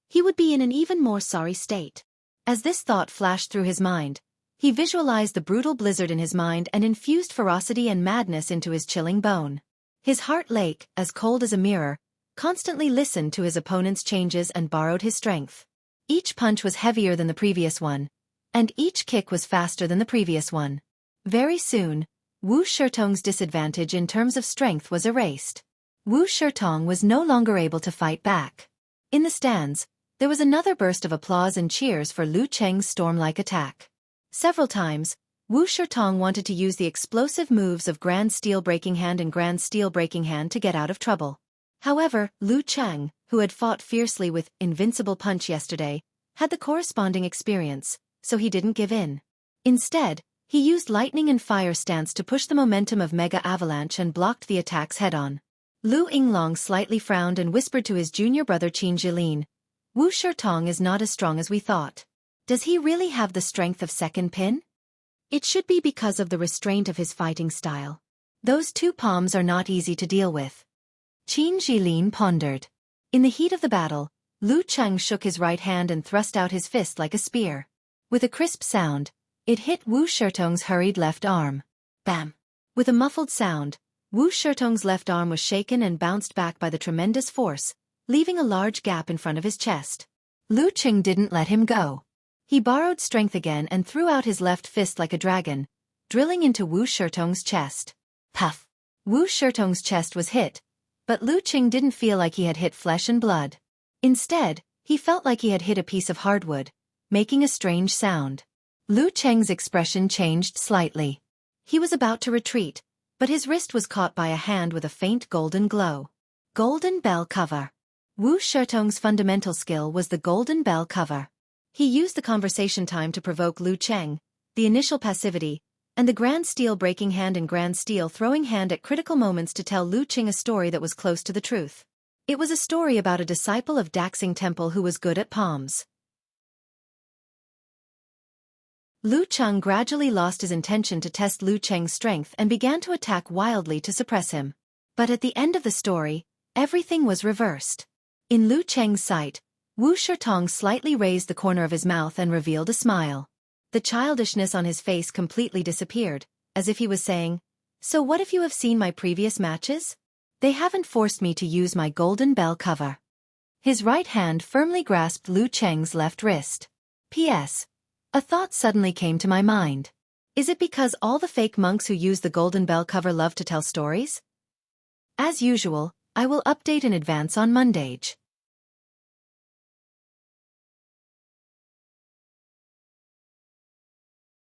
he would be in an even more sorry state. As this thought flashed through his mind, he visualized the brutal blizzard in his mind and infused ferocity and madness into his chilling bone. His heart lake, as cold as a mirror, constantly listened to his opponent's changes and borrowed his strength. Each punch was heavier than the previous one, and each kick was faster than the previous one. Very soon, Wu Shirtong's disadvantage in terms of strength was erased. Wu Shirtong was no longer able to fight back. In the stands, there was another burst of applause and cheers for Lu Cheng's storm-like attack. Several times, Wu Shirtong wanted to use the explosive moves of Grand Steel Breaking Hand and Grand Steel Breaking Hand to get out of trouble. However, Lu Cheng, who had fought fiercely with Invincible Punch yesterday, had the corresponding experience, so he didn't give in. Instead, he used Lightning and Fire stance to push the momentum of Mega Avalanche and blocked the attacks head-on. Lu Yinglong slightly frowned and whispered to his junior brother Qin Jilin, "Wu Shirtong is not as strong as we thought. Does he really have the strength of second pin? It should be because of the restraint of his fighting style. Those two palms are not easy to deal with." Qin Jilin pondered. In the heat of the battle, Lu Cheng shook his right hand and thrust out his fist like a spear. With a crisp sound, it hit Wu Shirtong's hurried left arm. Bam! With a muffled sound, Wu Shirtong's left arm was shaken and bounced back by the tremendous force, leaving a large gap in front of his chest. Lu Cheng didn't let him go. He borrowed strength again and threw out his left fist like a dragon, drilling into Wu Shirtong's chest. Puff! Wu Shirtong's chest was hit, but Lu Cheng didn't feel like he had hit flesh and blood. Instead, he felt like he had hit a piece of hardwood, making a strange sound. Lu Cheng's expression changed slightly. He was about to retreat, but his wrist was caught by a hand with a faint golden glow. Golden Bell Cover. Wu Shirtong's fundamental skill was the Golden Bell Cover. He used the conversation time to provoke Lu Cheng, the initial passivity, and the Grand Steel Breaking Hand and Grand Steel Throwing Hand at critical moments to tell Lu Cheng a story that was close to the truth. It was a story about a disciple of Daxing Temple who was good at palms. Lu Cheng gradually lost his intention to test Lu Cheng's strength and began to attack wildly to suppress him. But at the end of the story, everything was reversed. In Lu Cheng's sight, Wu Shirtong slightly raised the corner of his mouth and revealed a smile. The childishness on his face completely disappeared, as if he was saying, "So what if you have seen my previous matches? They haven't forced me to use my Golden Bell Cover." His right hand firmly grasped Lu Cheng's left wrist. P.S. A thought suddenly came to my mind. Is it because all the fake monks who use the Golden Bell Cover love to tell stories? As usual, I will update in advance on Monday.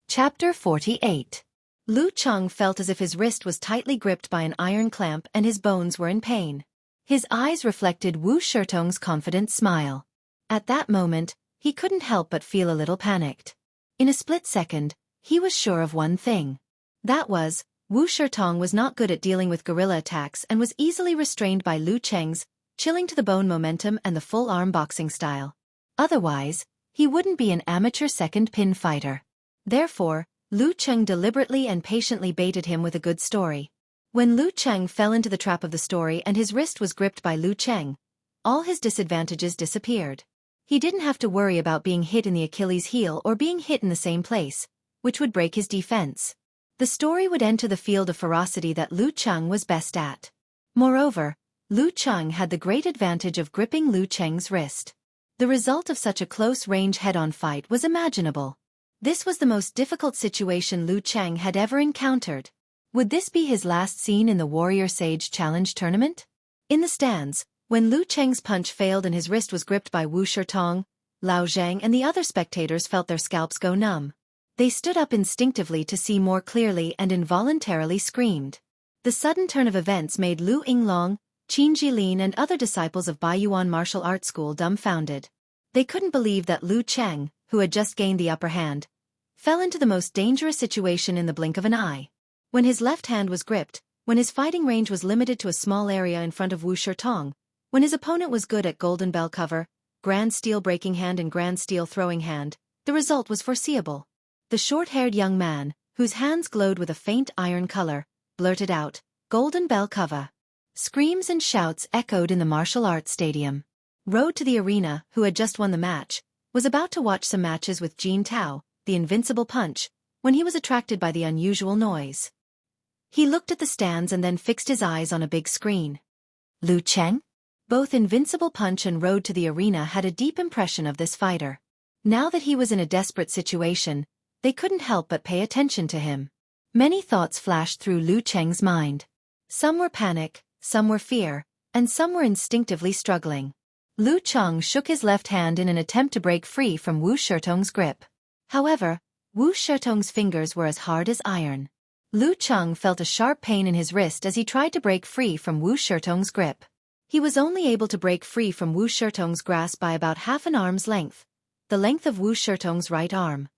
Chapter 48. Lu Cheng felt as if his wrist was tightly gripped by an iron clamp and his bones were in pain. His eyes reflected Wu Shitong's confident smile. At that moment, he couldn't help but feel a little panicked. In a split second, he was sure of one thing. That was, Wu Shitong was not good at dealing with guerrilla attacks and was easily restrained by Lu Cheng's chilling-to-the-bone momentum and the full-arm boxing style. Otherwise, he wouldn't be an amateur second-pin fighter. Therefore, Lu Cheng deliberately and patiently baited him with a good story. When Lu Cheng fell into the trap of the story and his wrist was gripped by Lu Cheng, all his disadvantages disappeared. He didn't have to worry about being hit in the Achilles heel or being hit in the same place, which would break his defense. The story would enter the field of ferocity that Lu Cheng was best at. Moreover, Lu Cheng had the great advantage of gripping Lu Cheng's wrist. The result of such a close-range head-on fight was imaginable. This was the most difficult situation Lu Cheng had ever encountered. Would this be his last scene in the Warrior Sage Challenge tournament? In the stands, when Lu Cheng's punch failed and his wrist was gripped by Wu Shitong, Lao Zhang and the other spectators felt their scalps go numb. They stood up instinctively to see more clearly and involuntarily screamed. The sudden turn of events made Lu Yinglong, Qin Jilin and other disciples of Baiyuan martial arts school dumbfounded. They couldn't believe that Lu Cheng, who had just gained the upper hand, fell into the most dangerous situation in the blink of an eye. When his left hand was gripped, when his fighting range was limited to a small area in front of Wu Shitong, when his opponent was good at golden bell cover, grand steel breaking hand and grand steel throwing hand, the result was foreseeable. The short-haired young man, whose hands glowed with a faint iron color, blurted out, "Golden bell cover." Screams and shouts echoed in the martial arts stadium. Road to the arena, who had just won the match, was about to watch some matches with Jin Tao, the invincible punch, when he was attracted by the unusual noise. He looked at the stands and then fixed his eyes on a big screen. Lu Cheng? Both Invincible Punch and Road to the Arena had a deep impression of this fighter. Now that he was in a desperate situation, they couldn't help but pay attention to him. Many thoughts flashed through Lu Cheng's mind. Some were panic, some were fear, and some were instinctively struggling. Lu Cheng shook his left hand in an attempt to break free from Wu Shitong's grip. However, Wu Shitong's fingers were as hard as iron. Lu Cheng felt a sharp pain in his wrist as he tried to break free from Wu Shitong's grip. He was only able to break free from Wu Shitong's grasp by about half an arm's length, the length of Wu Shitong's right arm.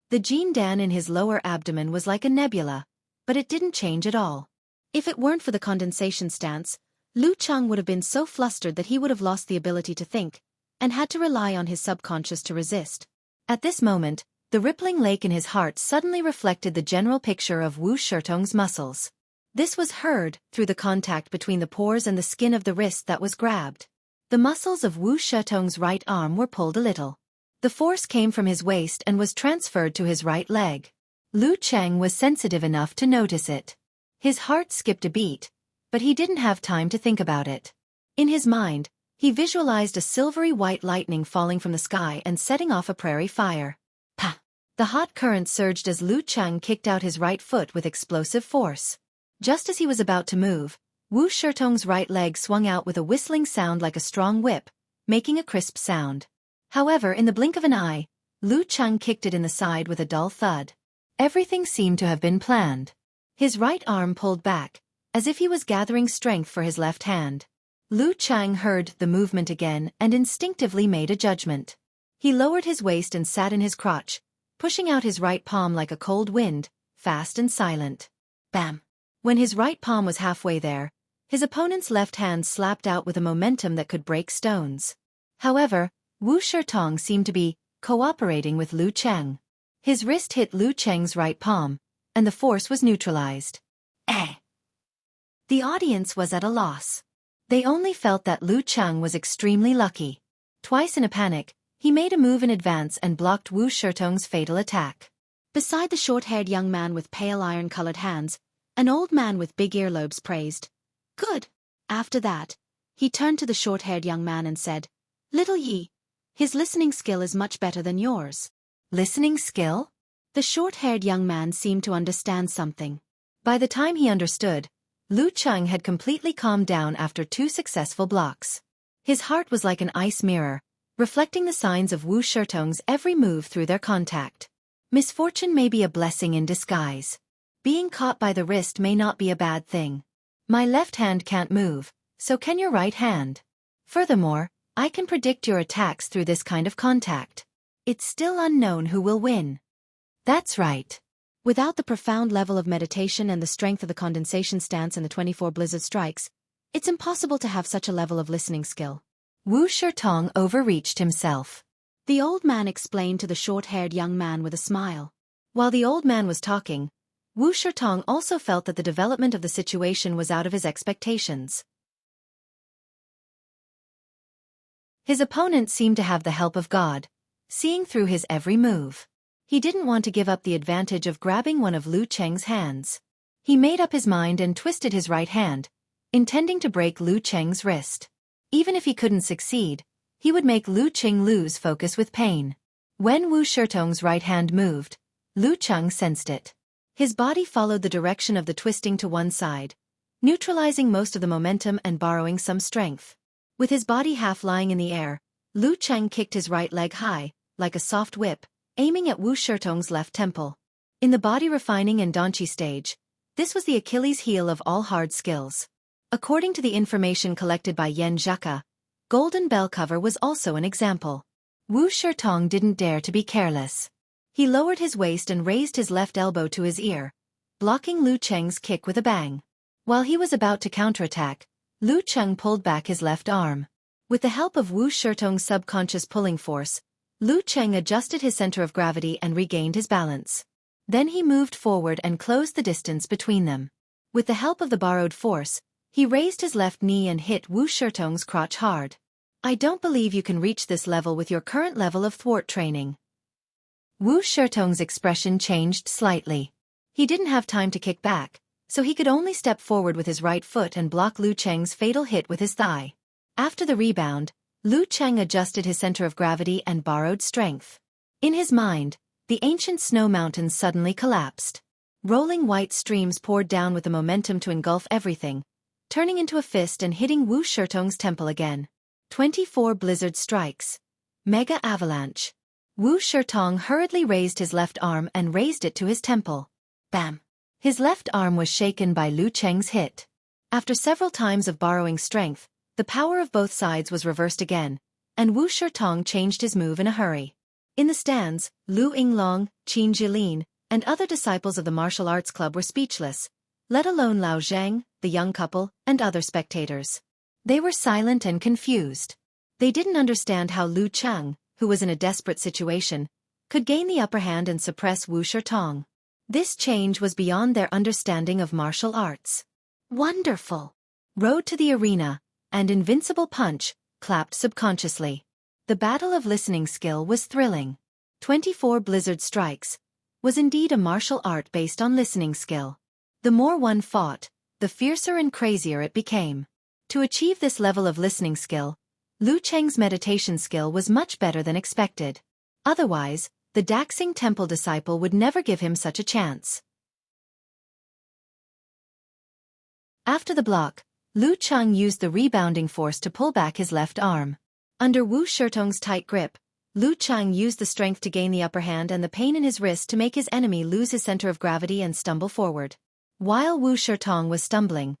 The Jin Dan in his lower abdomen was like a nebula, but it didn't change at all. If it weren't for the condensation stance, Lu Cheng would have been so flustered that he would have lost the ability to think, and had to rely on his subconscious to resist. At this moment, the rippling lake in his heart suddenly reflected the general picture of Wu Shitong's muscles. This was heard through the contact between the pores and the skin of the wrist that was grabbed. The muscles of Wu Shitong's right arm were pulled a little. The force came from his waist and was transferred to his right leg. Lu Cheng was sensitive enough to notice it. His heart skipped a beat, but he didn't have time to think about it. In his mind, he visualized a silvery white lightning falling from the sky and setting off a prairie fire. Pah! The hot current surged as Lu Cheng kicked out his right foot with explosive force. Just as he was about to move, Wu Shitong's right leg swung out with a whistling sound like a strong whip, making a crisp sound. However, in the blink of an eye, Lu Cheng kicked it in the side with a dull thud. Everything seemed to have been planned. His right arm pulled back, as if he was gathering strength for his left hand. Lu Cheng heard the movement again and instinctively made a judgment. He lowered his waist and sat in his crotch, pushing out his right palm like a cold wind, fast and silent. Bam! When his right palm was halfway there, his opponent's left hand slapped out with a momentum that could break stones. However, Wu Shitong seemed to be cooperating with Lu Cheng. His wrist hit Lu Cheng's right palm, and the force was neutralized. The audience was at a loss. They only felt that Lu Cheng was extremely lucky. Twice in a panic, he made a move in advance and blocked Wu Shitong's fatal attack. Beside the short-haired young man with pale iron-colored hands, an old man with big earlobes praised. Good. After that, he turned to the short-haired young man and said, Little Yi, his listening skill is much better than yours. Listening skill? The short-haired young man seemed to understand something. By the time he understood, Lu Cheng had completely calmed down after 2 successful blocks. His heart was like an ice mirror, reflecting the signs of Wu Shirtong's every move through their contact. Misfortune may be a blessing in disguise. Being caught by the wrist may not be a bad thing. My left hand can't move, so can your right hand. Furthermore, I can predict your attacks through this kind of contact. It's still unknown who will win. That's right. Without the profound level of meditation and the strength of the condensation stance and the 24 blizzard strikes, it's impossible to have such a level of listening skill. Wu Shirtong overreached himself. The old man explained to the short-haired young man with a smile. While the old man was talking, Wu Shirtong also felt that the development of the situation was out of his expectations. His opponent seemed to have the help of God, seeing through his every move. He didn't want to give up the advantage of grabbing one of Lu Cheng's hands. He made up his mind and twisted his right hand, intending to break Lu Cheng's wrist. Even if he couldn't succeed, he would make Lu Cheng lose focus with pain. When Wu Shirtong's right hand moved, Lu Cheng sensed it. His body followed the direction of the twisting to one side, neutralizing most of the momentum and borrowing some strength. With his body half lying in the air, Lu Cheng kicked his right leg high, like a soft whip, aiming at Wu Shirtong's left temple. In the body refining and Danqi stage, this was the Achilles heel of all hard skills. According to the information collected by Yan Zhaka, golden bell cover was also an example. Wu Shirtong didn't dare to be careless. He lowered his waist and raised his left elbow to his ear, blocking Lu Cheng's kick with a bang. While he was about to counterattack, Lu Cheng pulled back his left arm. With the help of Wu Shirtong's subconscious pulling force, Lu Cheng adjusted his center of gravity and regained his balance. Then he moved forward and closed the distance between them. With the help of the borrowed force, he raised his left knee and hit Wu Shirtong's crotch hard. I don't believe you can reach this level with your current level of thwart training. Wu Shirtong's expression changed slightly. He didn't have time to kick back, so he could only step forward with his right foot and block Lu Cheng's fatal hit with his thigh. After the rebound, Lu Cheng adjusted his center of gravity and borrowed strength. In his mind, the ancient snow mountains suddenly collapsed. Rolling white streams poured down with the momentum to engulf everything, turning into a fist and hitting Wu Shirtong's temple again. 24 blizzard strikes. Mega avalanche. Wu Shirtong hurriedly raised his left arm and raised it to his temple. Bam! His left arm was shaken by Lu Cheng's hit. After several times of borrowing strength, the power of both sides was reversed again, and Wu Shirtong changed his move in a hurry. In the stands, Lu Yinglong, Qin Jilin, and other disciples of the martial arts club were speechless, let alone Lao Zhang, the young couple, and other spectators. They were silent and confused. They didn't understand how Lu Cheng, who was in a desperate situation, could gain the upper hand and suppress Wu Shirtong. This change was beyond their understanding of martial arts. Wonderful! Road to the arena, and Invincible Punch, clapped subconsciously. The battle of listening skill was thrilling. 24 blizzard strikes was indeed a martial art based on listening skill. The more one fought, the fiercer and crazier it became. To achieve this level of listening skill, Lu Cheng's meditation skill was much better than expected. Otherwise, the Daxing Temple disciple would never give him such a chance. After the block, Lu Cheng used the rebounding force to pull back his left arm. Under Wu Shirtong's tight grip, Lu Cheng used the strength to gain the upper hand and the pain in his wrist to make his enemy lose his center of gravity and stumble forward. While Wu Shirtong was stumbling,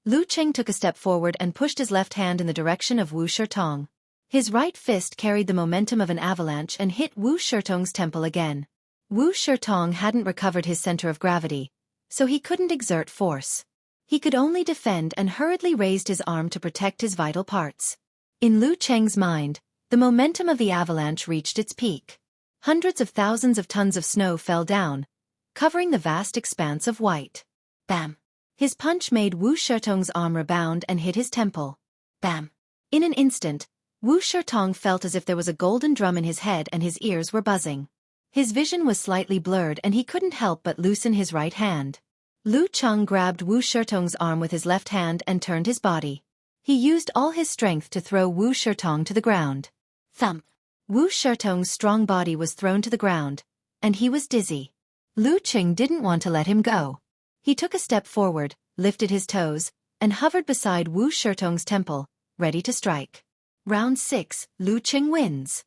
Lu Cheng took a step forward and pushed his left hand in the direction of Wu Shirtong. His right fist carried the momentum of an avalanche and hit Wu Shirtong's temple again. Wu Shirtong hadn't recovered his center of gravity, so he couldn't exert force. He could only defend and hurriedly raised his arm to protect his vital parts. In Lu Cheng's mind, the momentum of the avalanche reached its peak. Hundreds of thousands of tons of snow fell down, covering the vast expanse of white. Bam! His punch made Wu Shirtong's arm rebound and hit his temple. Bam! In an instant, Wu Shirtong felt as if there was a golden drum in his head and his ears were buzzing. His vision was slightly blurred and he couldn't help but loosen his right hand. Lu Cheng grabbed Wu Shirtong's arm with his left hand and turned his body. He used all his strength to throw Wu Shirtong to the ground. Thump! Wu Shirtong's strong body was thrown to the ground, and he was dizzy. Lu Cheng didn't want to let him go. He took a step forward, lifted his toes, and hovered beside Wu Shirtong's temple, ready to strike. Round 6, Lu Qing wins.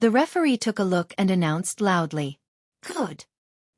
The referee took a look and announced loudly, "Good.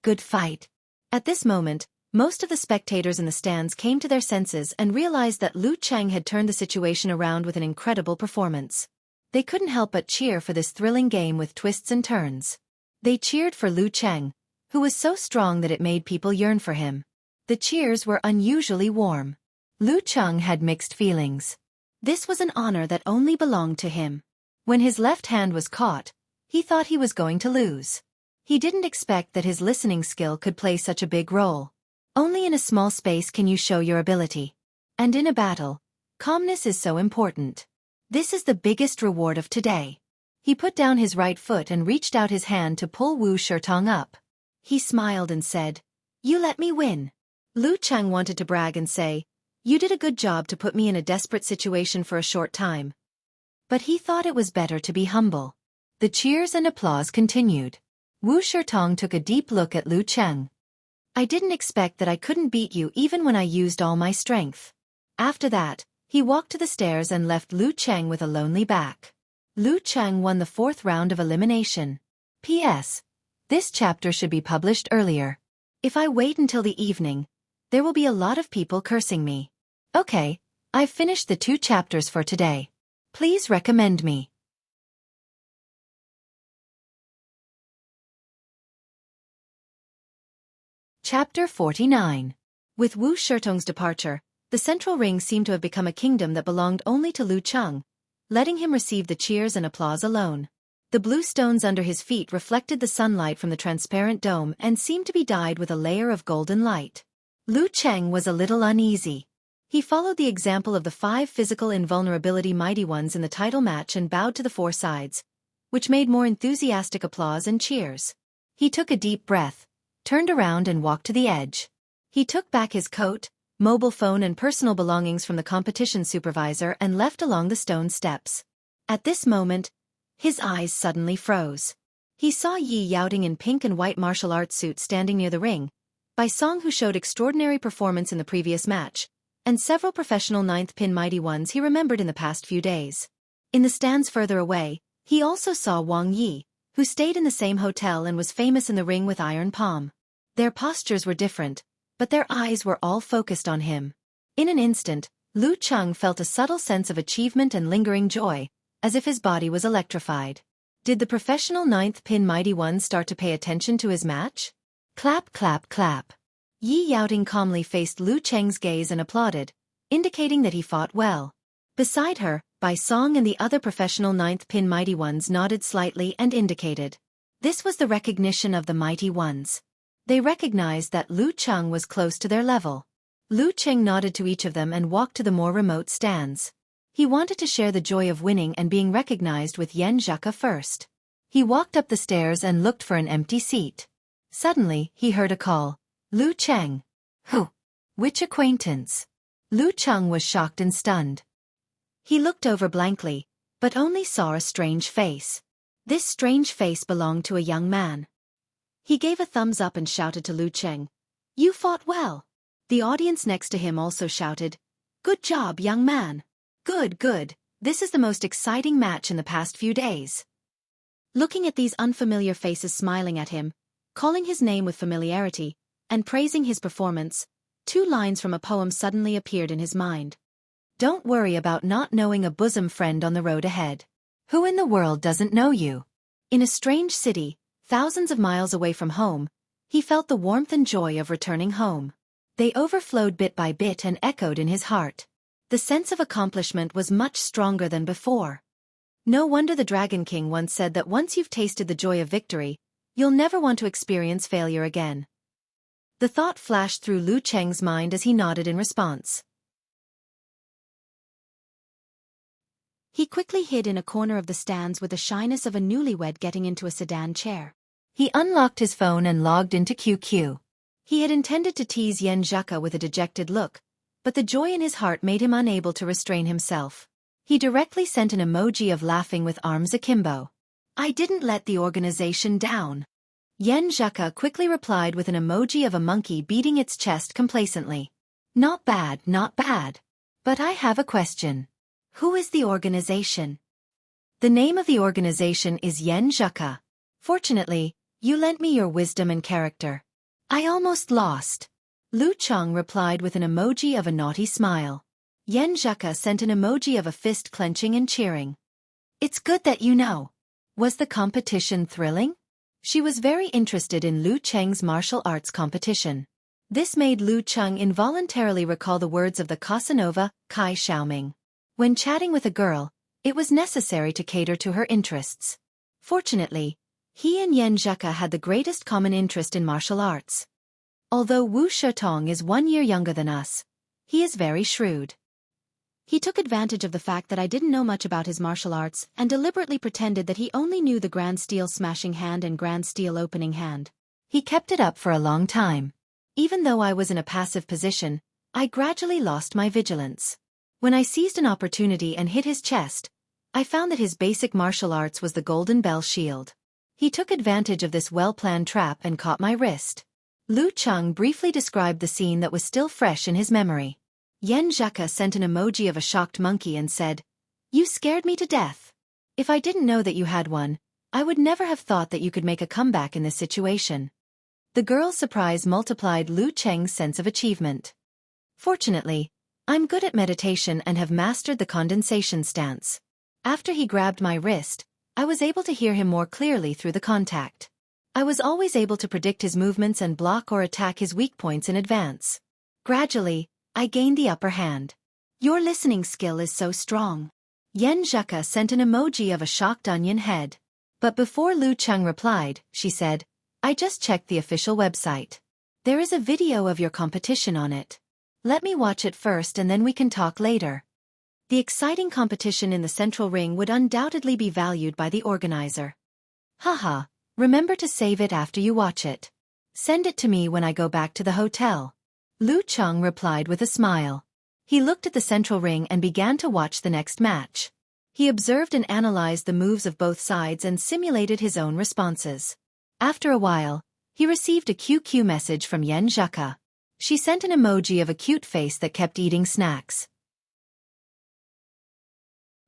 Good fight." At this moment, most of the spectators in the stands came to their senses and realized that Lu Cheng had turned the situation around with an incredible performance. They couldn't help but cheer for this thrilling game with twists and turns. They cheered for Lu Cheng, who was so strong that it made people yearn for him. The cheers were unusually warm. Lu Cheng had mixed feelings. This was an honor that only belonged to him. When his left hand was caught, he thought he was going to lose. He didn't expect that his listening skill could play such a big role. Only in a small space can you show your ability. And in a battle, calmness is so important. This is the biggest reward of today. He put down his right foot and reached out his hand to pull Wu Shirtong up. He smiled and said, "You let me win." Lu Cheng wanted to brag and say, "You did a good job to put me in a desperate situation for a short time." But he thought it was better to be humble. The cheers and applause continued. Wu Shirtong took a deep look at Lu Cheng. "I didn't expect that I couldn't beat you even when I used all my strength." After that, he walked to the stairs and left Lu Cheng with a lonely back. Lu Cheng won the 4th round of elimination. P.S. This chapter should be published earlier. If I wait until the evening, there will be a lot of people cursing me. Okay, I've finished the 2 chapters for today. Please recommend me. Chapter 49. With Wu Shirtong's departure, the central ring seemed to have become a kingdom that belonged only to Lu Cheng, letting him receive the cheers and applause alone. The blue stones under his feet reflected the sunlight from the transparent dome and seemed to be dyed with a layer of golden light. Lu Cheng was a little uneasy. He followed the example of the 5 physical invulnerability mighty ones in the title match and bowed to the 4 sides, which made more enthusiastic applause and cheers. He took a deep breath, turned around and walked to the edge. He took back his coat, mobile phone and personal belongings from the competition supervisor and left along the stone steps. At this moment, his eyes suddenly froze. He saw Yi Yaoting in pink and white martial arts suit standing near the ring, Bai Song who showed extraordinary performance in the previous match, and several professional 9th pin mighty ones he remembered in the past few days. In the stands further away, he also saw Wang Yi, who stayed in the same hotel and was famous in the ring with Iron Palm. Their postures were different, but their eyes were all focused on him. In an instant, Lu Cheng felt a subtle sense of achievement and lingering joy, as if his body was electrified. Did the professional 9th pin mighty ones start to pay attention to his match? Clap clap clap. Yi Yaoting calmly faced Lu Cheng's gaze and applauded, indicating that he fought well. Beside her, Bai Song and the other professional 9th pin mighty ones nodded slightly and indicated. This was the recognition of the mighty ones. They recognized that Lu Cheng was close to their level. Lu Cheng nodded to each of them and walked to the more remote stands. He wanted to share the joy of winning and being recognized with Yan Zhaka first. He walked up the stairs and looked for an empty seat. Suddenly, he heard a call. "Lu Cheng." "Who? Which acquaintance?" Lu Cheng was shocked and stunned. He looked over blankly, but only saw a strange face. This strange face belonged to a young man. He gave a thumbs up and shouted to Lu Cheng, "You fought well." The audience next to him also shouted, "Good job, young man. Good, good. This is the most exciting match in the past few days." Looking at these unfamiliar faces smiling at him, calling his name with familiarity, and praising his performance, 2 lines from a poem suddenly appeared in his mind. "Don't worry about not knowing a bosom friend on the road ahead. Who in the world doesn't know you?" In a strange city, thousands of miles away from home, he felt the warmth and joy of returning home. They overflowed bit by bit and echoed in his heart. The sense of accomplishment was much stronger than before. No wonder the Dragon King once said that once you've tasted the joy of victory, you'll never want to experience failure again. The thought flashed through Lu Cheng's mind as he nodded in response. He quickly hid in a corner of the stands with the shyness of a newlywed getting into a sedan chair. He unlocked his phone and logged into QQ. He had intended to tease Yan Zhaka with a dejected look, but the joy in his heart made him unable to restrain himself. He directly sent an emoji of laughing with arms akimbo. "I didn't let the organization down." Yan Zhaka quickly replied with an emoji of a monkey beating its chest complacently. Not bad, not bad. But I have a question. Who is the organization? The name of the organization is Yen Zheka. Fortunately, you lent me your wisdom and character. I almost lost. Lu Cheng replied with an emoji of a naughty smile. Yen Zheka sent an emoji of a fist clenching and cheering. It's good that you know. Was the competition thrilling? She was very interested in Lu Cheng's martial arts competition. This made Lu Cheng involuntarily recall the words of the Casanova, Kai Xiaoming. When chatting with a girl, it was necessary to cater to her interests. Fortunately, he and Yen Zheka had the greatest common interest in martial arts. Although Wuxia is 1 year younger than us, he is very shrewd. He took advantage of the fact that I didn't know much about his martial arts and deliberately pretended that he only knew the Grand Steel Smashing Hand and Grand Steel Opening Hand. He kept it up for a long time. Even though I was in a passive position, I gradually lost my vigilance. When I seized an opportunity and hit his chest, I found that his basic martial arts was the Golden Bell Shield. He took advantage of this well-planned trap and caught my wrist. Lu Cheng briefly described the scene that was still fresh in his memory. Yen Zheka sent an emoji of a shocked monkey and said, "You scared me to death. If I didn't know that you had one, I would never have thought that you could make a comeback in this situation." The girl's surprise multiplied Lu Cheng's sense of achievement. Fortunately, I'm good at meditation and have mastered the condensation stance. After he grabbed my wrist, I was able to hear him more clearly through the contact. I was always able to predict his movements and block or attack his weak points in advance. Gradually, I gained the upper hand. Your listening skill is so strong. Yen Zheka sent an emoji of a shocked onion head. But before Lu Cheng replied, she said, "I just checked the official website. There is a video of your competition on it. Let me watch it first and then we can talk later." The exciting competition in the central ring would undoubtedly be valued by the organizer. Haha, remember to save it after you watch it. Send it to me when I go back to the hotel. Lu Cheng replied with a smile. He looked at the central ring and began to watch the next match. He observed and analyzed the moves of both sides and simulated his own responses. After a while, he received a QQ message from Yen Zheka. She sent an emoji of a cute face that kept eating snacks.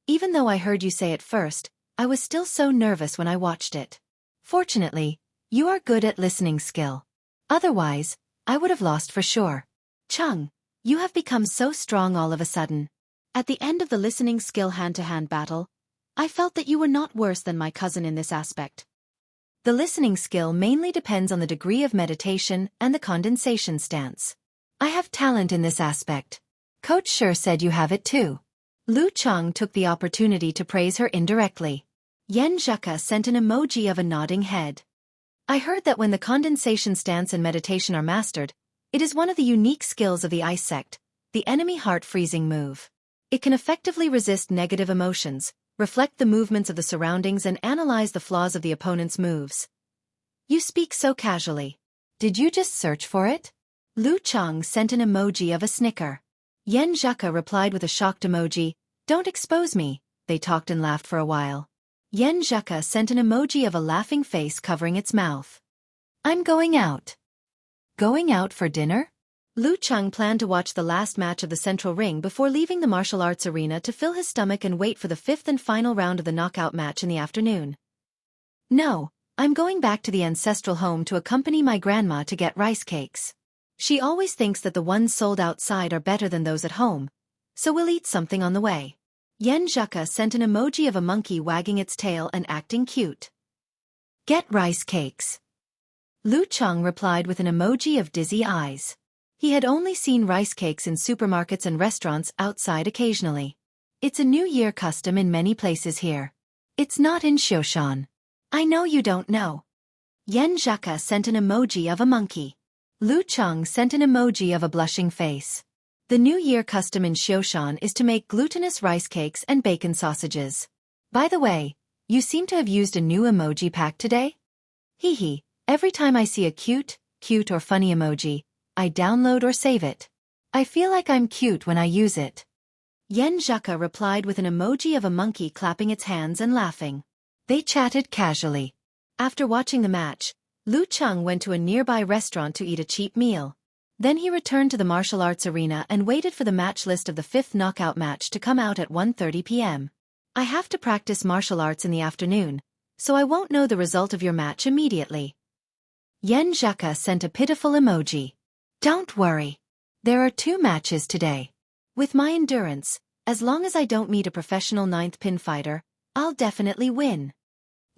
Even though I heard you say it first, I was still so nervous when I watched it. Fortunately, you are good at listening skill. Otherwise, I would have lost for sure. Chung, you have become so strong all of a sudden. At the end of the listening skill hand-to-hand battle, I felt that you were not worse than my cousin in this aspect. The listening skill mainly depends on the degree of meditation and the condensation stance. I have talent in this aspect. Coach sure said you have it too. Lu Cheng took the opportunity to praise her indirectly. Yen Zheka sent an emoji of a nodding head. I heard that when the condensation stance and meditation are mastered, it is one of the unique skills of the ice sect, the enemy heart-freezing move. It can effectively resist negative emotions, reflect the movements of the surroundings and analyze the flaws of the opponent's moves. You speak so casually. Did you just search for it? Lu Cheng sent an emoji of a snicker. Yen Zheka replied with a shocked emoji, "Don't expose me." They talked and laughed for a while. Yen Zheka sent an emoji of a laughing face covering its mouth. I'm going out. Going out for dinner? Lu Cheng planned to watch the last match of the central ring before leaving the martial arts arena to fill his stomach and wait for the fifth and final round of the knockout match in the afternoon. No, I'm going back to the ancestral home to accompany my grandma to get rice cakes. She always thinks that the ones sold outside are better than those at home, so we'll eat something on the way. Yen Zheka sent an emoji of a monkey wagging its tail and acting cute. Get rice cakes. Lu Cheng replied with an emoji of dizzy eyes. He had only seen rice cakes in supermarkets and restaurants outside occasionally. It's a New Year custom in many places here. It's not in Xiaofan. I know you don't know. Yen Zheka sent an emoji of a monkey. Lu Cheng sent an emoji of a blushing face. The New Year custom in Xiaofan is to make glutinous rice cakes and bacon sausages. By the way, you seem to have used a new emoji pack today? Hee hee, every time I see a cute or funny emoji, I download or save it. I feel like I'm cute when I use it. Yen Zheka replied with an emoji of a monkey clapping its hands and laughing. They chatted casually. After watching the match, Lu Cheng went to a nearby restaurant to eat a cheap meal. Then he returned to the martial arts arena and waited for the match list of the 5th knockout match to come out at 1:30 p.m. I have to practice martial arts in the afternoon, so I won't know the result of your match immediately. Yen Zhaka sent a pitiful emoji. Don't worry. There are 2 matches today. With my endurance, as long as I don't meet a professional 9th pin fighter, I'll definitely win.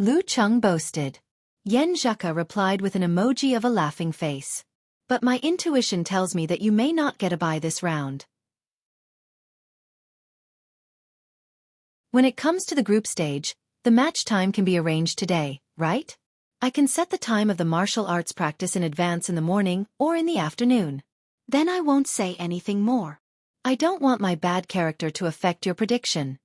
Lu Cheng boasted. Yen Zhaka replied with an emoji of a laughing face. But my intuition tells me that you may not get a bye this round. When it comes to the group stage, the match time can be arranged today, right? I can set the time of the martial arts practice in advance in the morning or in the afternoon. Then I won't say anything more. I don't want my bad character to affect your prediction.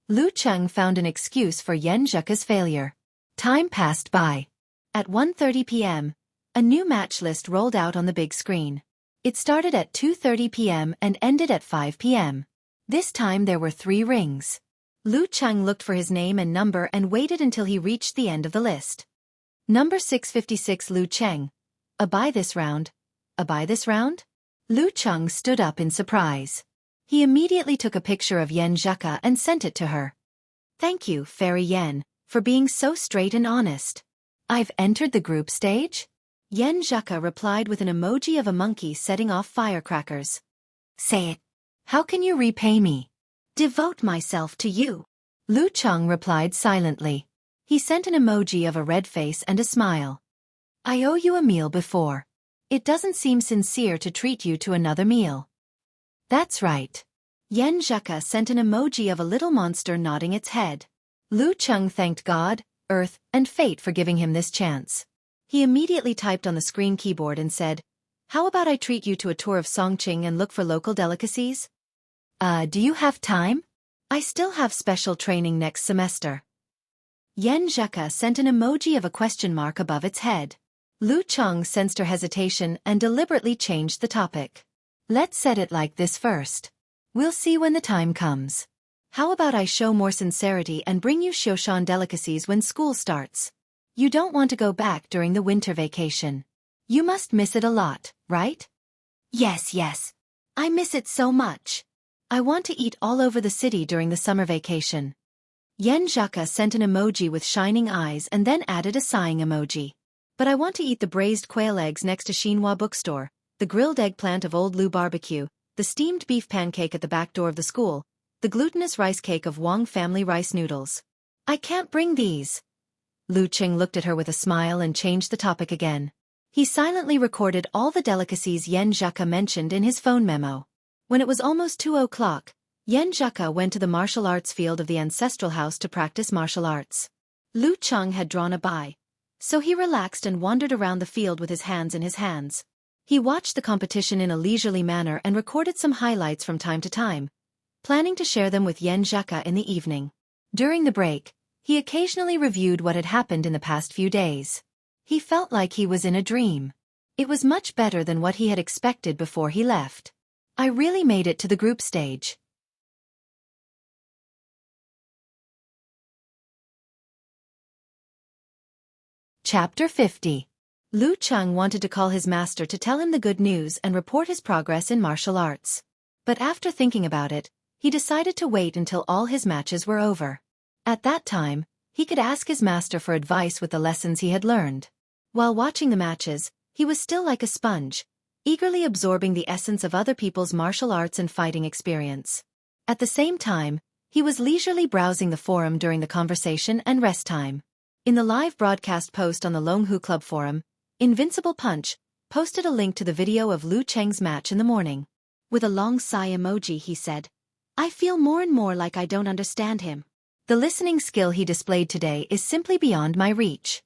Lu Cheng found an excuse for Yen Zhaka's failure. Time passed by. At 1:30 p.m., a new match list rolled out on the big screen. It started at 2:30 p.m. and ended at 5 p.m. This time there were 3 rings. Lu Cheng looked for his name and number and waited until he reached the end of the list. Number 656 Lu Cheng. A bye this round? A bye this round? Lu Cheng stood up in surprise. He immediately took a picture of Yen Zhaka and sent it to her. Thank you, Fairy Yen, for being so straight and honest. I've entered the group stage? Yen Zhaka replied with an emoji of a monkey setting off firecrackers. Say it. How can you repay me? Devote myself to you. Lu Cheng replied silently. He sent an emoji of a red face and a smile. I owe you a meal before. It doesn't seem sincere to treat you to another meal. That's right. Yen Zhaka sent an emoji of a little monster nodding its head. Lu Cheng thanked God, Earth, and Fate for giving him this chance. He immediately typed on the screen keyboard and said, How about I treat you to a tour of Songqing and look for local delicacies? Do you have time? I still have special training next semester. Yen Zhaka sent an emoji of a question mark above its head. Lu Cheng sensed her hesitation and deliberately changed the topic. Let's set it like this first. We'll see when the time comes. How about I show more sincerity and bring you Xiaofan delicacies when school starts? You don't want to go back during the winter vacation. You must miss it a lot, right? Yes. I miss it so much. I want to eat all over the city during the summer vacation. Yen Zhaka sent an emoji with shining eyes and then added a sighing emoji. But I want to eat the braised quail eggs next to Xinhua bookstore, the grilled eggplant of Old Lu barbecue, the steamed beef pancake at the back door of the school, the glutinous rice cake of Wang family rice noodles. I can't bring these. Lu Cheng looked at her with a smile and changed the topic again. He silently recorded all the delicacies Yen Zhaka mentioned in his phone memo. When it was almost 2 o'clock, Yen Zhaka went to the martial arts field of the ancestral house to practice martial arts. Lu Cheng had drawn a bye, so he relaxed and wandered around the field with his hands in his hands. He watched the competition in a leisurely manner and recorded some highlights from time to time, planning to share them with Yen Zhaka in the evening. During the break, he occasionally reviewed what had happened in the past few days. He felt like he was in a dream. It was much better than what he had expected before he left. I really made it to the group stage. Chapter 50. Lu Cheng wanted to call his master to tell him the good news and report his progress in martial arts. But after thinking about it, he decided to wait until all his matches were over. At that time, he could ask his master for advice with the lessons he had learned. While watching the matches, he was still like a sponge, eagerly absorbing the essence of other people's martial arts and fighting experience. At the same time, he was leisurely browsing the forum during the conversation and rest time. In the live broadcast post on the Longhu Club forum, Invincible Punch posted a link to the video of Lu Cheng's match in the morning. With a long sigh emoji, he said, I feel more and more like I don't understand him. The listening skill he displayed today is simply beyond my reach.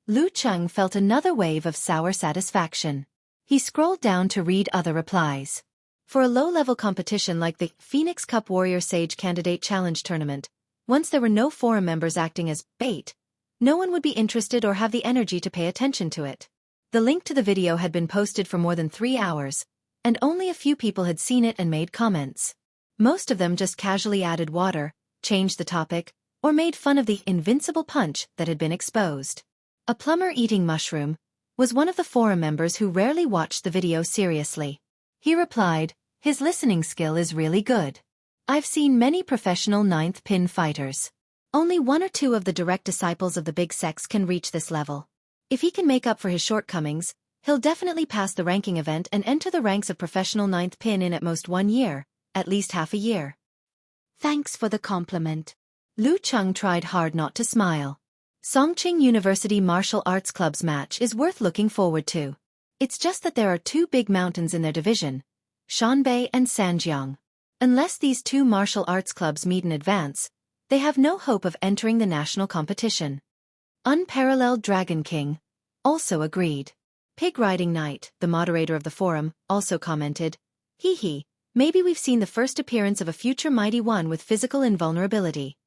Lu Cheng felt another wave of sour satisfaction. He scrolled down to read other replies. For a low-level competition like the Phoenix Cup Warrior Sage Candidate Challenge Tournament, once there were no forum members acting as bait, no one would be interested or have the energy to pay attention to it. The link to the video had been posted for more than 3 hours, and only a few people had seen it and made comments. Most of them just casually added water, changed the topic, or made fun of the invincible punch that had been exposed. A plumber eating mushroom, was one of the forum members who rarely watched the video seriously. He replied, "His listening skill is really good. I've seen many professional ninth pin fighters. Only one or two of the direct disciples of the big sex can reach this level. If he can make up for his shortcomings, he'll definitely pass the ranking event and enter the ranks of professional ninth pin in at most 1 year, at least half a year." Thanks for the compliment. Lu Cheng tried hard not to smile. Songqing University Martial Arts Club's match is worth looking forward to. It's just that there are 2 big mountains in their division, Shanbei and Sanjiang. Unless these 2 martial arts clubs meet in advance, they have no hope of entering the national competition. Unparalleled Dragon King also agreed. Pig Riding Knight, the moderator of the forum, also commented, "Hee hee, maybe we've seen the first appearance of a future mighty one with physical invulnerability."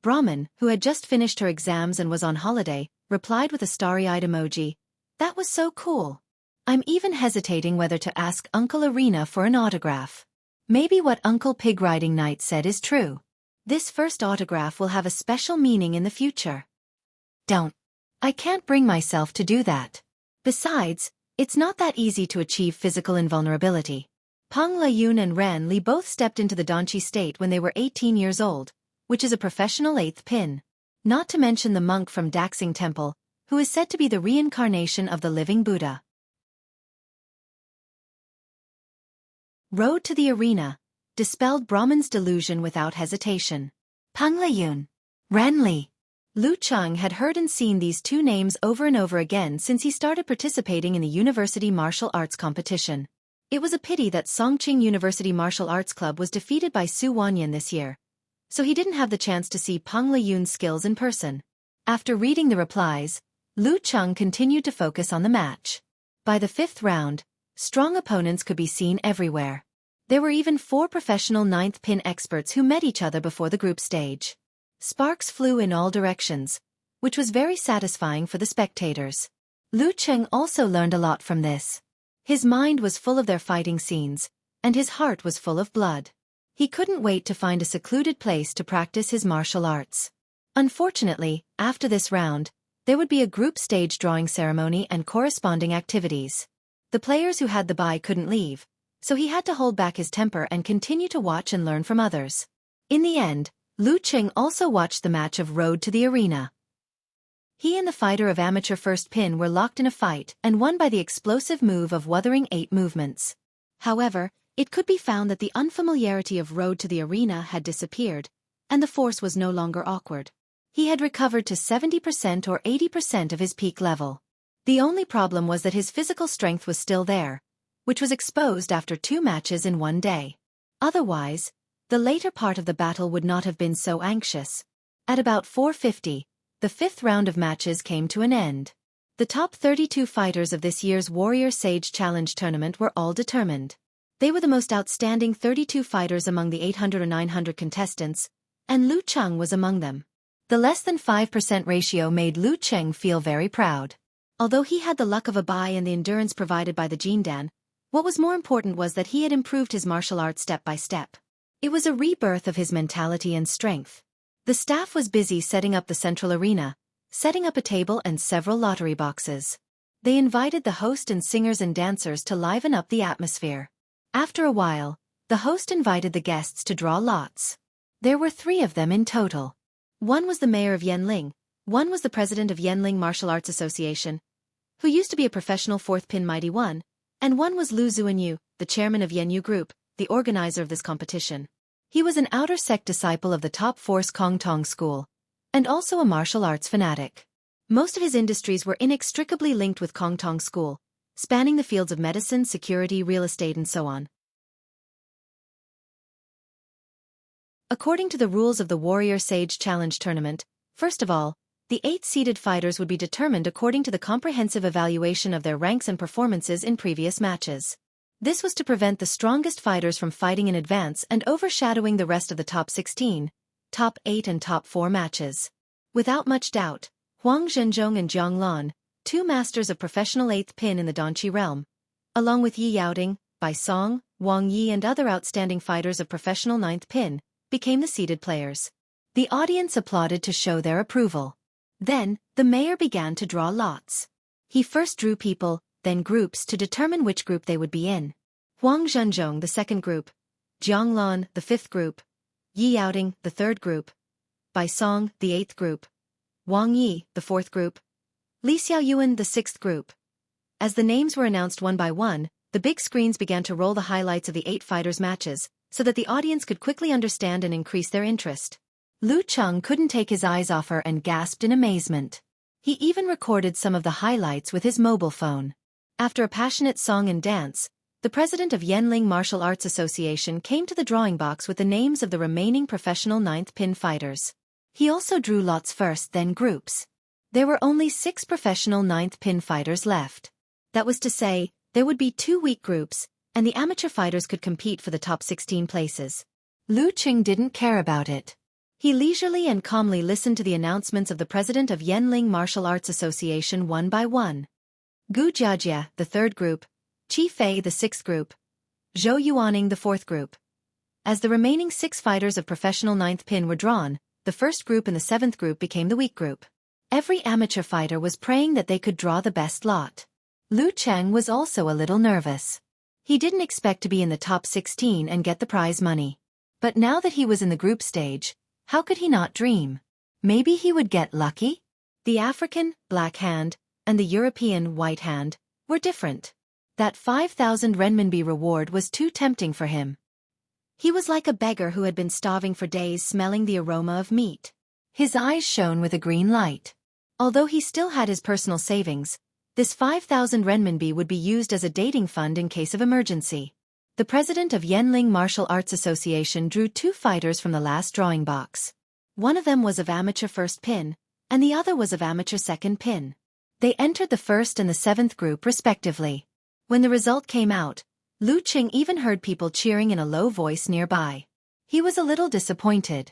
Brahman, who had just finished her exams and was on holiday, replied with a starry-eyed emoji, "That was so cool. I'm even hesitating whether to ask Uncle Arena for an autograph. Maybe what Uncle Pig Riding Knight said is true. This first autograph will have a special meaning in the future." Don't. I can't bring myself to do that. Besides, it's not that easy to achieve physical invulnerability. Peng Layun and Ren Li both stepped into the Danqi state when they were 18 years old, which is a professional 8th pin. Not to mention the monk from Daxing Temple, who is said to be the reincarnation of the living Buddha. Road to the Arena dispelled Brahman's delusion without hesitation. Peng Layun, Ren Li. Lu Cheng had heard and seen these 2 names over and over again since he started participating in the university martial arts competition. It was a pity that Songqing University Martial Arts Club was defeated by Su Wanyan this year, so he didn't have the chance to see Peng Layun's skills in person. After reading the replies, Lu Cheng continued to focus on the match. By the 5th round, strong opponents could be seen everywhere. There were even 4 professional 9th pin experts who met each other before the group stage. Sparks flew in all directions, which was very satisfying for the spectators. Lu Cheng also learned a lot from this. His mind was full of their fighting scenes, and his heart was full of blood. He couldn't wait to find a secluded place to practice his martial arts. Unfortunately, after this round, there would be a group stage drawing ceremony and corresponding activities. The players who had the bye couldn't leave, so he had to hold back his temper and continue to watch and learn from others. In the end, Lu Cheng also watched the match of Road to the Arena. He and the fighter of amateur first pin were locked in a fight and won by the explosive move of Wuthering 8 movements. However, it could be found that the unfamiliarity of Road to the Arena had disappeared, and the force was no longer awkward. He had recovered to 70% or 80% of his peak level. The only problem was that his physical strength was still there, which was exposed after 2 matches in 1 day. Otherwise, the later part of the battle would not have been so anxious. At about 4:50, the 5th round of matches came to an end. The top 32 fighters of this year's Warrior Sage Challenge tournament were all determined. They were the most outstanding 32 fighters among the 800 or 900 contestants, and Lu Cheng was among them. The less than 5% ratio made Lu Cheng feel very proud. Although he had the luck of a bye and the endurance provided by the Jindan, what was more important was that he had improved his martial arts step by step. It was a rebirth of his mentality and strength. The staff was busy setting up the central arena, setting up a table and several lottery boxes. They invited the host and singers and dancers to liven up the atmosphere. After a while, the host invited the guests to draw lots. There were 3 of them in total. One was the mayor of Yanling, one was the president of Yanling Martial Arts Association, who used to be a professional 4th pin mighty one, and one was Lu Zuanyu, the chairman of Yanyu Group, the organizer of this competition. He was an outer sect disciple of the top force Kong Tong school, and also a martial arts fanatic. Most of his industries were inextricably linked with Kong Tong school, spanning the fields of medicine, security, real estate and so on. According to the rules of the Warrior Sage Challenge tournament, first of all, the 8 seeded fighters would be determined according to the comprehensive evaluation of their ranks and performances in previous matches. This was to prevent the strongest fighters from fighting in advance and overshadowing the rest of the top 16, top 8 and top 4 matches. Without much doubt, Huang Zhenzhong and Jiang Lan, 2 masters of professional 8th pin in the Danqi realm, along with Yi Yaoding, Bai Song, Wang Yi and other outstanding fighters of professional 9th pin, became the seeded players. The audience applauded to show their approval. Then, the mayor began to draw lots. He first drew people, then groups to determine which group they would be in. Huang Zhenzhong, the second group. Jiang Lan, the fifth group. Yi Yaoting, the third group. Bai Song, the eighth group. Wang Yi, the fourth group. Li Xiaoyuan, the sixth group. As the names were announced one by one, the big screens began to roll the highlights of the 8 fighters' matches, so that the audience could quickly understand and increase their interest. Lu Cheng couldn't take his eyes off her and gasped in amazement. He even recorded some of the highlights with his mobile phone. After a passionate song and dance, the president of Yanling Martial Arts Association came to the drawing box with the names of the remaining professional 9th pin fighters. He also drew lots first, then groups. There were only 6 professional 9th pin fighters left. That was to say, there would be 2 weak groups, and the amateur fighters could compete for the top 16 places. Lu Qing didn't care about it. He leisurely and calmly listened to the announcements of the president of Yanling Martial Arts Association one by one. Gu Jiajia, the third group. Qi Fei, the sixth group. Zhou Yuaning, the fourth group. As the remaining 6 fighters of professional 9th pin were drawn, the first group and the 7th group became the weak group. Every amateur fighter was praying that they could draw the best lot. Lu Cheng was also a little nervous. He didn't expect to be in the top 16 and get the prize money. But now that he was in the group stage, how could he not dream? Maybe he would get lucky? The African, black hand, and the European, white hand, were different. That 5,000 renminbi reward was too tempting for him. He was like a beggar who had been starving for days smelling the aroma of meat. His eyes shone with a green light. Although he still had his personal savings, this 5,000 renminbi would be used as a dating fund in case of emergency. The president of Yanling Martial Arts Association drew 2 fighters from the last drawing box. One of them was of amateur first pin, and the other was of amateur second pin. They entered the first and the 7th group respectively. When the result came out, Lu Qing even heard people cheering in a low voice nearby. He was a little disappointed.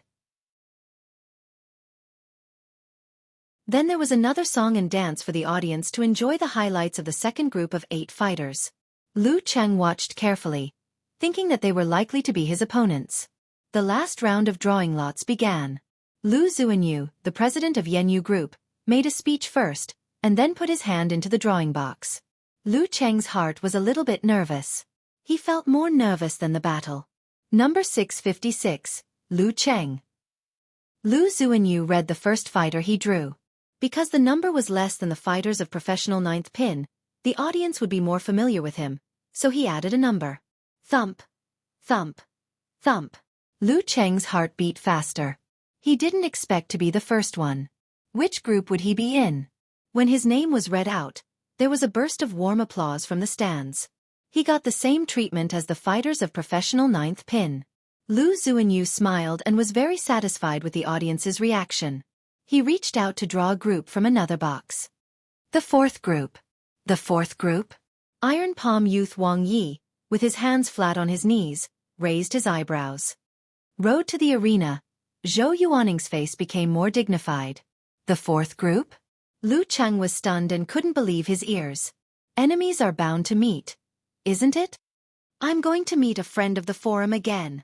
Then there was another song and dance for the audience to enjoy the highlights of the second group of 8 fighters. Lu Cheng watched carefully, thinking that they were likely to be his opponents. The last round of drawing lots began. Lu Zuanyu, the president of Yanyu Group, made a speech first, and then put his hand into the drawing box. Lu Cheng's heart was a little bit nervous. He felt more nervous than the battle. Number 656, Lu Cheng. Lu Zuanyu read the first fighter he drew. Because the number was less than the fighters of professional 9th pin, the audience would be more familiar with him, so he added a number. Thump, thump, thump. Lu Cheng's heart beat faster. He didn't expect to be the first one. Which group would he be in? When his name was read out, there was a burst of warm applause from the stands. He got the same treatment as the fighters of professional 9th pin. Lu Zuanyu smiled and was very satisfied with the audience's reaction. He reached out to draw a group from another box. The 4th group. The 4th group? Iron Palm youth Wang Yi, with his hands flat on his knees, raised his eyebrows. Road to the arena. Zhou Yuaning's face became more dignified. The 4th group? Lu Cheng was stunned and couldn't believe his ears. Enemies are bound to meet, isn't it? I'm going to meet a friend of the forum again.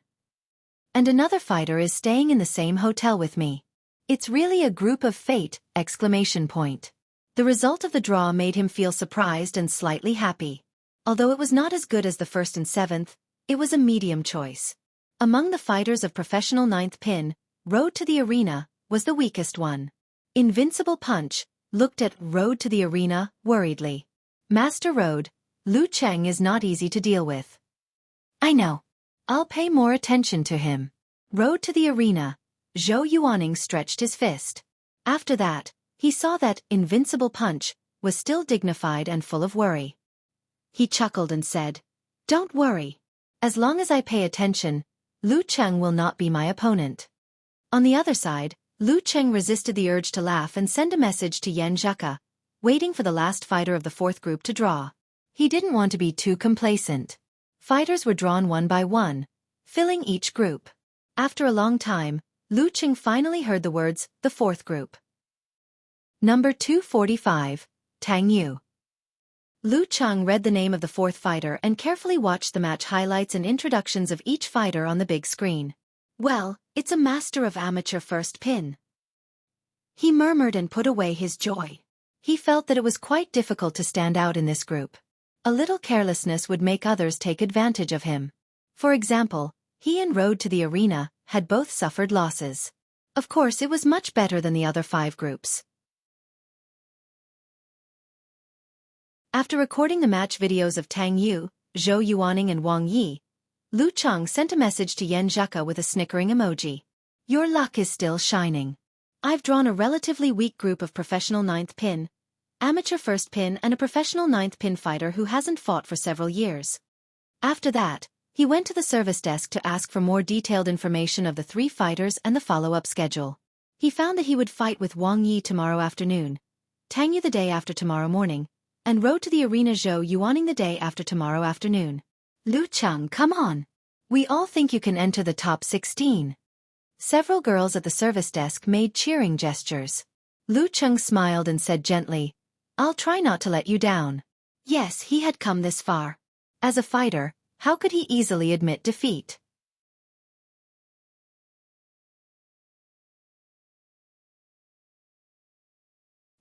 And another fighter is staying in the same hotel with me. It's really a group of fate! The result of the draw made him feel surprised and slightly happy. Although it was not as good as the 1st and 7th, it was a medium choice. Among the fighters of professional 9th pin, Road to the Arena was the weakest one. Invincible Punch looked at Road to the Arena worriedly. Master Road, Lu Cheng is not easy to deal with. I know. I'll pay more attention to him. Road to the Arena. Zhou Yuaning stretched his fist. After that, he saw that Invincible Punch was still dignified and full of worry. He chuckled and said, Don't worry. As long as I pay attention, Lu Cheng will not be my opponent. On the other side, Lu Cheng resisted the urge to laugh and send a message to Yan Zheka, waiting for the last fighter of the 4th group to draw. He didn't want to be too complacent. Fighters were drawn one by one, filling each group. After a long time, Lu Cheng finally heard the words, the 4th group. Number 245, Tang Yu. Lu Cheng read the name of the 4th fighter and carefully watched the match highlights and introductions of each fighter on the big screen. Well, it's a master of amateur first pin. He murmured and put away his joy. He felt that it was quite difficult to stand out in this group. A little carelessness would make others take advantage of him. For example, he and Road to the Arena had both suffered losses. Of course, it was much better than the other 5 groups. After recording the match videos of Tang Yu, Zhou Yuaning and Wang Yi, Lu Cheng sent a message to Yan Zheka with a snickering emoji. Your luck is still shining. I've drawn a relatively weak group of professional 9th pin, amateur 1st pin and a professional 9th pin fighter who hasn't fought for several years. After that, he went to the service desk to ask for more detailed information of the 3 fighters and the follow-up schedule. He found that he would fight with Wang Yi tomorrow afternoon, Tang Yu the day after tomorrow morning, and Road to the Arena Zhou Yuaning the day after tomorrow afternoon. Lu Cheng, come on. We all think you can enter the top 16. Several girls at the service desk made cheering gestures. Lu Cheng smiled and said gently, I'll try not to let you down. Yes, he had come this far. As a fighter, how could he easily admit defeat?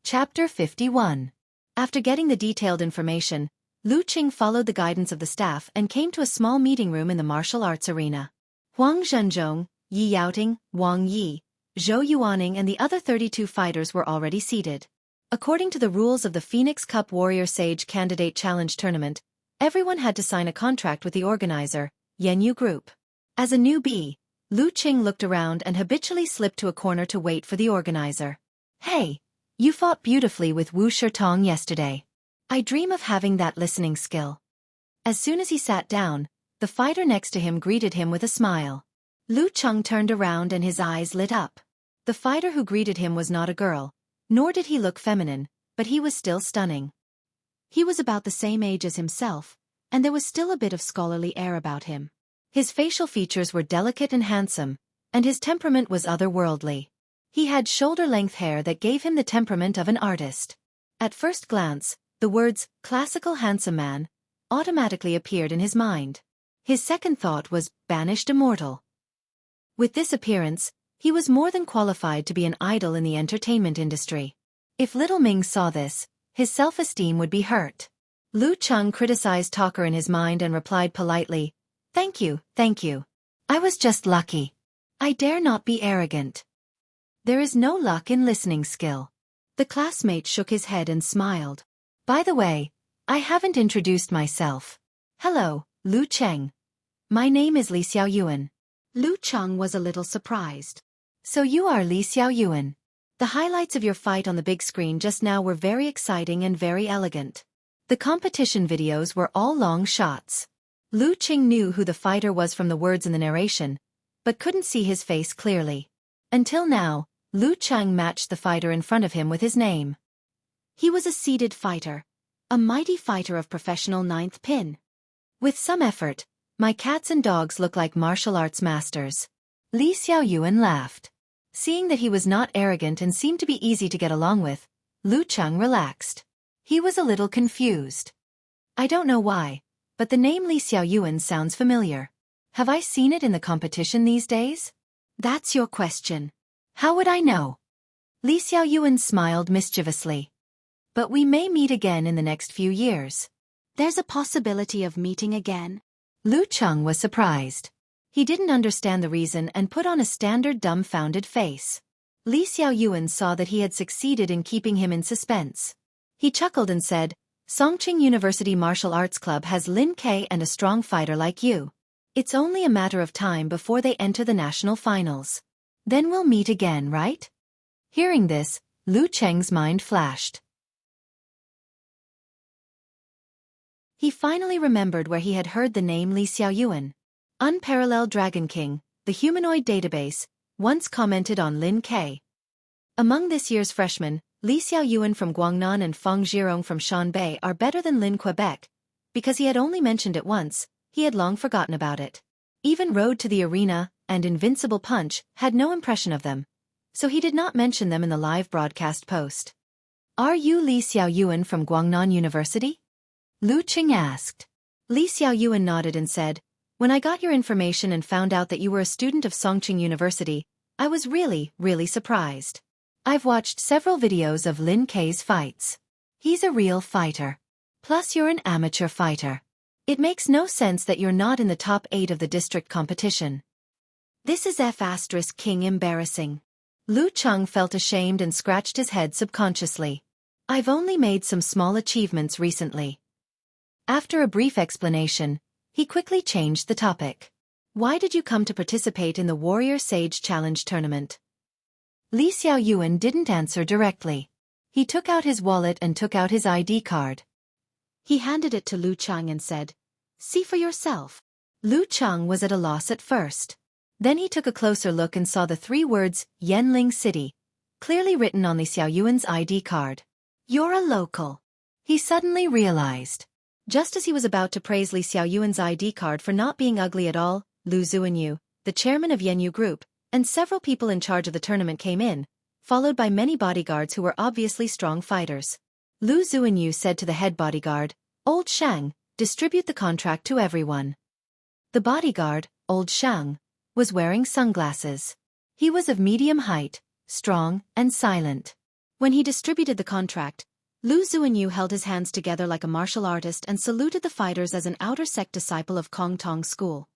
Chapter 51. After getting the detailed information, Lu Cheng followed the guidance of the staff and came to a small meeting room in the martial arts arena. Huang Zhenzhong, Yi Yaoting, Wang Yi, Zhou Yuaning and the other 32 fighters were already seated. According to the rules of the Phoenix Cup Warrior Sage Candidate Challenge Tournament, everyone had to sign a contract with the organizer, Yanyu Group. As a newbie, Lu Cheng looked around and habitually slipped to a corner to wait for the organizer. Hey, you fought beautifully with Wuxia Tong yesterday. I dream of having that listening skill. As soon as he sat down, the fighter next to him greeted him with a smile. Lu Cheng turned around and his eyes lit up. The fighter who greeted him was not a girl, nor did he look feminine, but he was still stunning. He was about the same age as himself, and there was still a bit of scholarly air about him. His facial features were delicate and handsome, and his temperament was otherworldly. He had shoulder-length hair that gave him the temperament of an artist. At first glance, the words, classical handsome man, automatically appeared in his mind. His second thought was, banished immortal. With this appearance, he was more than qualified to be an idol in the entertainment industry. If little Ming saw this, his self-esteem would be hurt. Lu Cheng criticized Talker in his mind and replied politely, Thank you. I was just lucky. I dare not be arrogant. There is no luck in listening skill. The classmate shook his head and smiled. By the way, I haven't introduced myself. Hello, Lu Cheng. My name is Li Xiaoyuan. Lu Cheng was a little surprised. So you are Li Xiaoyuan. The highlights of your fight on the big screen just now were very exciting and very elegant. The competition videos were all long shots. Lu Cheng knew who the fighter was from the words in the narration, but couldn't see his face clearly. Until now, Lu Cheng matched the fighter in front of him with his name. He was a seated fighter, a mighty fighter of professional 9th pin. With some effort, my cats and dogs look like martial arts masters. Li Xiaoyuan laughed. Seeing that he was not arrogant and seemed to be easy to get along with, Lu Cheng relaxed. He was a little confused. I don't know why, but the name Li Xiaoyuan sounds familiar. Have I seen it in the competition these days? That's your question. How would I know? Li Xiaoyuan smiled mischievously. But we may meet again in the next few years. There's a possibility of meeting again? Lu Cheng was surprised. He didn't understand the reason and put on a standard dumbfounded face. Li Xiaoyuan saw that he had succeeded in keeping him in suspense. He chuckled and said, Songqing University Martial Arts Club has Lin Ke and a strong fighter like you. It's only a matter of time before they enter the national finals. Then we'll meet again, right? Hearing this, Lu Cheng's mind flashed. He finally remembered where he had heard the name Li Xiaoyuan. Unparalleled Dragon King, the humanoid database, once commented on Lin Ke. Among this year's freshmen, Li Xiaoyuan from Guangnan and Feng Zhirong from Shanbei are better than Lin Quebec. Because he had only mentioned it once, he had long forgotten about it. Even Road to the Arena and Invincible Punch had no impression of them, so he did not mention them in the live broadcast post. Are you Li Xiaoyuan from Guangnan University? Lu Cheng asked. Li Xiaoyuan nodded and said, When I got your information and found out that you were a student of Songqing University, I was really surprised. I've watched several videos of Lin Kei's fights. He's a real fighter. Plus you're an amateur fighter. It makes no sense that you're not in the top 8 of the district competition. This is King embarrassing. Lu Cheng felt ashamed and scratched his head subconsciously. I've only made some small achievements recently. After a brief explanation, he quickly changed the topic. Why did you come to participate in the Warrior Sage Challenge tournament? Li Xiaoyuan didn't answer directly. He took out his wallet and took out his ID card. He handed it to Lu Cheng and said, "See for yourself." Lu Cheng was at a loss at first. Then he took a closer look and saw the 3 words, Yanling City, clearly written on Li Xiaoyuan's ID card. You're a local. He suddenly realized. Just as he was about to praise Li Xiaoyuan's ID card for not being ugly at all, Lu Zuanyu, the chairman of Yanyu Group, and several people in charge of the tournament came in, followed by many bodyguards who were obviously strong fighters. Lu Zuanyu said to the head bodyguard, "Old Shang, distribute the contract to everyone." The bodyguard, Old Shang, was wearing sunglasses. He was of medium height, strong, and silent. When he distributed the contract, Lu Zuanyu held his hands together like a martial artist and saluted the fighters as an outer sect disciple of Kong Tong School.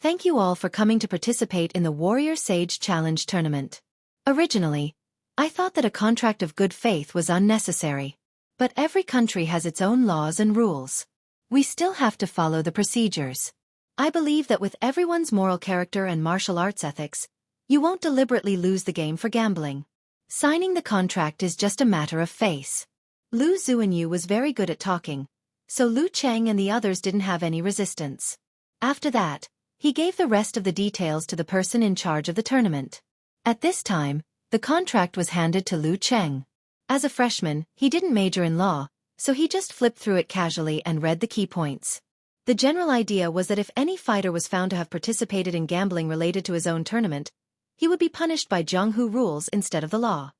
Thank you all for coming to participate in the Warrior Sage Challenge tournament. Originally, I thought that a contract of good faith was unnecessary. But every country has its own laws and rules. We still have to follow the procedures. I believe that with everyone's moral character and martial arts ethics, you won't deliberately lose the game for gambling. Signing the contract is just a matter of face. Lu Zuanyu was very good at talking, so Lu Cheng and the others didn't have any resistance. After that, he gave the rest of the details to the person in charge of the tournament. At this time, the contract was handed to Lu Cheng. As a freshman, he didn't major in law, so he just flipped through it casually and read the key points. The general idea was that if any fighter was found to have participated in gambling related to his own tournament, he would be punished by Zhonghu rules instead of the law.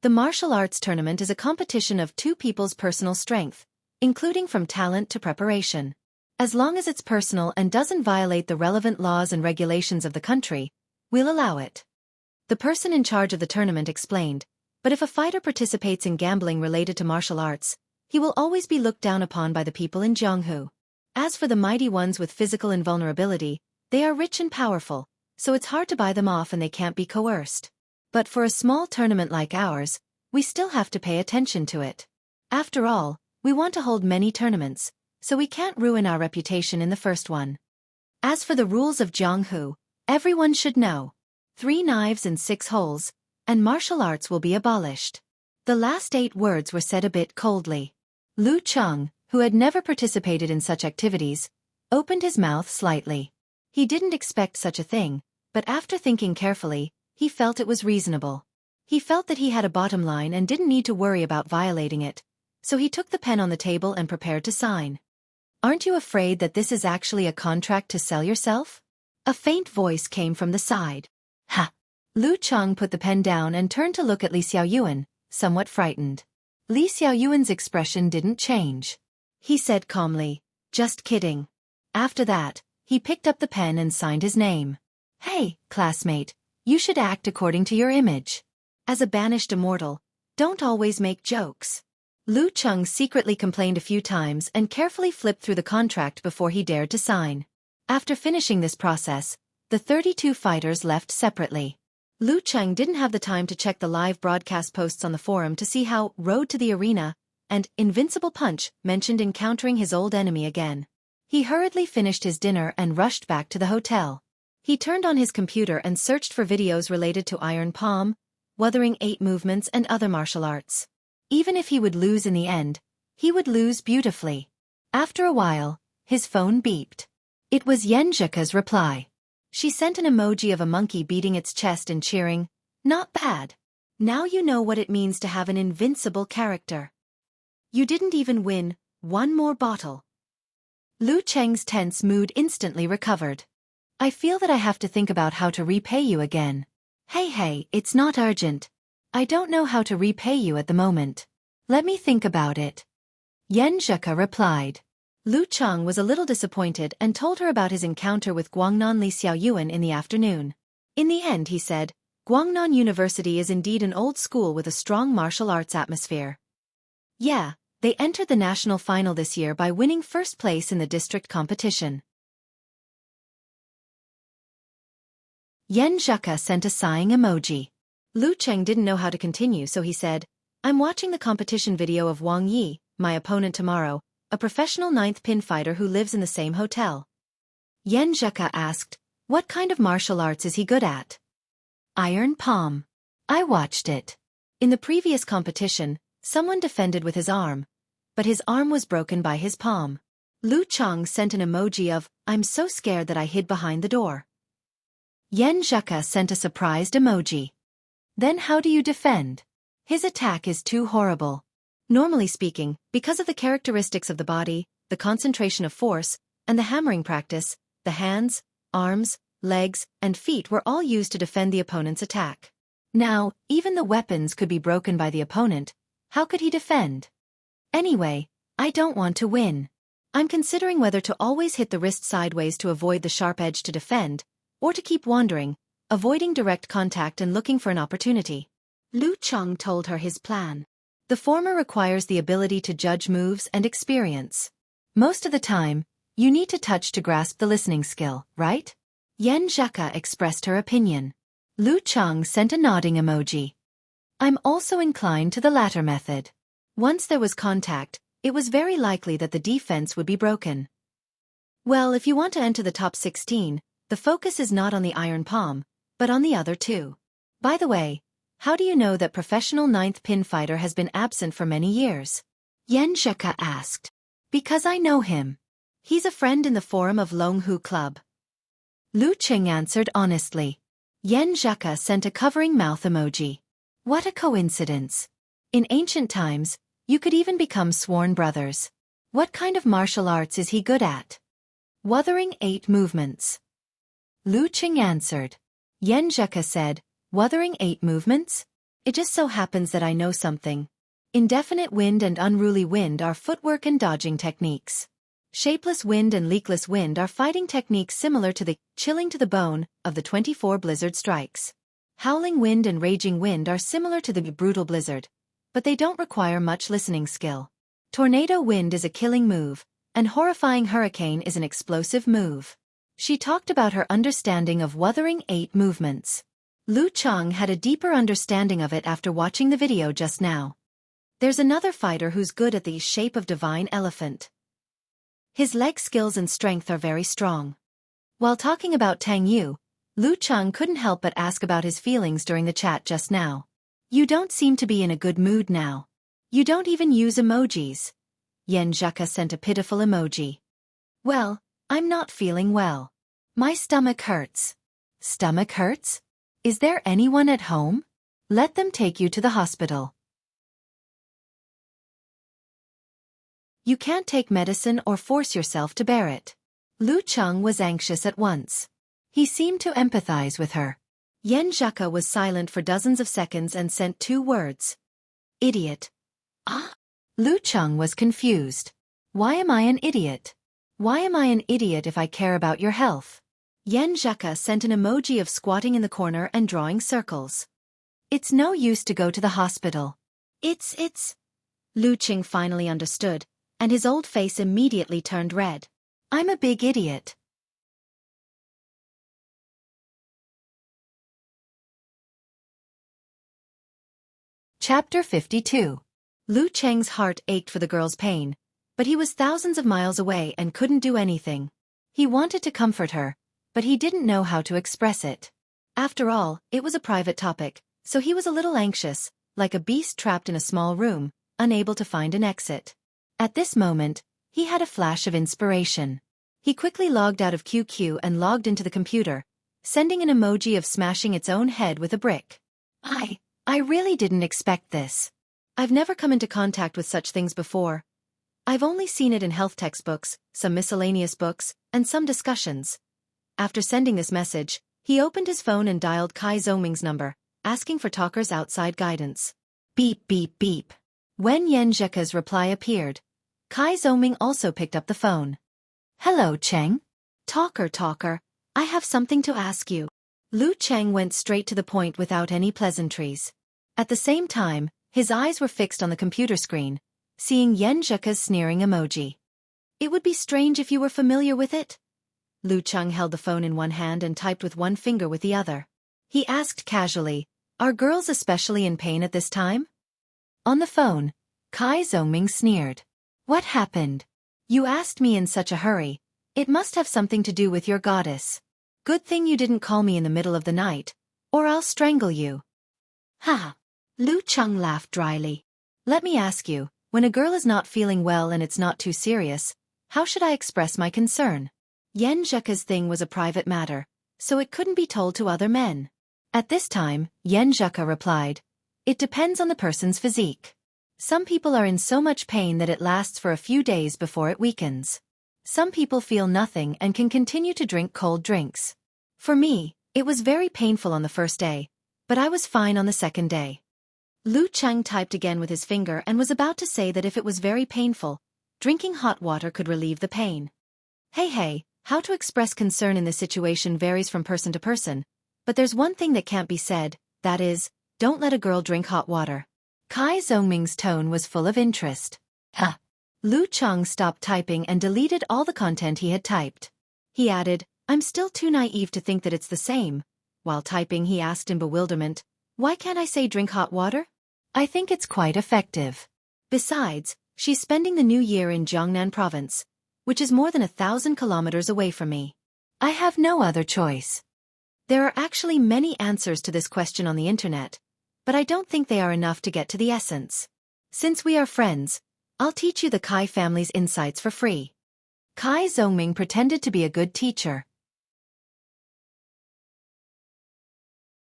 The martial arts tournament is a competition of 2 people's personal strength, including from talent to preparation. As long as it's personal and doesn't violate the relevant laws and regulations of the country, we'll allow it. The person in charge of the tournament explained, but if a fighter participates in gambling related to martial arts, he will always be looked down upon by the people in Zhonghu. As for the mighty ones with physical invulnerability, they are rich and powerful, so it's hard to buy them off and they can't be coerced. But for a small tournament like ours, we still have to pay attention to it. After all, we want to hold many tournaments, so we can't ruin our reputation in the first one. As for the rules of Zhonghu, everyone should know. 3 knives and 6 holes, and martial arts will be abolished. The last 8 words were said a bit coldly. Lu Cheng, who had never participated in such activities, opened his mouth slightly. He didn't expect such a thing, but after thinking carefully, he felt it was reasonable. He felt that he had a bottom line and didn't need to worry about violating it, so he took the pen on the table and prepared to sign. "Aren't you afraid that this is actually a contract to sell yourself?" A faint voice came from the side. "Ha!" Lu Cheng put the pen down and turned to look at Li Xiaoyuan, somewhat frightened. Li Xiaoyuan's expression didn't change. He said calmly, "Just kidding." After that, he picked up the pen and signed his name. "Hey, classmate, you should act according to your image. As a banished immortal, don't always make jokes." Lu Cheng secretly complained a few times and carefully flipped through the contract before he dared to sign. After finishing this process, the 32 fighters left separately. Lu Cheng didn't have the time to check the live broadcast posts on the forum to see how Road to the Arena and Invincible Punch mentioned encountering his old enemy again. He hurriedly finished his dinner and rushed back to the hotel. He turned on his computer and searched for videos related to Iron Palm, Wuthering 8 movements and other martial arts. Even if he would lose in the end, he would lose beautifully. After a while, his phone beeped. It was Yenjika's reply. She sent an emoji of a monkey beating its chest and cheering, "Not bad. Now you know what it means to have an invincible character. You didn't even win 1 more bottle." Lu Cheng's tense mood instantly recovered. "I feel that I have to think about how to repay you again." Hey, it's not urgent. I don't know how to repay you at the moment. Let me think about it." Yenjika replied. Lu Cheng was a little disappointed and told her about his encounter with Guangnan Li Xiaoyuan in the afternoon. In the end, he said, Guangnan University is indeed an old school with a strong martial arts atmosphere. Yeah, they entered the national final this year by winning first place in the district competition. Yan Zheka sent a sighing emoji. Lu Cheng didn't know how to continue, so he said, I'm watching the competition video of Wang Yi, my opponent tomorrow, a professional 9th pin fighter who lives in the same hotel. Yan Zheka asked, what kind of martial arts is he good at? Iron palm. I watched it. In the previous competition, someone defended with his arm, but his arm was broken by his palm. Lu Cheng sent an emoji of, I'm so scared that I hid behind the door. Yan Zheka sent a surprised emoji. Then how do you defend? His attack is too horrible. Normally speaking, because of the characteristics of the body, the concentration of force, and the hammering practice, the hands, arms, legs, and feet were all used to defend the opponent's attack. Now, even the weapons could be broken by the opponent. How could he defend? Anyway, I don't want to win. I'm considering whether to always hit the wrist sideways to avoid the sharp edge to defend, or to keep wandering, avoiding direct contact and looking for an opportunity. Lu Cheng told her his plan. The former requires the ability to judge moves and experience. Most of the time, you need to touch to grasp the listening skill, right? Yan Zheka expressed her opinion. Lu Cheng sent a nodding emoji. I'm also inclined to the latter method. Once there was contact, it was very likely that the defense would be broken. Well, if you want to enter the top 16, the focus is not on the iron palm, but on the other two. By the way, how do you know that professional 9th pin fighter has been absent for many years? Yan Zheka asked. Because I know him. He's a friend in the forum of Longhu Club. Lu Cheng answered honestly. Yan Zheka sent a covering mouth emoji. What a coincidence. In ancient times, you could even become sworn brothers. What kind of martial arts is he good at? Wuthering 8 movements. Lu Cheng answered. Yan Zheka said, Wuthering 8 movements? It just so happens that I know something. Indefinite wind and unruly wind are footwork and dodging techniques. Shapeless wind and leakless wind are fighting techniques similar to the chilling to the bone of the 24 blizzard strikes. Howling wind and raging wind are similar to the brutal blizzard, but they don't require much listening skill. Tornado wind is a killing move, and horrifying hurricane is an explosive move. She talked about her understanding of Wuthering 8 movements. Lu Cheng had a deeper understanding of it after watching the video just now. There's another fighter who's good at the shape of divine elephant. His leg skills and strength are very strong. While talking about Tang Yu, Lu Cheng couldn't help but ask about his feelings during the chat just now. You don't seem to be in a good mood now. You don't even use emojis. Yan Zheka sent a pitiful emoji. Well, I'm not feeling well. My stomach hurts. Stomach hurts? Is there anyone at home? Let them take you to the hospital. You can't take medicine or force yourself to bear it. Lu Cheng was anxious at once. He seemed to empathize with her. Yan Zheka was silent for dozens of seconds and sent 2 words. Idiot. Ah? Lu Cheng was confused. Why am I an idiot? Why am I an idiot if I care about your health? Yan Zheka sent an emoji of squatting in the corner and drawing circles. It's no use to go to the hospital. It's... Lu Cheng finally understood, and his old face immediately turned red. I'm a big idiot. Chapter 52. Lu Cheng's heart ached for the girl's pain, but he was thousands of miles away and couldn't do anything. He wanted to comfort her, but he didn't know how to express it. After all, it was a private topic, so he was a little anxious, like a beast trapped in a small room, unable to find an exit. At this moment, he had a flash of inspiration. He quickly logged out of QQ and logged into the computer, sending an emoji of smashing its own head with a brick. I really didn't expect this. I've never come into contact with such things before. I've only seen it in health textbooks, some miscellaneous books, and some discussions. After sending this message, he opened his phone and dialed Kai Zhongming's number, asking for Talker's outside guidance. Beep beep beep. When Yan Zheka's reply appeared, Kai Zhongming also picked up the phone. Hello, Cheng. Talker, I have something to ask you. Lu Cheng went straight to the point without any pleasantries. At the same time, his eyes were fixed on the computer screen, seeing Yen Zheka's sneering emoji. It would be strange if you were familiar with it? Lu Cheng held the phone in one hand and typed with one finger with the other. He asked casually, "Are girls especially in pain at this time?" On the phone, Kai Zongming sneered. "What happened? You asked me in such a hurry. It must have something to do with your goddess. Good thing you didn't call me in the middle of the night, or I'll strangle you." Ha! Lu Cheng laughed dryly. "Let me ask you, when a girl is not feeling well and it's not too serious, how should I express my concern? Yen Zheka's thing was a private matter, so it couldn't be told to other men." At this time, Yen Zheka replied, "It depends on the person's physique. Some people are in so much pain that it lasts for a few days before it weakens. Some people feel nothing and can continue to drink cold drinks. For me, it was very painful on the first day, but I was fine on the second day." Lu Cheng typed again with his finger and was about to say that if it was very painful, drinking hot water could relieve the pain. Hey, how to express concern in this situation varies from person to person, but there's one thing that can't be said, that is, don't let a girl drink hot water. Kai Zongming's tone was full of interest. Ha! Lu Cheng stopped typing and deleted all the content he had typed. He added, "I'm still too naive to think that it's the same." While typing, he asked in bewilderment, "Why can't I say drink hot water? I think it's quite effective. Besides, she's spending the new year in Jiangnan province, which is more than 1,000 kilometers away from me. I have no other choice." There are actually many answers to this question on the internet, but I don't think they are enough to get to the essence. Since we are friends, I'll teach you the Kai family's insights for free. Kai Zongming pretended to be a good teacher.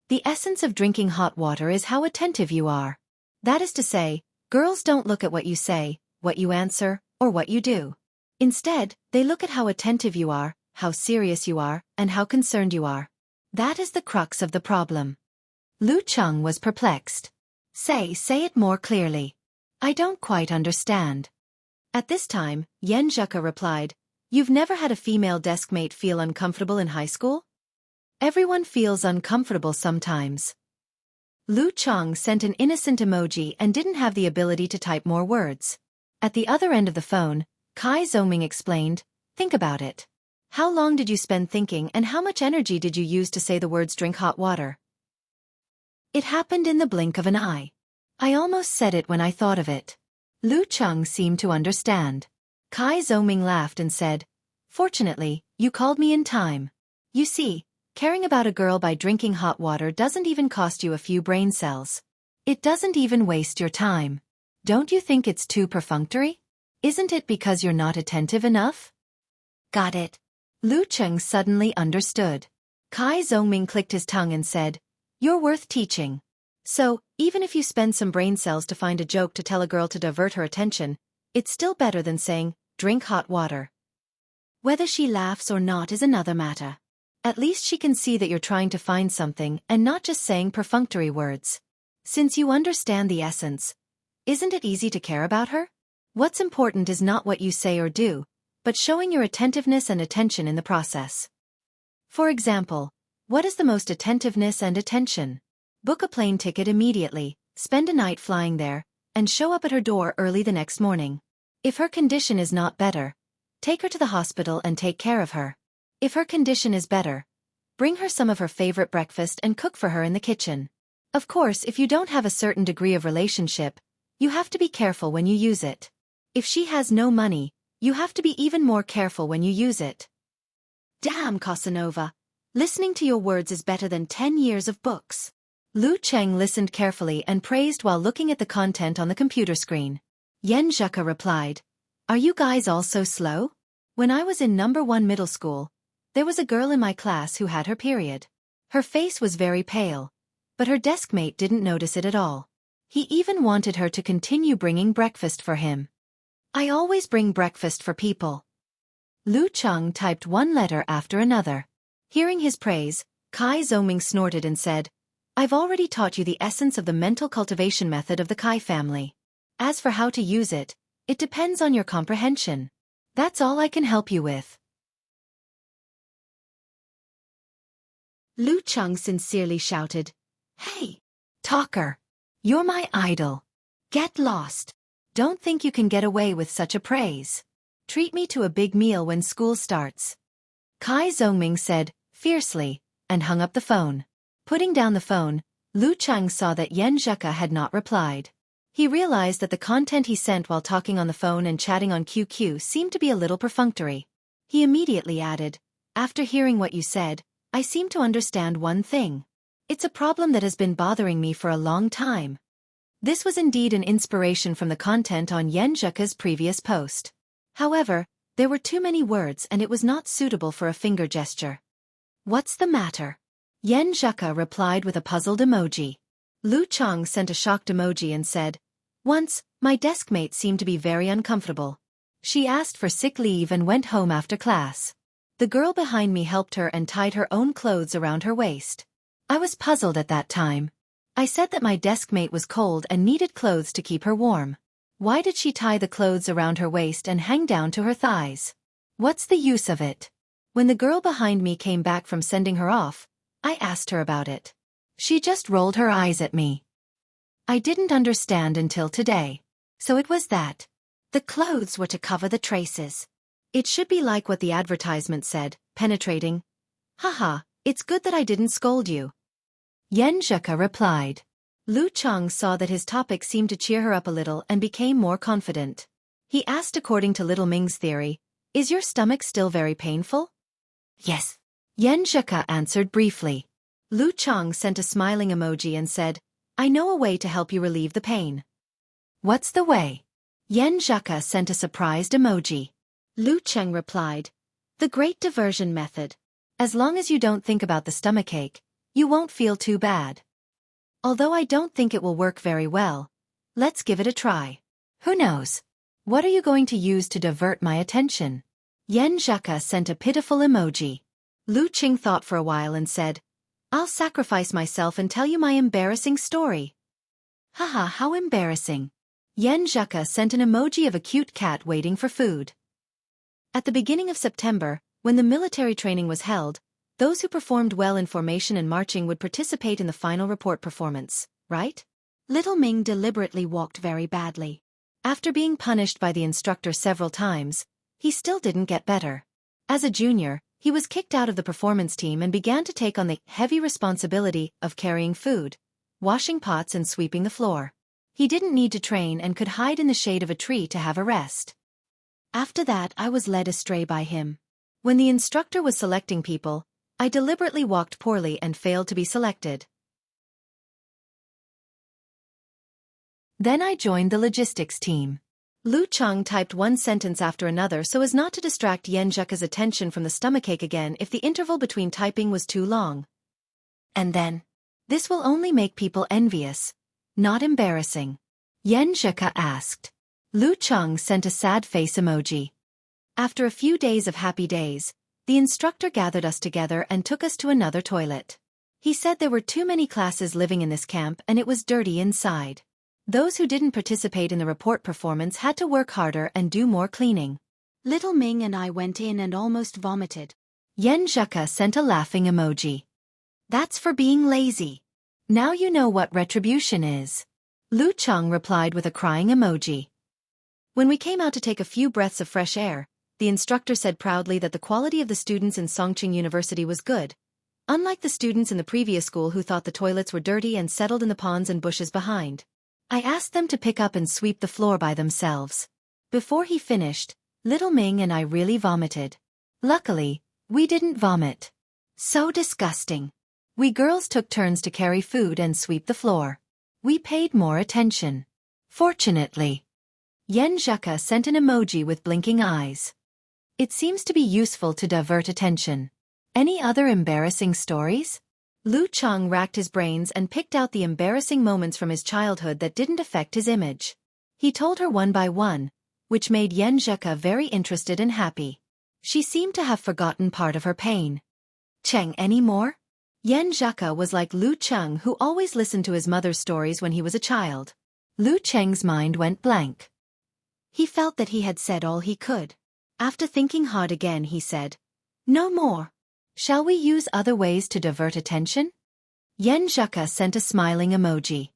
The essence of drinking hot water is how attentive you are. That is to say, girls don't look at what you say, what you answer, or what you do. Instead, they look at how attentive you are, how serious you are, and how concerned you are. That is the crux of the problem. Lu Cheng was perplexed. Say it more clearly. I don't quite understand." At this time, Yen Zheka replied, "You've never had a female deskmate feel uncomfortable in high school? Everyone feels uncomfortable sometimes." Lu Cheng sent an innocent emoji and didn't have the ability to type more words. At the other end of the phone, Kai Zongming explained, "Think about it. How long did you spend thinking and how much energy did you use to say the words drink hot water? It happened in the blink of an eye. I almost said it when I thought of it." Lu Cheng seemed to understand. Kai Zongming laughed and said, "Fortunately, you called me in time. You see, caring about a girl by drinking hot water doesn't even cost you a few brain cells. It doesn't even waste your time. Don't you think it's too perfunctory? Isn't it because you're not attentive enough?" "Got it." Lu Cheng suddenly understood. Kai Zongming clicked his tongue and said, "You're worth teaching. So, even if you spend some brain cells to find a joke to tell a girl to divert her attention, it's still better than saying, drink hot water. Whether she laughs or not is another matter. At least she can see that you're trying to find something and not just saying perfunctory words. Since you understand the essence, isn't it easy to care about her? What's important is not what you say or do, but showing your attentiveness and attention in the process. For example, what is the most attentiveness and attention? Book a plane ticket immediately, spend a night flying there, and show up at her door early the next morning. If her condition is not better, take her to the hospital and take care of her. If her condition is better, bring her some of her favorite breakfast and cook for her in the kitchen. Of course, if you don't have a certain degree of relationship, you have to be careful when you use it. If she has no money, you have to be even more careful when you use it." Damn, Casanova. Listening to your words is better than 10 years of books. Lu Cheng listened carefully and praised while looking at the content on the computer screen. Yen Zheka replied, "Are you guys all so slow? When I was in number 1 middle school, there was a girl in my class who had her period. Her face was very pale, but her deskmate didn't notice it at all. He even wanted her to continue bringing breakfast for him. I always bring breakfast for people." Lu Cheng typed one letter after another. Hearing his praise, Kai Zongming snorted and said, "I've already taught you the essence of the mental cultivation method of the Kai family. As for how to use it, it depends on your comprehension. That's all I can help you with." Lu Cheng sincerely shouted. Hey, talker! You're my idol. Get lost. Don't think you can get away with such a praise. Treat me to a big meal when school starts. Kai Zhongming said, fiercely, and hung up the phone. Putting down the phone, Lu Cheng saw that Yan Zheka had not replied. He realized that the content he sent while talking on the phone and chatting on QQ seemed to be a little perfunctory. He immediately added, after hearing what you said, I seem to understand one thing. It's a problem that has been bothering me for a long time. This was indeed an inspiration from the content on Yan Zheka's previous post. However, there were too many words and it was not suitable for a finger gesture. What's the matter? Yan Zheka replied with a puzzled emoji. Lu Cheng sent a shocked emoji and said, once, my desk mate seemed to be very uncomfortable. She asked for sick leave and went home after class. The girl behind me helped her and tied her own clothes around her waist. I was puzzled at that time. I said that my desk mate was cold and needed clothes to keep her warm. Why did she tie the clothes around her waist and hang down to her thighs? What's the use of it? When the girl behind me came back from sending her off, I asked her about it. She just rolled her eyes at me. I didn't understand until today. So it was that. The clothes were to cover the traces. It should be like what the advertisement said, penetrating. Haha, it's good that I didn't scold you. Yan Zheka replied. Lu Cheng saw that his topic seemed to cheer her up a little and became more confident. He asked according to Little Ming's theory, is your stomach still very painful? Yes. Yan Zheka answered briefly. Lu Cheng sent a smiling emoji and said, I know a way to help you relieve the pain. What's the way? Yan Zheka sent a surprised emoji. Lu Cheng replied, the great diversion method. As long as you don't think about the stomachache, you won't feel too bad. Although I don't think it will work very well, let's give it a try. Who knows? What are you going to use to divert my attention? Yan Zheka sent a pitiful emoji. Lu Cheng thought for a while and said, I'll sacrifice myself and tell you my embarrassing story. Haha, how embarrassing. Yan Zheka sent an emoji of a cute cat waiting for food. At the beginning of September, when the military training was held, those who performed well in formation and marching would participate in the final report performance, right? Little Ming deliberately walked very badly. After being punished by the instructor several times, he still didn't get better. As a junior, he was kicked out of the performance team and began to take on the heavy responsibility of carrying food, washing pots and sweeping the floor. He didn't need to train and could hide in the shade of a tree to have a rest. After that, I was led astray by him. When the instructor was selecting people, I deliberately walked poorly and failed to be selected. Then I joined the logistics team. Lu Cheng typed one sentence after another so as not to distract Yan Zheka's attention from the stomachache again if the interval between typing was too long. And then, this will only make people envious, not embarrassing. Yan Zheka asked. Lu Cheng sent a sad face emoji. After a few days of happy days, the instructor gathered us together and took us to another toilet. He said there were too many classes living in this camp and it was dirty inside. Those who didn't participate in the report performance had to work harder and do more cleaning. Little Ming and I went in and almost vomited. Yan Zheka sent a laughing emoji. That's for being lazy. Now you know what retribution is. Lu Cheng replied with a crying emoji. When we came out to take a few breaths of fresh air, the instructor said proudly that the quality of the students in Songqing University was good, unlike the students in the previous school who thought the toilets were dirty and settled in the ponds and bushes behind. I asked them to pick up and sweep the floor by themselves. Before he finished, Little Ming and I really vomited. Luckily, we didn't vomit. So disgusting. We girls took turns to carry food and sweep the floor. We paid more attention. Fortunately. Yan Zheka sent an emoji with blinking eyes. It seems to be useful to divert attention. Any other embarrassing stories? Lu Cheng racked his brains and picked out the embarrassing moments from his childhood that didn't affect his image. He told her one by one, which made Yan Zheka very interested and happy. She seemed to have forgotten part of her pain. Cheng, any more? Yan Zheka was like Lu Cheng, who always listened to his mother's stories when he was a child. Lu Cheng's mind went blank. He felt that he had said all he could. After thinking hard again, he said, no more. Shall we use other ways to divert attention? Yen Zheka sent a smiling emoji.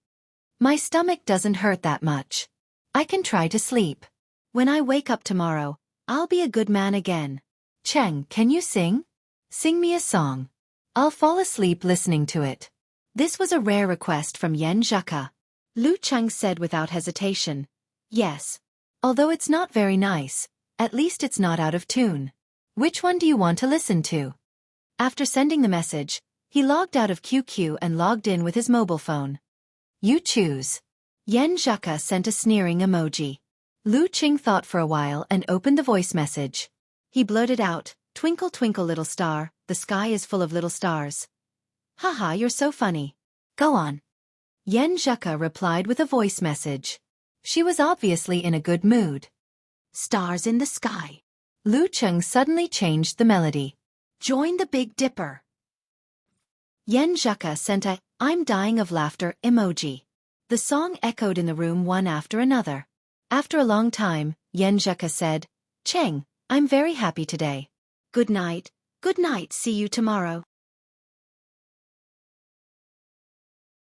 My stomach doesn't hurt that much. I can try to sleep. When I wake up tomorrow, I'll be a good man again. Cheng, can you sing? Sing me a song. I'll fall asleep listening to it. This was a rare request from Yen Zheka. Lu Cheng said without hesitation. Yes. Although it's not very nice, at least it's not out of tune. Which one do you want to listen to? After sending the message, he logged out of QQ and logged in with his mobile phone. You choose. Yen Zheka sent a sneering emoji. Lu Cheng thought for a while and opened the voice message. He blurted out, Twinkle twinkle little star, the sky is full of little stars. Haha, you're so funny. Go on. Yen Zheka replied with a voice message. She was obviously in a good mood. Stars in the sky. Lu Cheng suddenly changed the melody. Join the Big Dipper. Yen Zheka sent a I'm dying of laughter emoji. The song echoed in the room one after another. After a long time, Yen Zheka said, Cheng, I'm very happy today. Good night, see you tomorrow.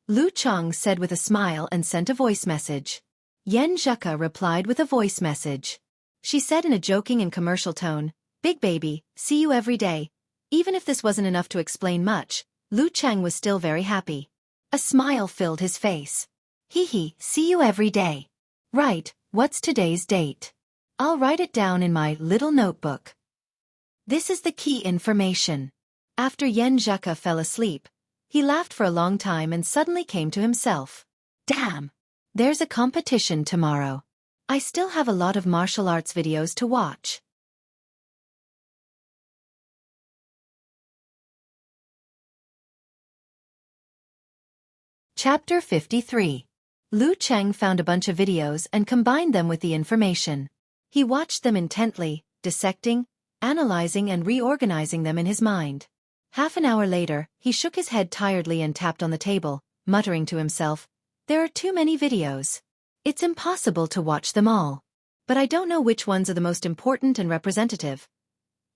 Lu Cheng said with a smile and sent a voice message. Yen Zheka replied with a voice message. She said in a joking and commercial tone, Big baby, see you every day. Even if this wasn't enough to explain much, Lu Cheng was still very happy. A smile filled his face. Hee hee, see you every day. Right, what's today's date? I'll write it down in my little notebook. This is the key information. After Yen Zheka fell asleep, he laughed for a long time and suddenly came to himself. Damn! There's a competition tomorrow. I still have a lot of martial arts videos to watch. Chapter 53. Lu Cheng found a bunch of videos and combined them with the information. He watched them intently, dissecting, analyzing and reorganizing them in his mind. Half an hour later, he shook his head tiredly and tapped on the table, muttering to himself, There are too many videos. It's impossible to watch them all. But I don't know which ones are the most important and representative.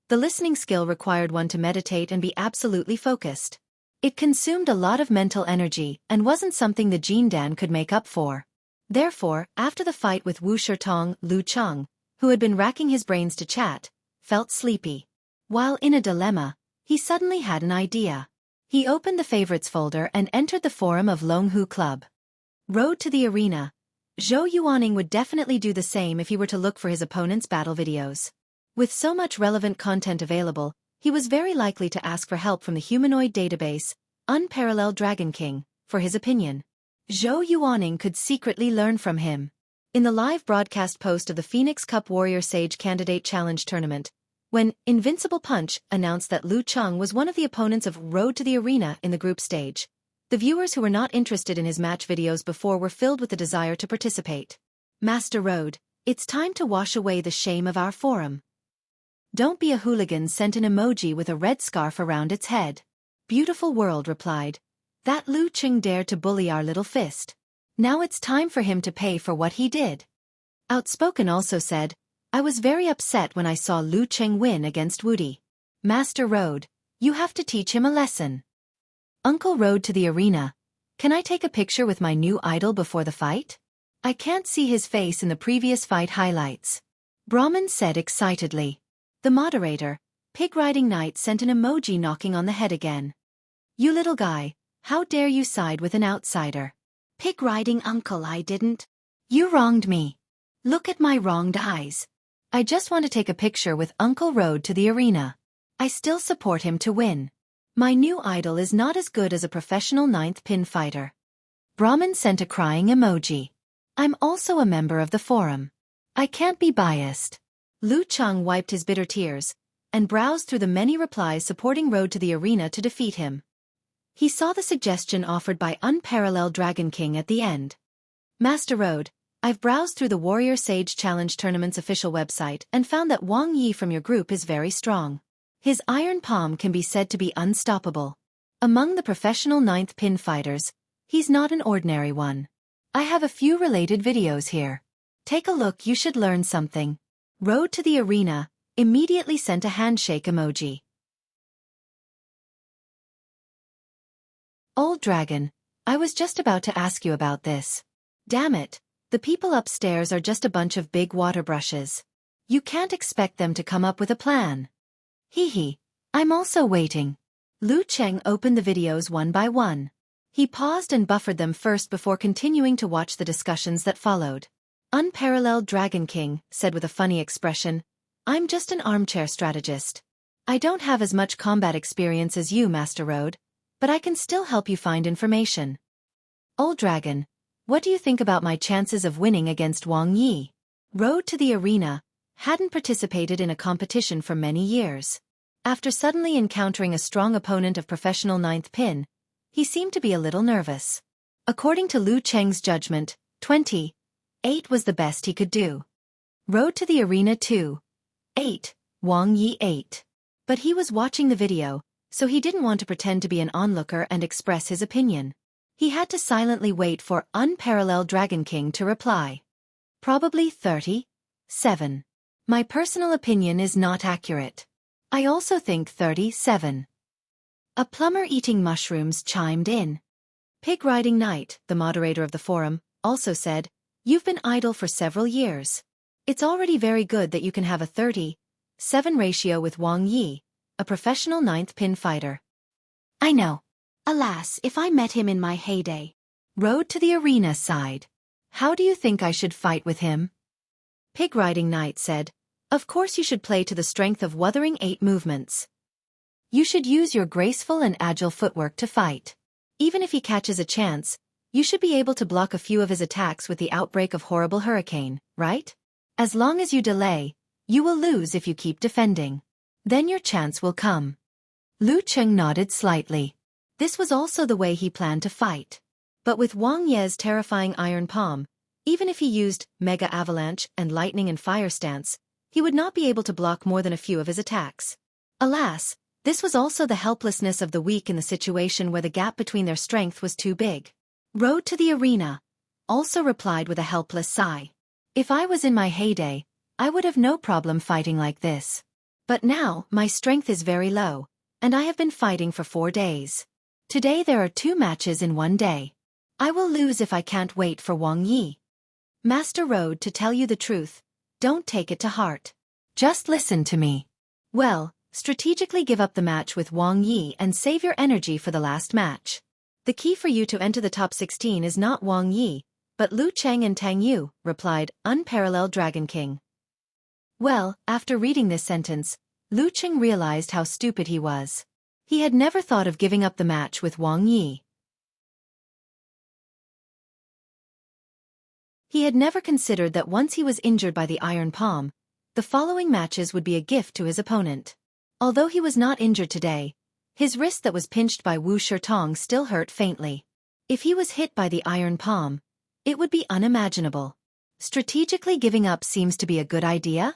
The listening skill required one to meditate and be absolutely focused. It consumed a lot of mental energy and wasn't something the Jin Dan could make up for. Therefore, after the fight with Wuxia, Lu Cheng, who had been racking his brains to chat, felt sleepy. While in a dilemma, he suddenly had an idea. He opened the favorites folder and entered the forum of Longhu Club. Road to the arena. Zhou Yuaning would definitely do the same if he were to look for his opponent's battle videos. With so much relevant content available, he was very likely to ask for help from the humanoid database, Unparalleled Dragon King, for his opinion. Zhou Yuaning could secretly learn from him. In the live broadcast post of the Phoenix Cup Warrior Sage Candidate Challenge Tournament, when Invincible Punch announced that Lu Cheng was one of the opponents of Road to the Arena in the group stage, the viewers who were not interested in his match videos before were filled with the desire to participate. Master Road, it's time to wash away the shame of our forum. Don't be a hooligan sent an emoji with a red scarf around its head. Beautiful World replied, That Lu Cheng dared to bully our little fist. Now it's time for him to pay for what he did. Outspoken also said, I was very upset when I saw Lu Cheng win against Wudi. Master Road, you have to teach him a lesson. Uncle Road to the arena. Can I take a picture with my new idol before the fight? I can't see his face in the previous fight highlights. Brahman said excitedly. The moderator, Pig Riding Knight, sent an emoji knocking on the head again. You little guy, how dare you side with an outsider? Pig Riding Uncle, I didn't. You wronged me. Look at my wronged eyes. I just want to take a picture with Uncle Road to the arena. I still support him to win. My new idol is not as good as a professional 9th pin fighter. Brahman sent a crying emoji. I'm also a member of the forum. I can't be biased. Lu Cheng wiped his bitter tears and browsed through the many replies supporting Road to the arena to defeat him. He saw the suggestion offered by Unparalleled Dragon King at the end. Master Road, I've browsed through the Warrior Sage Challenge Tournament's official website and found that Wang Yi from your group is very strong. His iron palm can be said to be unstoppable. Among the professional 9th pin fighters, he's not an ordinary one. I have a few related videos here. Take a look, you should learn something. Road to the arena immediately sent a handshake emoji. Old dragon, I was just about to ask you about this. Damn it, the people upstairs are just a bunch of big water brushes. You can't expect them to come up with a plan. Hee hee, I'm also waiting. Lu Cheng opened the videos one by one. He paused and buffered them first before continuing to watch the discussions that followed. Unparalleled Dragon King said with a funny expression, I'm just an armchair strategist. I don't have as much combat experience as you, Master Road, but I can still help you find information. Old Dragon, what do you think about my chances of winning against Wang Yi? Road to the arena hadn't participated in a competition for many years. After suddenly encountering a strong opponent of professional ninth pin, he seemed to be a little nervous. According to Lu Cheng's judgment, 28 was the best he could do. Road to the arena 2-8, Wang Yi 8. But he was watching the video, so he didn't want to pretend to be an onlooker and express his opinion. He had to silently wait for Unparalleled Dragon King to reply. Probably 37. My personal opinion is not accurate. I also think 37. A plumber eating mushrooms chimed in. Pig Riding Knight, the moderator of the forum, also said, You've been idle for several years. It's already very good that you can have a 37 ratio with Wang Yi, a professional ninth pin fighter. I know. Alas, if I met him in my heyday. Road to the arena sighed. How do you think I should fight with him? Pig Riding Knight said, Of course you should play to the strength of Wuthering 8 movements. You should use your graceful and agile footwork to fight. Even if he catches a chance, you should be able to block a few of his attacks with the outbreak of Horrible Hurricane, right? As long as you delay, you will lose if you keep defending. Then your chance will come. Lu Cheng nodded slightly. This was also the way he planned to fight. But with Wang Ye's terrifying Iron Palm, even if he used Mega Avalanche and Lightning and Fire Stance, he would not be able to block more than a few of his attacks. Alas, this was also the helplessness of the weak in the situation where the gap between their strength was too big. Road to the arena also replied with a helpless sigh. If I was in my heyday, I would have no problem fighting like this. But now, my strength is very low, and I have been fighting for 4 days. Today there are 2 matches in 1 day. I will lose if I can't wait for Wang Yi. Master Road, to tell you the truth, don't take it to heart. Just listen to me. Well, strategically give up the match with Wang Yi and save your energy for the last match. The key for you to enter the top 16 is not Wang Yi, but Lu Cheng and Tang Yu, replied Unparalleled Dragon King. Well, after reading this sentence, Lu Cheng realized how stupid he was. He had never thought of giving up the match with Wang Yi. He had never considered that once he was injured by the Iron Palm, the following matches would be a gift to his opponent. Although he was not injured today, his wrist that was pinched by Wu Shirtong still hurt faintly. If he was hit by the Iron Palm, it would be unimaginable. Strategically giving up seems to be a good idea?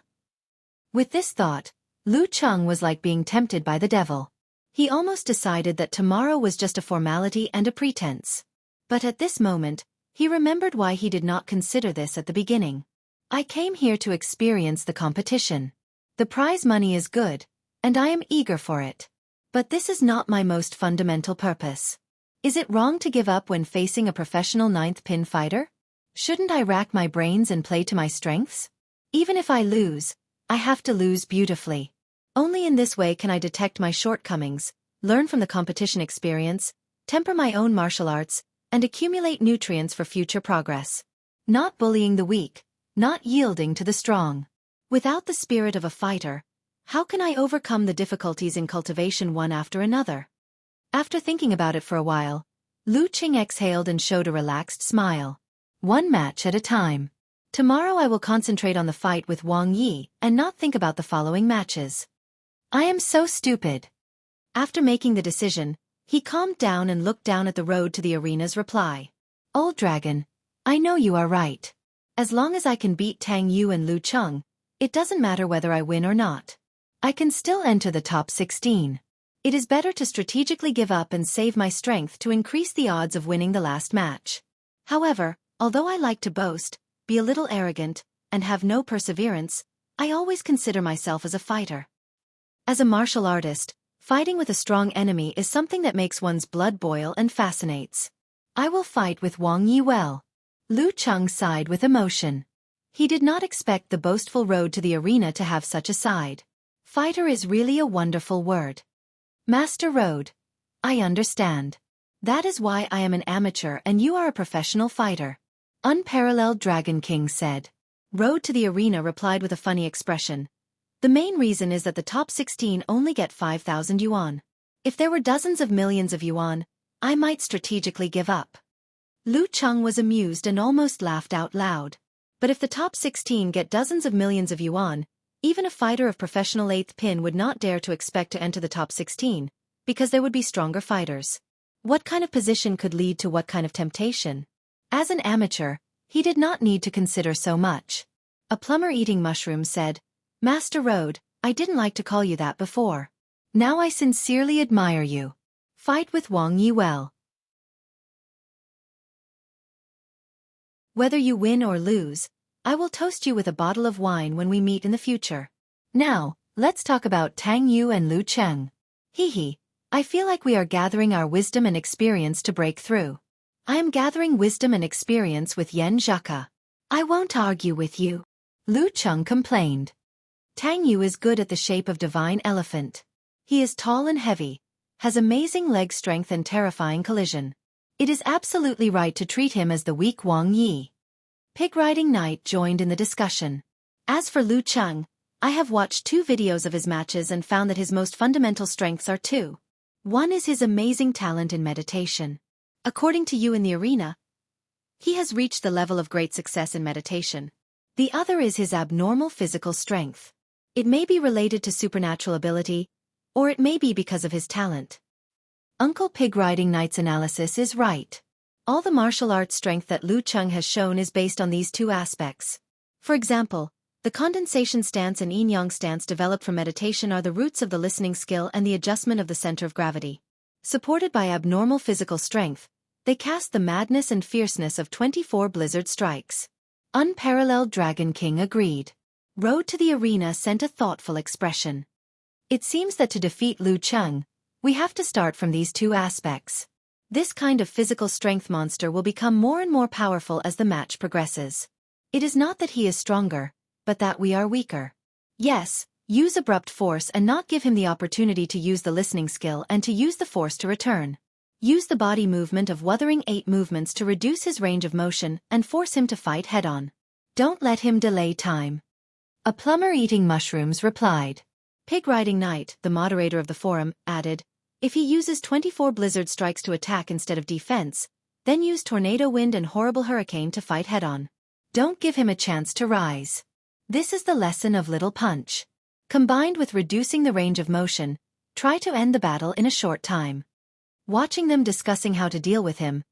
With this thought, Lu Cheng was like being tempted by the devil. He almost decided that tomorrow was just a formality and a pretense. But at this moment, he remembered why he did not consider this at the beginning. I came here to experience the competition. The prize money is good, and I am eager for it. But this is not my most fundamental purpose. Is it wrong to give up when facing a professional ninth pin fighter? Shouldn't I rack my brains and play to my strengths? Even if I lose, I have to lose beautifully. Only in this way can I detect my shortcomings, learn from the competition experience, temper my own martial arts, and accumulate nutrients for future progress. Not bullying the weak, not yielding to the strong. Without the spirit of a fighter, how can I overcome the difficulties in cultivation one after another? After thinking about it for a while, Lu Cheng exhaled and showed a relaxed smile. 1 match at a time. Tomorrow I will concentrate on the fight with Wang Yi and not think about the following matches. I am so stupid. After making the decision, he calmed down and looked down at the road to the arena's reply. Old Dragon, I know you are right. As long as I can beat Tang Yu and Lu Cheng, it doesn't matter whether I win or not. I can still enter the top 16. It is better to strategically give up and save my strength to increase the odds of winning the last match. However, although I like to boast, be a little arrogant, and have no perseverance, I always consider myself as a fighter. As a martial artist, Fighting with a strong enemy is something that makes one's blood boil and fascinates. I will fight with Wang Yi well. Lu Cheng sighed with emotion. He did not expect the boastful road to the arena to have such a side. Fighter is really a wonderful word. Master Road. I understand. That is why I am an amateur and you are a professional fighter. Unparalleled Dragon King said. Road to the arena replied with a funny expression. The main reason is that the top 16 only get 5,000 yuan. If there were dozens of millions of yuan, I might strategically give up. Lu Cheng was amused and almost laughed out loud. But if the top 16 get dozens of millions of yuan, even a fighter of professional 8th pin would not dare to expect to enter the top 16, because there would be stronger fighters. What kind of position could lead to what kind of temptation? As an amateur, he did not need to consider so much. A plumber eating mushrooms said, Master Road, I didn't like to call you that before. Now I sincerely admire you. Fight with Wang Yi well. Whether you win or lose, I will toast you with a bottle of wine when we meet in the future. Now, let's talk about Tang Yu and Lu Cheng. Hee. I feel like we are gathering our wisdom and experience to break through. I am gathering wisdom and experience with Yan Zhaka. I won't argue with you. Lu Cheng complained. Tang Yu is good at the shape of divine elephant. He is tall and heavy, has amazing leg strength and terrifying collision. It is absolutely right to treat him as the weak Wang Yi. Pig Riding Knight joined in the discussion. As for Lu Cheng, I have watched 2 videos of his matches and found that his most fundamental strengths are 2. One is his amazing talent in meditation. According to you in the arena, he has reached the level of great success in meditation. The other is his abnormal physical strength. It may be related to supernatural ability, or it may be because of his talent. Uncle Pig Riding Knight's analysis is right. All the martial arts strength that Lu Cheng has shown is based on these 2 aspects. For example, the condensation stance and yin-yang stance developed from meditation are the roots of the listening skill and the adjustment of the center of gravity. Supported by abnormal physical strength, they cast the madness and fierceness of 24 blizzard strikes. Unparalleled Dragon King agreed. Road to the Arena sent a thoughtful expression. It seems that to defeat Lu Cheng, we have to start from these 2 aspects. This kind of physical strength monster will become more and more powerful as the match progresses. It is not that he is stronger, but that we are weaker. Yes, use abrupt force and not give him the opportunity to use the listening skill and to use the force to return. Use the body movement of Wuthering 8 movements to reduce his range of motion and force him to fight head-on. Don't let him delay time. A plumber eating mushrooms replied. Pig Riding Knight, the moderator of the forum, added, if he uses 24 blizzard strikes to attack instead of defense, then use tornado wind and horrible hurricane to fight head-on. Don't give him a chance to rise. This is the lesson of Little Punch. Combined with reducing the range of motion, try to end the battle in a short time. Watching them discussing how to deal with him,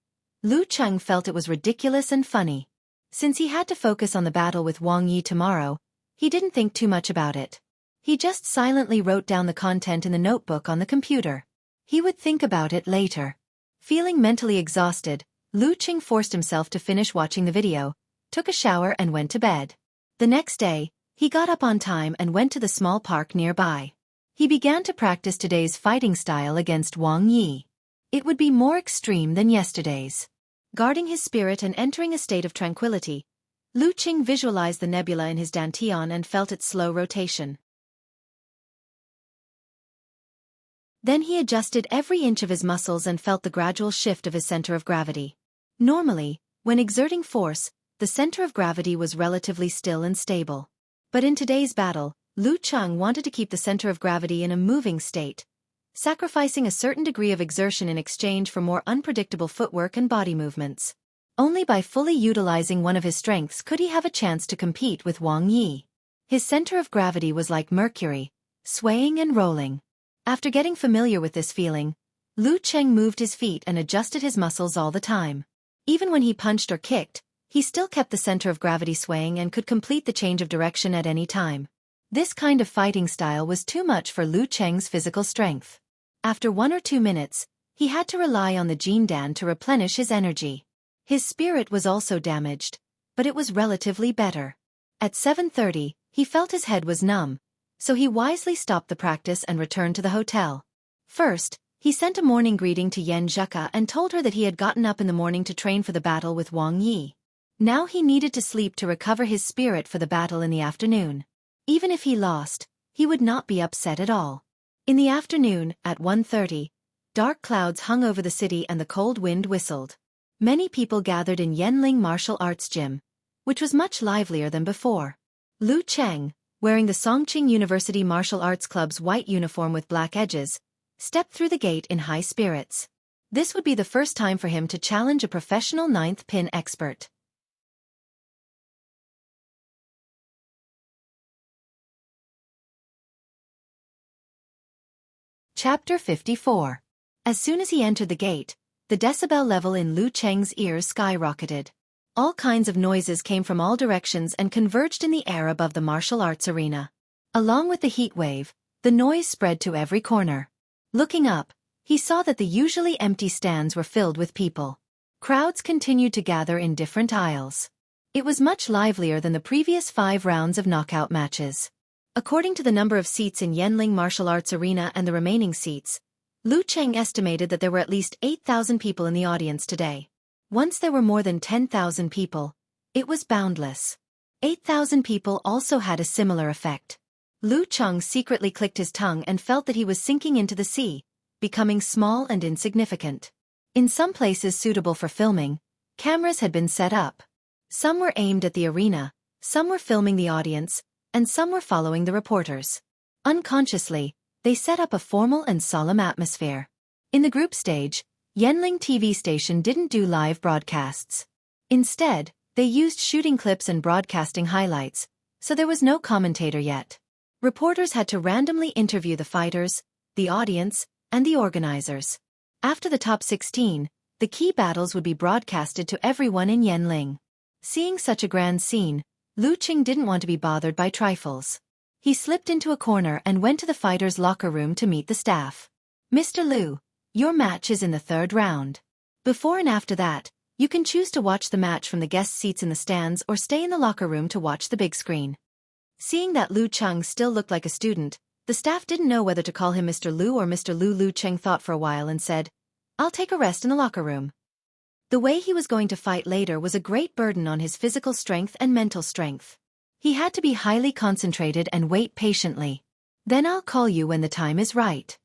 Lu Cheng felt it was ridiculous and funny. Since he had to focus on the battle with Wang Yi tomorrow, he didn't think too much about it. He just silently wrote down the content in the notebook on the computer. He would think about it later. Feeling mentally exhausted, Lu Cheng forced himself to finish watching the video, took a shower and went to bed. The next day, he got up on time and went to the small park nearby. He began to practice today's fighting style against Wang Yi. It would be more extreme than yesterday's. Guarding his spirit and entering a state of tranquility, Lu Cheng visualized the nebula in his dantian and felt its slow rotation. Then he adjusted every inch of his muscles and felt the gradual shift of his center of gravity. Normally, when exerting force, the center of gravity was relatively still and stable. But in today's battle, Lu Cheng wanted to keep the center of gravity in a moving state, sacrificing a certain degree of exertion in exchange for more unpredictable footwork and body movements. Only by fully utilizing one of his strengths could he have a chance to compete with Wang Yi. His center of gravity was like Mercury, swaying and rolling. After getting familiar with this feeling, Lu Cheng moved his feet and adjusted his muscles all the time. Even when he punched or kicked, he still kept the center of gravity swaying and could complete the change of direction at any time. This kind of fighting style was too much for Lu Cheng's physical strength. After 1 or 2 minutes, he had to rely on the Jin Dan to replenish his energy. His spirit was also damaged, but it was relatively better. At 7:30, he felt his head was numb, so he wisely stopped the practice and returned to the hotel. First, he sent a morning greeting to Yan Zheka and told her that he had gotten up in the morning to train for the battle with Wang Yi. Now he needed to sleep to recover his spirit for the battle in the afternoon. Even if he lost, he would not be upset at all. In the afternoon, at 1:30, dark clouds hung over the city and the cold wind whistled. Many people gathered in Yanling Martial Arts Gym, which was much livelier than before. Lu Cheng, wearing the Songqing University Martial Arts Club's white uniform with black edges, stepped through the gate in high spirits. This would be the first time for him to challenge a professional ninth pin expert. Chapter 54. As soon as he entered the gate, the decibel level in Lu Cheng's ears skyrocketed. All kinds of noises came from all directions and converged in the air above the martial arts arena. Along with the heat wave, the noise spread to every corner. Looking up, he saw that the usually empty stands were filled with people. Crowds continued to gather in different aisles. It was much livelier than the previous 5 rounds of knockout matches. According to the number of seats in Yanling Martial Arts Arena and the remaining seats, Lu Cheng estimated that there were at least 8,000 people in the audience today. Once there were more than 10,000 people, it was boundless. 8,000 people also had a similar effect. Lu Cheng secretly clicked his tongue and felt that he was sinking into the sea, becoming small and insignificant. In some places suitable for filming, cameras had been set up. Some were aimed at the arena, some were filming the audience, and some were following the reporters. Unconsciously, they set up a formal and solemn atmosphere. In the group stage, Yanling TV station didn't do live broadcasts. Instead, they used shooting clips and broadcasting highlights, so there was no commentator yet. Reporters had to randomly interview the fighters, the audience, and the organizers. After the top 16, the key battles would be broadcasted to everyone in Yanling. Seeing such a grand scene, Lu Cheng didn't want to be bothered by trifles. He slipped into a corner and went to the fighters' locker room to meet the staff. "Mr. Lu, your match is in the 3rd round. Before and after that, you can choose to watch the match from the guest seats in the stands or stay in the locker room to watch the big screen." Seeing that Lu Cheng still looked like a student, the staff didn't know whether to call him Mr. Lu or Mr. Lu. Lu Cheng thought for a while and said, "I'll take a rest in the locker room." The way he was going to fight later was a great burden on his physical strength and mental strength. He had to be highly concentrated and wait patiently. "Then I'll call you when the time is right."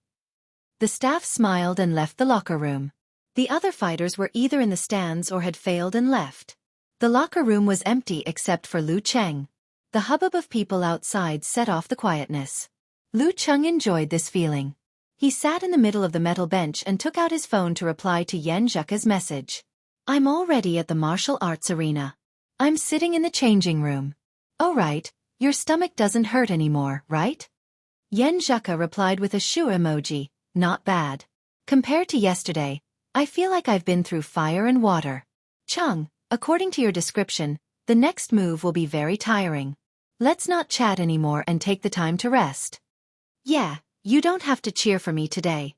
The staff smiled and left the locker room. The other fighters were either in the stands or had failed and left. The locker room was empty except for Lu Cheng. The hubbub of people outside set off the quietness. Lu Cheng enjoyed this feeling. He sat in the middle of the metal bench and took out his phone to reply to Yan Zheka's message. "I'm already at the martial arts arena. I'm sitting in the changing room." "Oh right, your stomach doesn't hurt anymore, right?" Yan Zheka replied with a shoo emoji. "Not bad. Compared to yesterday, I feel like I've been through fire and water." "Cheng, according to your description, the next move will be very tiring. Let's not chat anymore and take the time to rest." "Yeah, you don't have to cheer for me today."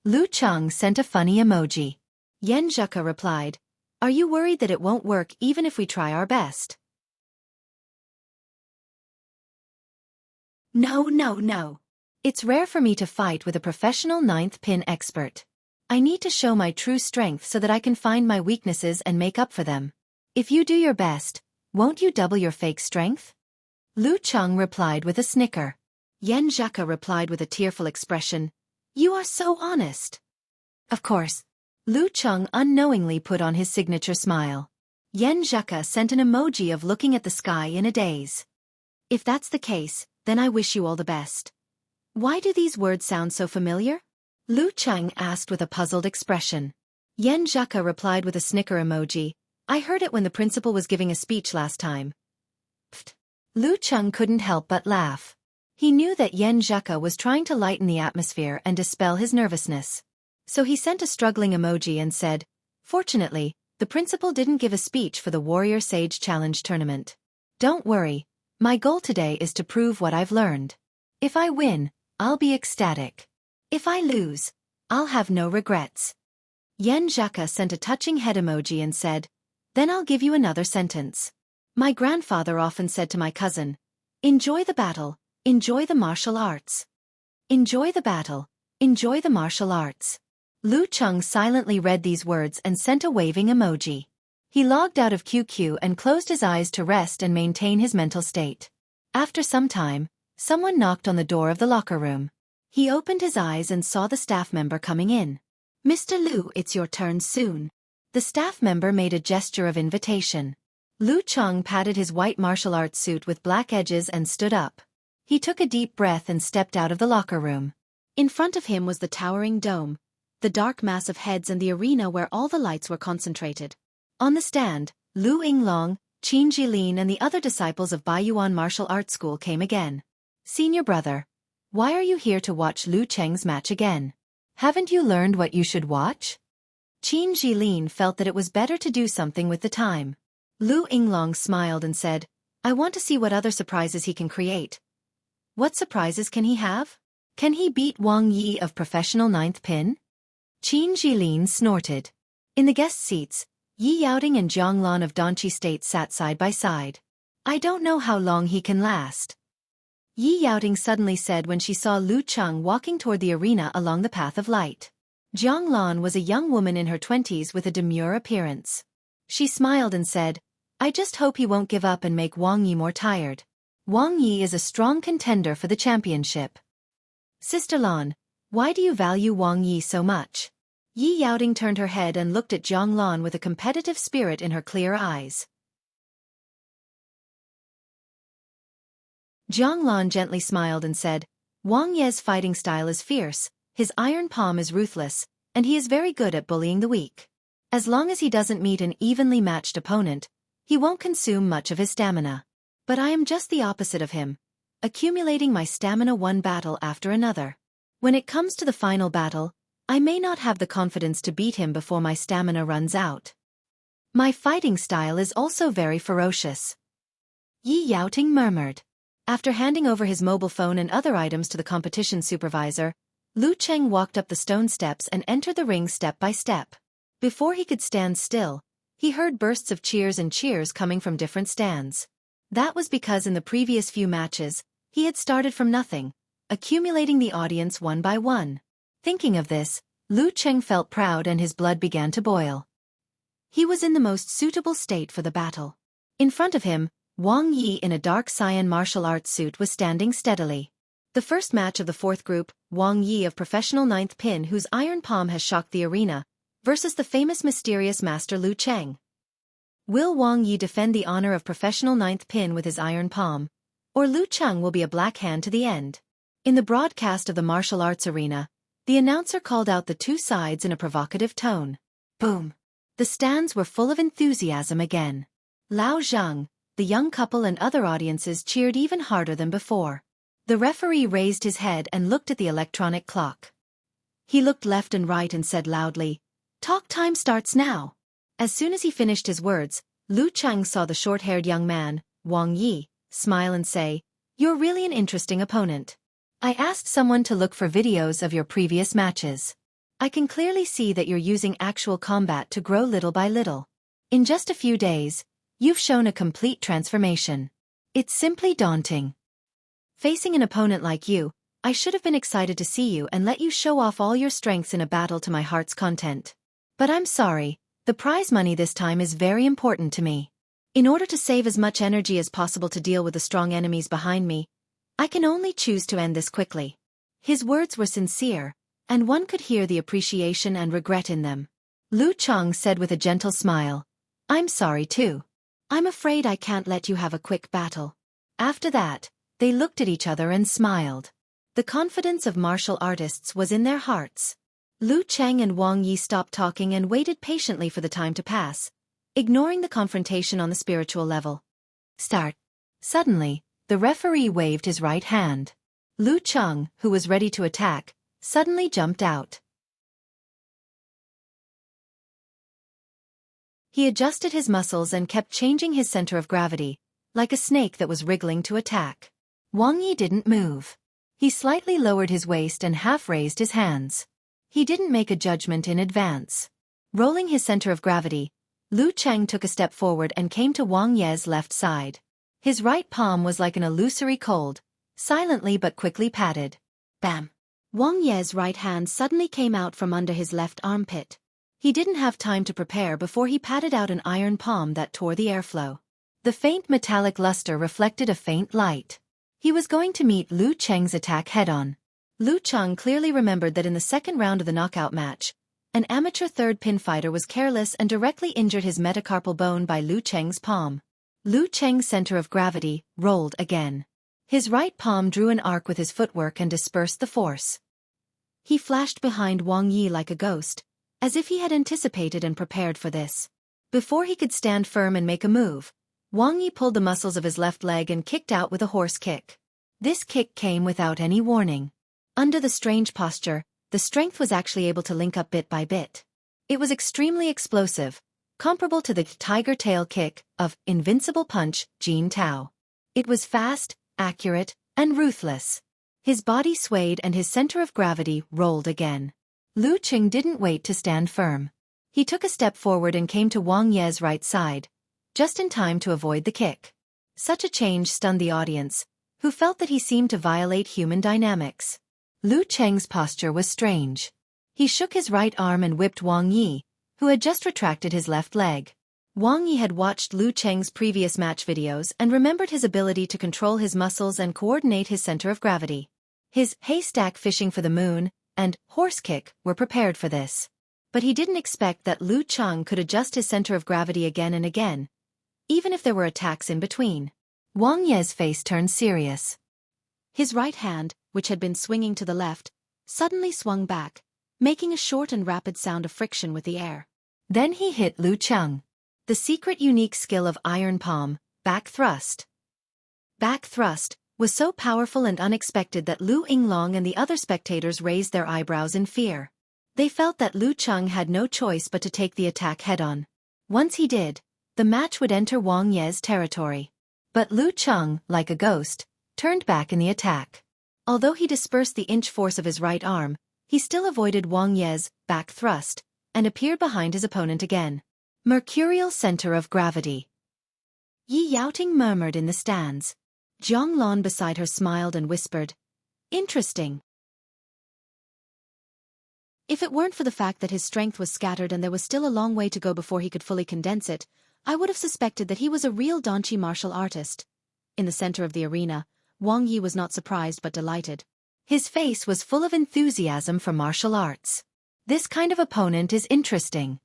Lu Cheng sent a funny emoji. Yan Zheka replied, "Are you worried that it won't work even if we try our best?" No. It's rare for me to fight with a professional ninth pin expert. I need to show my true strength so that I can find my weaknesses and make up for them. If you do your best, won't you double your fake strength?" Lu Cheng replied with a snicker. Yan Zheka replied with a tearful expression, "You are so honest." Of course. Lu Cheng unknowingly put on his signature smile. Yan Zheka sent an emoji of looking at the sky in a daze. "If that's the case, then I wish you all the best." "Why do these words sound so familiar?" Lu Cheng asked with a puzzled expression. Yan Zheka replied with a snicker emoji, "I heard it when the principal was giving a speech last time." Pfft. Lu Cheng couldn't help but laugh. He knew that Yan Zheka was trying to lighten the atmosphere and dispel his nervousness. So he sent a struggling emoji and said, "Fortunately, the principal didn't give a speech for the Warrior Sage Challenge tournament. Don't worry, my goal today is to prove what I've learned. If I win, I'll be ecstatic. If I lose, I'll have no regrets." Yan Zheka sent a touching head emoji and said, "Then I'll give you another sentence. My grandfather often said to my cousin, 'Enjoy the battle, enjoy the martial arts. Enjoy the battle, Enjoy the martial arts. Lu Cheng silently read these words and sent a waving emoji. He logged out of QQ and closed his eyes to rest and maintain his mental state. After some time, someone knocked on the door of the locker room. He opened his eyes and saw the staff member coming in. "Mr. Lu, it's your turn soon." The staff member made a gesture of invitation. Lu Cheng patted his white martial arts suit with black edges and stood up. He took a deep breath and stepped out of the locker room. In front of him was the towering dome, the dark mass of heads and the arena where all the lights were concentrated. On the stand, Lu Yinglong, Qin Jilin and the other disciples of Baiyuan Martial Arts School came again. "Senior brother, why are you here to watch Lu Cheng's match again? Haven't you learned what you should watch?" Qin Jilin felt that it was better to do something with the time. Lu Yinglong smiled and said, "I want to see what other surprises he can create." "What surprises can he have? Can he beat Wang Yi of professional ninth pin?" Qin Jilin snorted. In the guest seats, Yi Yaoting and Jiang Lan of Danqi State sat side by side. "I don't know how long he can last," Yi Yaoting suddenly said when she saw Lu Cheng walking toward the arena along the path of light. Jiang Lan was a young woman in her 20s with a demure appearance. She smiled and said, "I just hope he won't give up and make Wang Yi more tired. Wang Yi is a strong contender for the championship." "Sister Lan, why do you value Wang Yi so much?" Yi Yaoting turned her head and looked at Jiang Lan with a competitive spirit in her clear eyes. Jiang Lan gently smiled and said, "Wang Ye's fighting style is fierce, his iron palm is ruthless, and he is very good at bullying the weak. As long as he doesn't meet an evenly matched opponent, he won't consume much of his stamina. But I am just the opposite of him, accumulating my stamina one battle after another. When it comes to the final battle, I may not have the confidence to beat him before my stamina runs out. My fighting style is also very ferocious." Yi Yaoting murmured. After handing over his mobile phone and other items to the competition supervisor, Lu Cheng walked up the stone steps and entered the ring step by step. Before he could stand still, he heard bursts of cheers and cheers coming from different stands. That was because in the previous few matches, he had started from nothing, accumulating the audience one by one. Thinking of this, Lu Cheng felt proud and his blood began to boil. He was in the most suitable state for the battle. In front of him, Wang Yi in a dark cyan martial arts suit was standing steadily. The first match of the fourth group, Wang Yi of professional ninth pin whose iron palm has shocked the arena, versus the famous mysterious master Lu Cheng. Will Wang Yi defend the honor of professional ninth pin with his iron palm, or Lu Cheng will be a black hand to the end? In the broadcast of the martial arts arena, the announcer called out the two sides in a provocative tone. Boom! The stands were full of enthusiasm again. Lao Zhang, the young couple and other audiences cheered even harder than before. The referee raised his head and looked at the electronic clock. He looked left and right and said loudly, "Talk time starts now." As soon as he finished his words, Lu Cheng saw the short-haired young man, Wang Yi, smile and say, "You're really an interesting opponent. I asked someone to look for videos of your previous matches. I can clearly see that you're using actual combat to grow little by little. In just a few days, you've shown a complete transformation. It's simply daunting. Facing an opponent like you, I should have been excited to see you and let you show off all your strengths in a battle to my heart's content. But I'm sorry, the prize money this time is very important to me. In order to save as much energy as possible to deal with the strong enemies behind me, I can only choose to end this quickly." His words were sincere, and one could hear the appreciation and regret in them. Lu Cheng said with a gentle smile, "I'm sorry too. I'm afraid I can't let you have a quick battle." After that, they looked at each other and smiled. The confidence of martial artists was in their hearts. Lu Cheng and Wang Yi stopped talking and waited patiently for the time to pass, ignoring the confrontation on the spiritual level. Start. Suddenly, the referee waved his right hand. Lu Cheng, who was ready to attack, suddenly jumped out. He adjusted his muscles and kept changing his center of gravity, like a snake that was wriggling to attack. Wang Yi didn't move. He slightly lowered his waist and half raised his hands. He didn't make a judgment in advance. Rolling his center of gravity, Lu Cheng took a step forward and came to Wang Yi's left side. His right palm was like an illusory cold, silently but quickly patted. Bam! Wang Ye's right hand suddenly came out from under his left armpit. He didn't have time to prepare before he patted out an iron palm that tore the airflow. The faint metallic luster reflected a faint light. He was going to meet Lu Cheng's attack head-on. Lu Cheng clearly remembered that in the second round of the knockout match, an amateur third-pin fighter was careless and directly injured his metacarpal bone by Lu Cheng's palm. Lu Cheng's center of gravity rolled again. His right palm drew an arc with his footwork and dispersed the force. He flashed behind Wang Yi like a ghost, as if he had anticipated and prepared for this. Before he could stand firm and make a move, Wang Yi pulled the muscles of his left leg and kicked out with a horse kick. This kick came without any warning. Under the strange posture, the strength was actually able to link up bit by bit. It was extremely explosive, comparable to the tiger tail kick of Invincible Punch, Jin Tao. It was fast, accurate, and ruthless. His body swayed and his center of gravity rolled again. Lu Cheng didn't wait to stand firm. He took a step forward and came to Wang Ye's right side, just in time to avoid the kick. Such a change stunned the audience, who felt that he seemed to violate human dynamics. Lu Cheng's posture was strange. He shook his right arm and whipped Wang Yi, who had just retracted his left leg. Wang Yi had watched Lu Cheng's previous match videos and remembered his ability to control his muscles and coordinate his center of gravity. His haystack fishing for the moon and horse kick were prepared for this. But he didn't expect that Lu Cheng could adjust his center of gravity again and again, even if there were attacks in between. Wang Ye's face turned serious. His right hand, which had been swinging to the left, suddenly swung back, making a short and rapid sound of friction with the air. Then he hit Lu Cheng. The secret unique skill of iron palm, back thrust. Back thrust was so powerful and unexpected that Lu Yinglong and the other spectators raised their eyebrows in fear. They felt that Lu Cheng had no choice but to take the attack head-on. Once he did, the match would enter Wang Ye's territory. But Lu Cheng, like a ghost, turned back in the attack. Although he dispersed the inch force of his right arm, he still avoided Wang Ye's back thrust and appeared behind his opponent again. Mercurial center of gravity. Yi Yaoting murmured in the stands. Jiang Lan beside her smiled and whispered, "Interesting." If it weren't for the fact that his strength was scattered and there was still a long way to go before he could fully condense it, I would have suspected that he was a real Danchi martial artist. In the center of the arena, Wang Yi was not surprised but delighted. His face was full of enthusiasm for martial arts. This kind of opponent is interesting.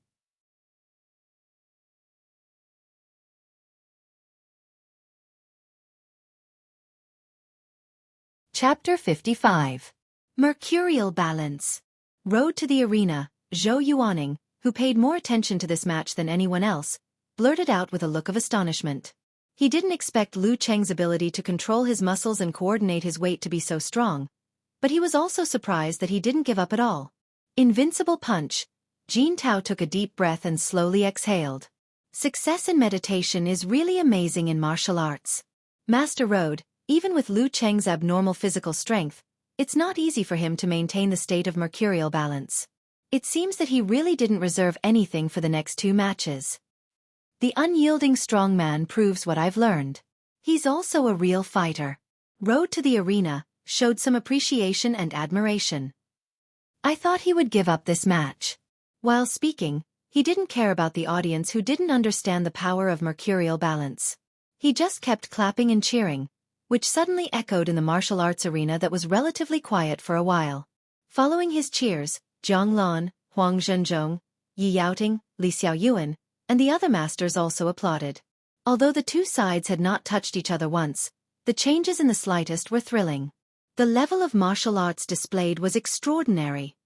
Chapter 55. Mercurial Balance. Road to the arena, Zhou Yuaning, who paid more attention to this match than anyone else, blurted out with a look of astonishment. He didn't expect Lu Cheng's ability to control his muscles and coordinate his weight to be so strong, but he was also surprised that he didn't give up at all. Invincible Punch. Jin Tao took a deep breath and slowly exhaled. Success in meditation is really amazing in martial arts. Master Road, even with Lu Cheng's abnormal physical strength, it's not easy for him to maintain the state of mercurial balance. It seems that he really didn't reserve anything for the next two matches. The unyielding strongman proves what I've learned. He's also a real fighter. Road to the arena showed some appreciation and admiration. I thought he would give up this match. While speaking, he didn't care about the audience who didn't understand the power of mercurial balance. He just kept clapping and cheering, which suddenly echoed in the martial arts arena that was relatively quiet for a while. Following his cheers, Jiang Lan, Huang Zhenzhong, Yi Yaoting, Li Xiaoyuan, and the other masters also applauded. Although the two sides had not touched each other once, the changes in the slightest were thrilling. The level of martial arts displayed was extraordinary.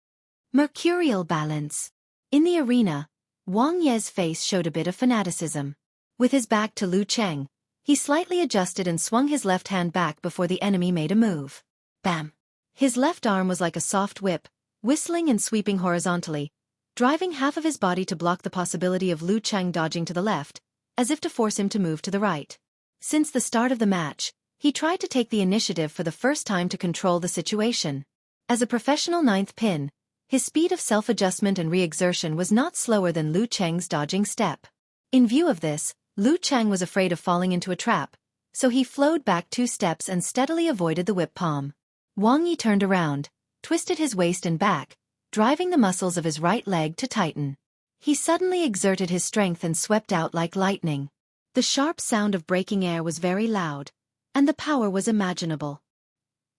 Mercurial balance. In the arena, Wang Ye's face showed a bit of fanaticism. With his back to Lu Cheng, he slightly adjusted and swung his left hand back before the enemy made a move. Bam! His left arm was like a soft whip, whistling and sweeping horizontally, driving half of his body to block the possibility of Lu Cheng dodging to the left, as if to force him to move to the right. Since the start of the match, he tried to take the initiative for the first time to control the situation. As a professional ninth pin, his speed of self-adjustment and re-exertion was not slower than Lu Cheng's dodging step. In view of this, Lu Cheng was afraid of falling into a trap, so he flowed back 2 steps and steadily avoided the whip palm. Wang Yi turned around, twisted his waist and back, driving the muscles of his right leg to tighten. He suddenly exerted his strength and swept out like lightning. The sharp sound of breaking air was very loud, and the power was imaginable.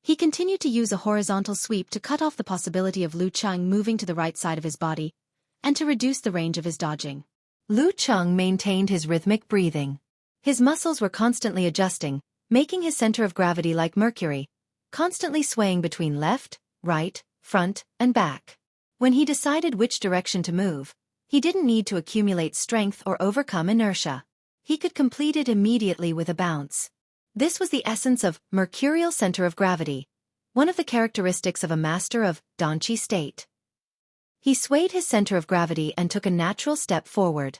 He continued to use a horizontal sweep to cut off the possibility of Lu Cheng moving to the right side of his body, and to reduce the range of his dodging. Lu Cheng maintained his rhythmic breathing. His muscles were constantly adjusting, making his center of gravity like Mercury, constantly swaying between left, right, front, and back. When he decided which direction to move, he didn't need to accumulate strength or overcome inertia. He could complete it immediately with a bounce. This was the essence of mercurial center of gravity, one of the characteristics of a master of Danqi state. He swayed his center of gravity and took a natural step forward.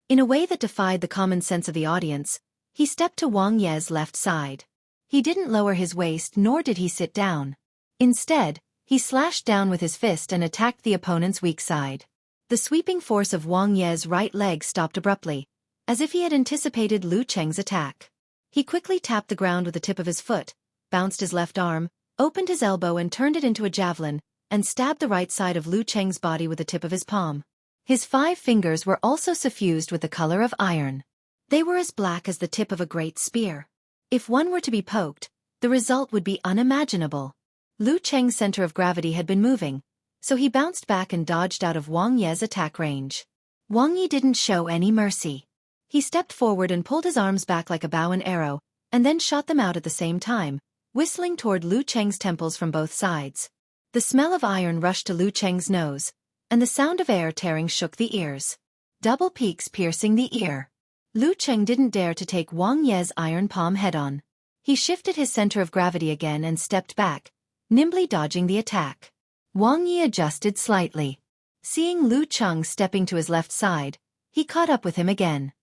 In a way that defied the common sense of the audience, he stepped to Wang Ye's left side. He didn't lower his waist nor did he sit down. Instead, he slashed down with his fist and attacked the opponent's weak side. The sweeping force of Wang Ye's right leg stopped abruptly, as if he had anticipated Lu Cheng's attack. He quickly tapped the ground with the tip of his foot, bounced his left arm, opened his elbow and turned it into a javelin, and stabbed the right side of Lu Cheng's body with the tip of his palm. His 5 fingers were also suffused with the color of iron. They were as black as the tip of a great spear. If one were to be poked, the result would be unimaginable. Lu Cheng's center of gravity had been moving, so he bounced back and dodged out of Wang Ye's attack range. Wang Yi didn't show any mercy. He stepped forward and pulled his arms back like a bow and arrow, and then shot them out at the same time, whistling toward Lu Cheng's temples from both sides. The smell of iron rushed to Lu Cheng's nose, and the sound of air tearing shook the ears. Double peaks piercing the ear. Lu Cheng didn't dare to take Wang Ye's iron palm head-on. He shifted his center of gravity again and stepped back, nimbly dodging the attack. Wang Yi adjusted slightly. Seeing Lu Cheng stepping to his left side, he caught up with him again.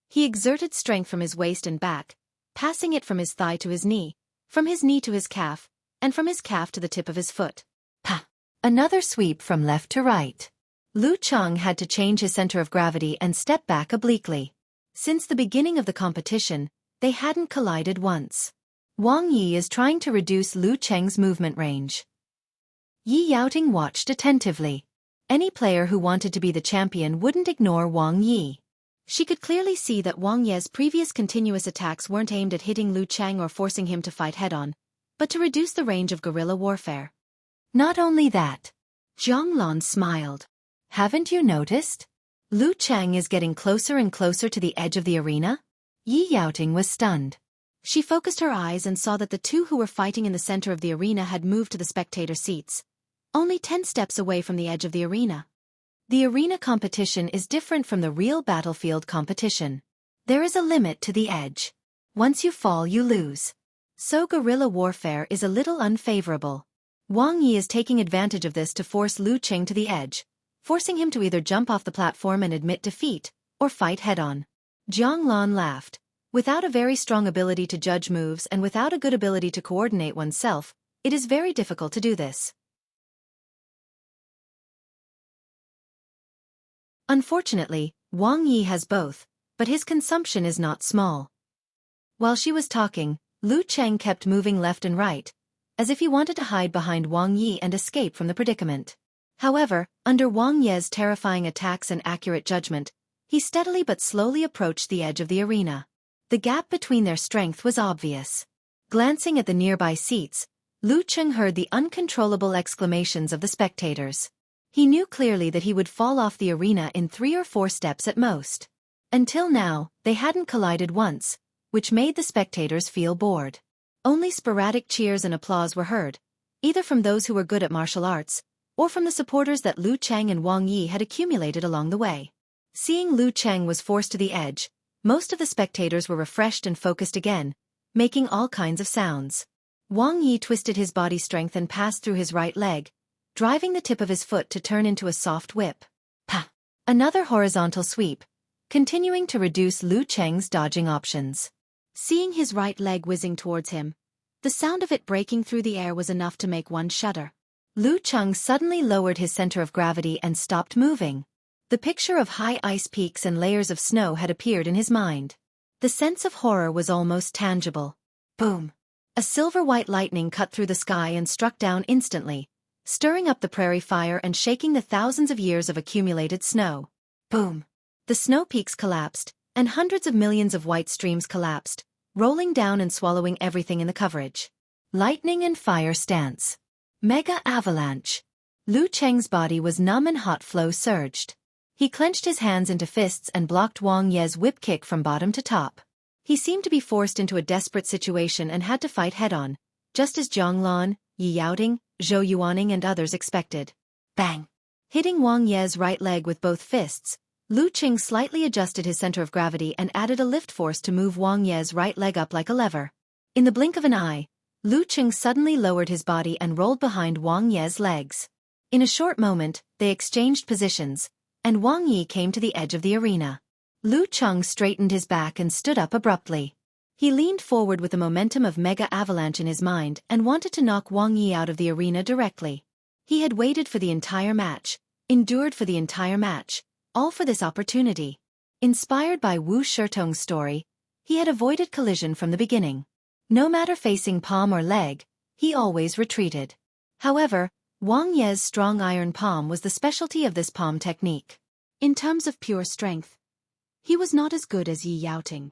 He exerted strength from his waist and back, passing it from his thigh to his knee, from his knee to his calf, and from his calf to the tip of his foot. Pa! Another sweep from left to right. Lu Cheng had to change his center of gravity and step back obliquely. Since the beginning of the competition, they hadn't collided once. Wang Yi is trying to reduce Lu Cheng's movement range. Yi Yaoting watched attentively. Any player who wanted to be the champion wouldn't ignore Wang Yi. She could clearly see that Wang Ye's previous continuous attacks weren't aimed at hitting Lu Cheng or forcing him to fight head-on, but to reduce the range of guerrilla warfare. Not only that. Zhonglun smiled. Haven't you noticed? Lu Cheng is getting closer and closer to the edge of the arena? Yi Yaoting was stunned. She focused her eyes and saw that the two who were fighting in the center of the arena had moved to the spectator seats, only 10 steps away from the edge of the arena. The arena competition is different from the real battlefield competition. There is a limit to the edge. Once you fall, you lose. So guerrilla warfare is a little unfavorable. Wang Yi is taking advantage of this to force Lu Cheng to the edge, forcing him to either jump off the platform and admit defeat, or fight head-on. Zhonglun laughed. Without a very strong ability to judge moves and without a good ability to coordinate oneself, it is very difficult to do this. Unfortunately, Wang Yi has both, but his consumption is not small. While she was talking, Lu Cheng kept moving left and right, as if he wanted to hide behind Wang Yi and escape from the predicament. However, under Wang Ye's terrifying attacks and accurate judgment, he steadily but slowly approached the edge of the arena. The gap between their strength was obvious. Glancing at the nearby seats, Lu Cheng heard the uncontrollable exclamations of the spectators. He knew clearly that he would fall off the arena in 3 or 4 steps at most. Until now, they hadn't collided once, which made the spectators feel bored. Only sporadic cheers and applause were heard, either from those who were good at martial arts, or from the supporters that Lu Cheng and Wang Yi had accumulated along the way. Seeing Lu Cheng was forced to the edge, most of the spectators were refreshed and focused again, making all kinds of sounds. Wang Yi twisted his body strength and passed through his right leg, driving the tip of his foot to turn into a soft whip. Pa! Another horizontal sweep, continuing to reduce Lu Cheng's dodging options. Seeing his right leg whizzing towards him, the sound of it breaking through the air was enough to make one shudder. Lu Cheng suddenly lowered his center of gravity and stopped moving. The picture of high ice peaks and layers of snow had appeared in his mind. The sense of horror was almost tangible. Boom! A silver-white lightning cut through the sky and struck down instantly, stirring up the prairie fire and shaking the thousands of years of accumulated snow. Boom! The snow peaks collapsed, and hundreds of millions of white streams collapsed, rolling down and swallowing everything in the coverage. Lightning and fire stance. Mega avalanche. Lu Cheng's body was numb and hot flow surged. He clenched his hands into fists and blocked Wang Ye's whip kick from bottom to top. He seemed to be forced into a desperate situation and had to fight head-on, just as Zhang Lan, Yi Yaoting, Zhou Yuaning and others expected. Bang! Hitting Wang Ye's right leg with both fists, Lu Qing slightly adjusted his center of gravity and added a lift force to move Wang Ye's right leg up like a lever. In the blink of an eye, Lu Qing suddenly lowered his body and rolled behind Wang Ye's legs. In a short moment, they exchanged positions, and Wang Yi came to the edge of the arena. Lu Qing straightened his back and stood up abruptly. He leaned forward with the momentum of mega avalanche in his mind and wanted to knock Wang Yi out of the arena directly. He had waited for the entire match, endured for the entire match, all for this opportunity. Inspired by Wu Shitong's story, he had avoided collision from the beginning. No matter facing palm or leg, he always retreated. However, Wang Ye's strong iron palm was the specialty of this palm technique. In terms of pure strength, he was not as good as Yi Yaoting.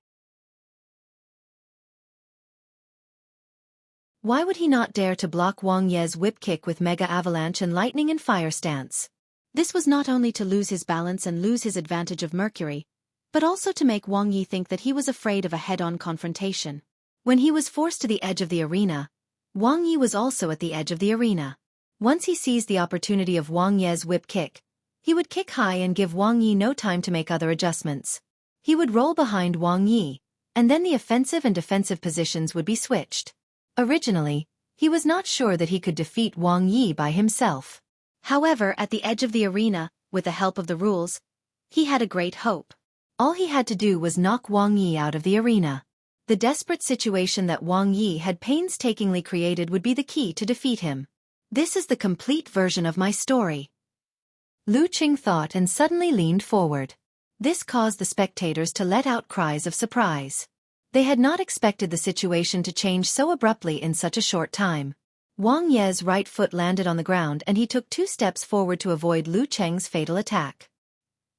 Why would he not dare to block Wang Ye's whip kick with mega avalanche and lightning and fire stance? This was not only to lose his balance and lose his advantage of Mercury, but also to make Wang Yi think that he was afraid of a head-on confrontation. When he was forced to the edge of the arena, Wang Yi was also at the edge of the arena. Once he seized the opportunity of Wang Ye's whip kick, he would kick high and give Wang Yi no time to make other adjustments. He would roll behind Wang Yi, and then the offensive and defensive positions would be switched. Originally, he was not sure that he could defeat Wang Yi by himself. However, at the edge of the arena, with the help of the rules, he had a great hope. All he had to do was knock Wang Yi out of the arena. The desperate situation that Wang Yi had painstakingly created would be the key to defeat him. This is the complete version of my story. Lu Qing thought and suddenly leaned forward. This caused the spectators to let out cries of surprise. They had not expected the situation to change so abruptly in such a short time. Wang Ye's right foot landed on the ground and he took 2 steps forward to avoid Lu Cheng's fatal attack.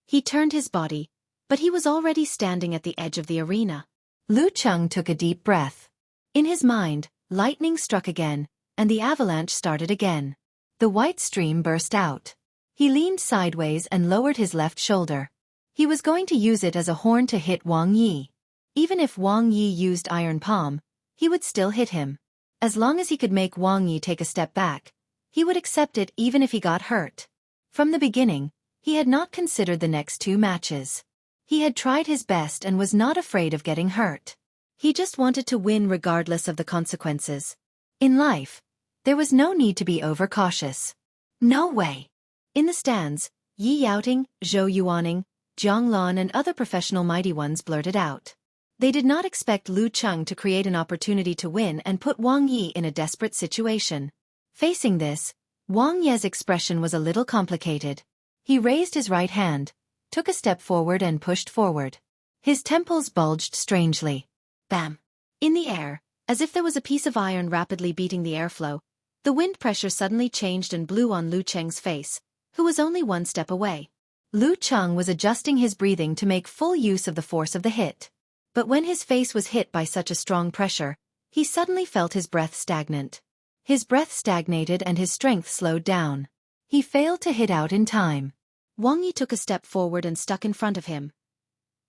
He turned his body, but he was already standing at the edge of the arena. Lu Cheng took a deep breath. In his mind, lightning struck again, and the avalanche started again. The white stream burst out. He leaned sideways and lowered his left shoulder. He was going to use it as a horn to hit Wang Yi. Even if Wang Yi used iron palm, he would still hit him. As long as he could make Wang Yi take a step back, he would accept it even if he got hurt. From the beginning, he had not considered the next 2 matches. He had tried his best and was not afraid of getting hurt. He just wanted to win regardless of the consequences. In life, there was no need to be overcautious. No way! In the stands, Yi Yaoting, Zhou Yuaning, Zhang Lan and other professional mighty ones blurted out. They did not expect Lu Cheng to create an opportunity to win and put Wang Yi in a desperate situation. Facing this, Wang Ye's expression was a little complicated. He raised his right hand, took a step forward and pushed forward. His temples bulged strangely. Bam! In the air, as if there was a piece of iron rapidly beating the airflow, the wind pressure suddenly changed and blew on Lu Cheng's face, who was only 1 step away. Lu Cheng was adjusting his breathing to make full use of the force of the hit. But when his face was hit by such a strong pressure, he suddenly felt his breath stagnant. His breath stagnated and his strength slowed down. He failed to hit out in time. Wang Yi took a step forward and stuck in front of him,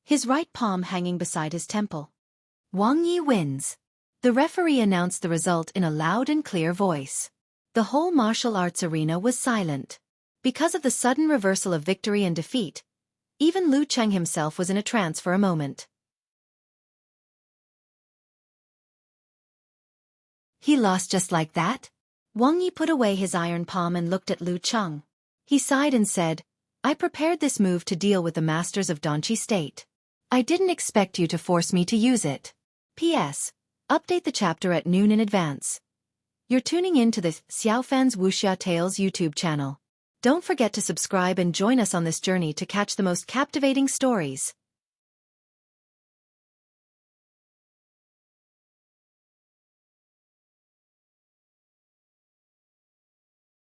his right palm hanging beside his temple. Wang Yi wins. The referee announced the result in a loud and clear voice. The whole martial arts arena was silent. Because of the sudden reversal of victory and defeat, even Lu Cheng himself was in a trance for a moment. He lost just like that? Wang Yi put away his iron palm and looked at Lu Cheng. He sighed and said, I prepared this move to deal with the masters of Danqi State. I didn't expect you to force me to use it. P.S. Update the chapter at noon in advance. You're tuning in to the Xiaofan's Wuxia Tales YouTube channel. Don't forget to subscribe and join us on this journey to catch the most captivating stories.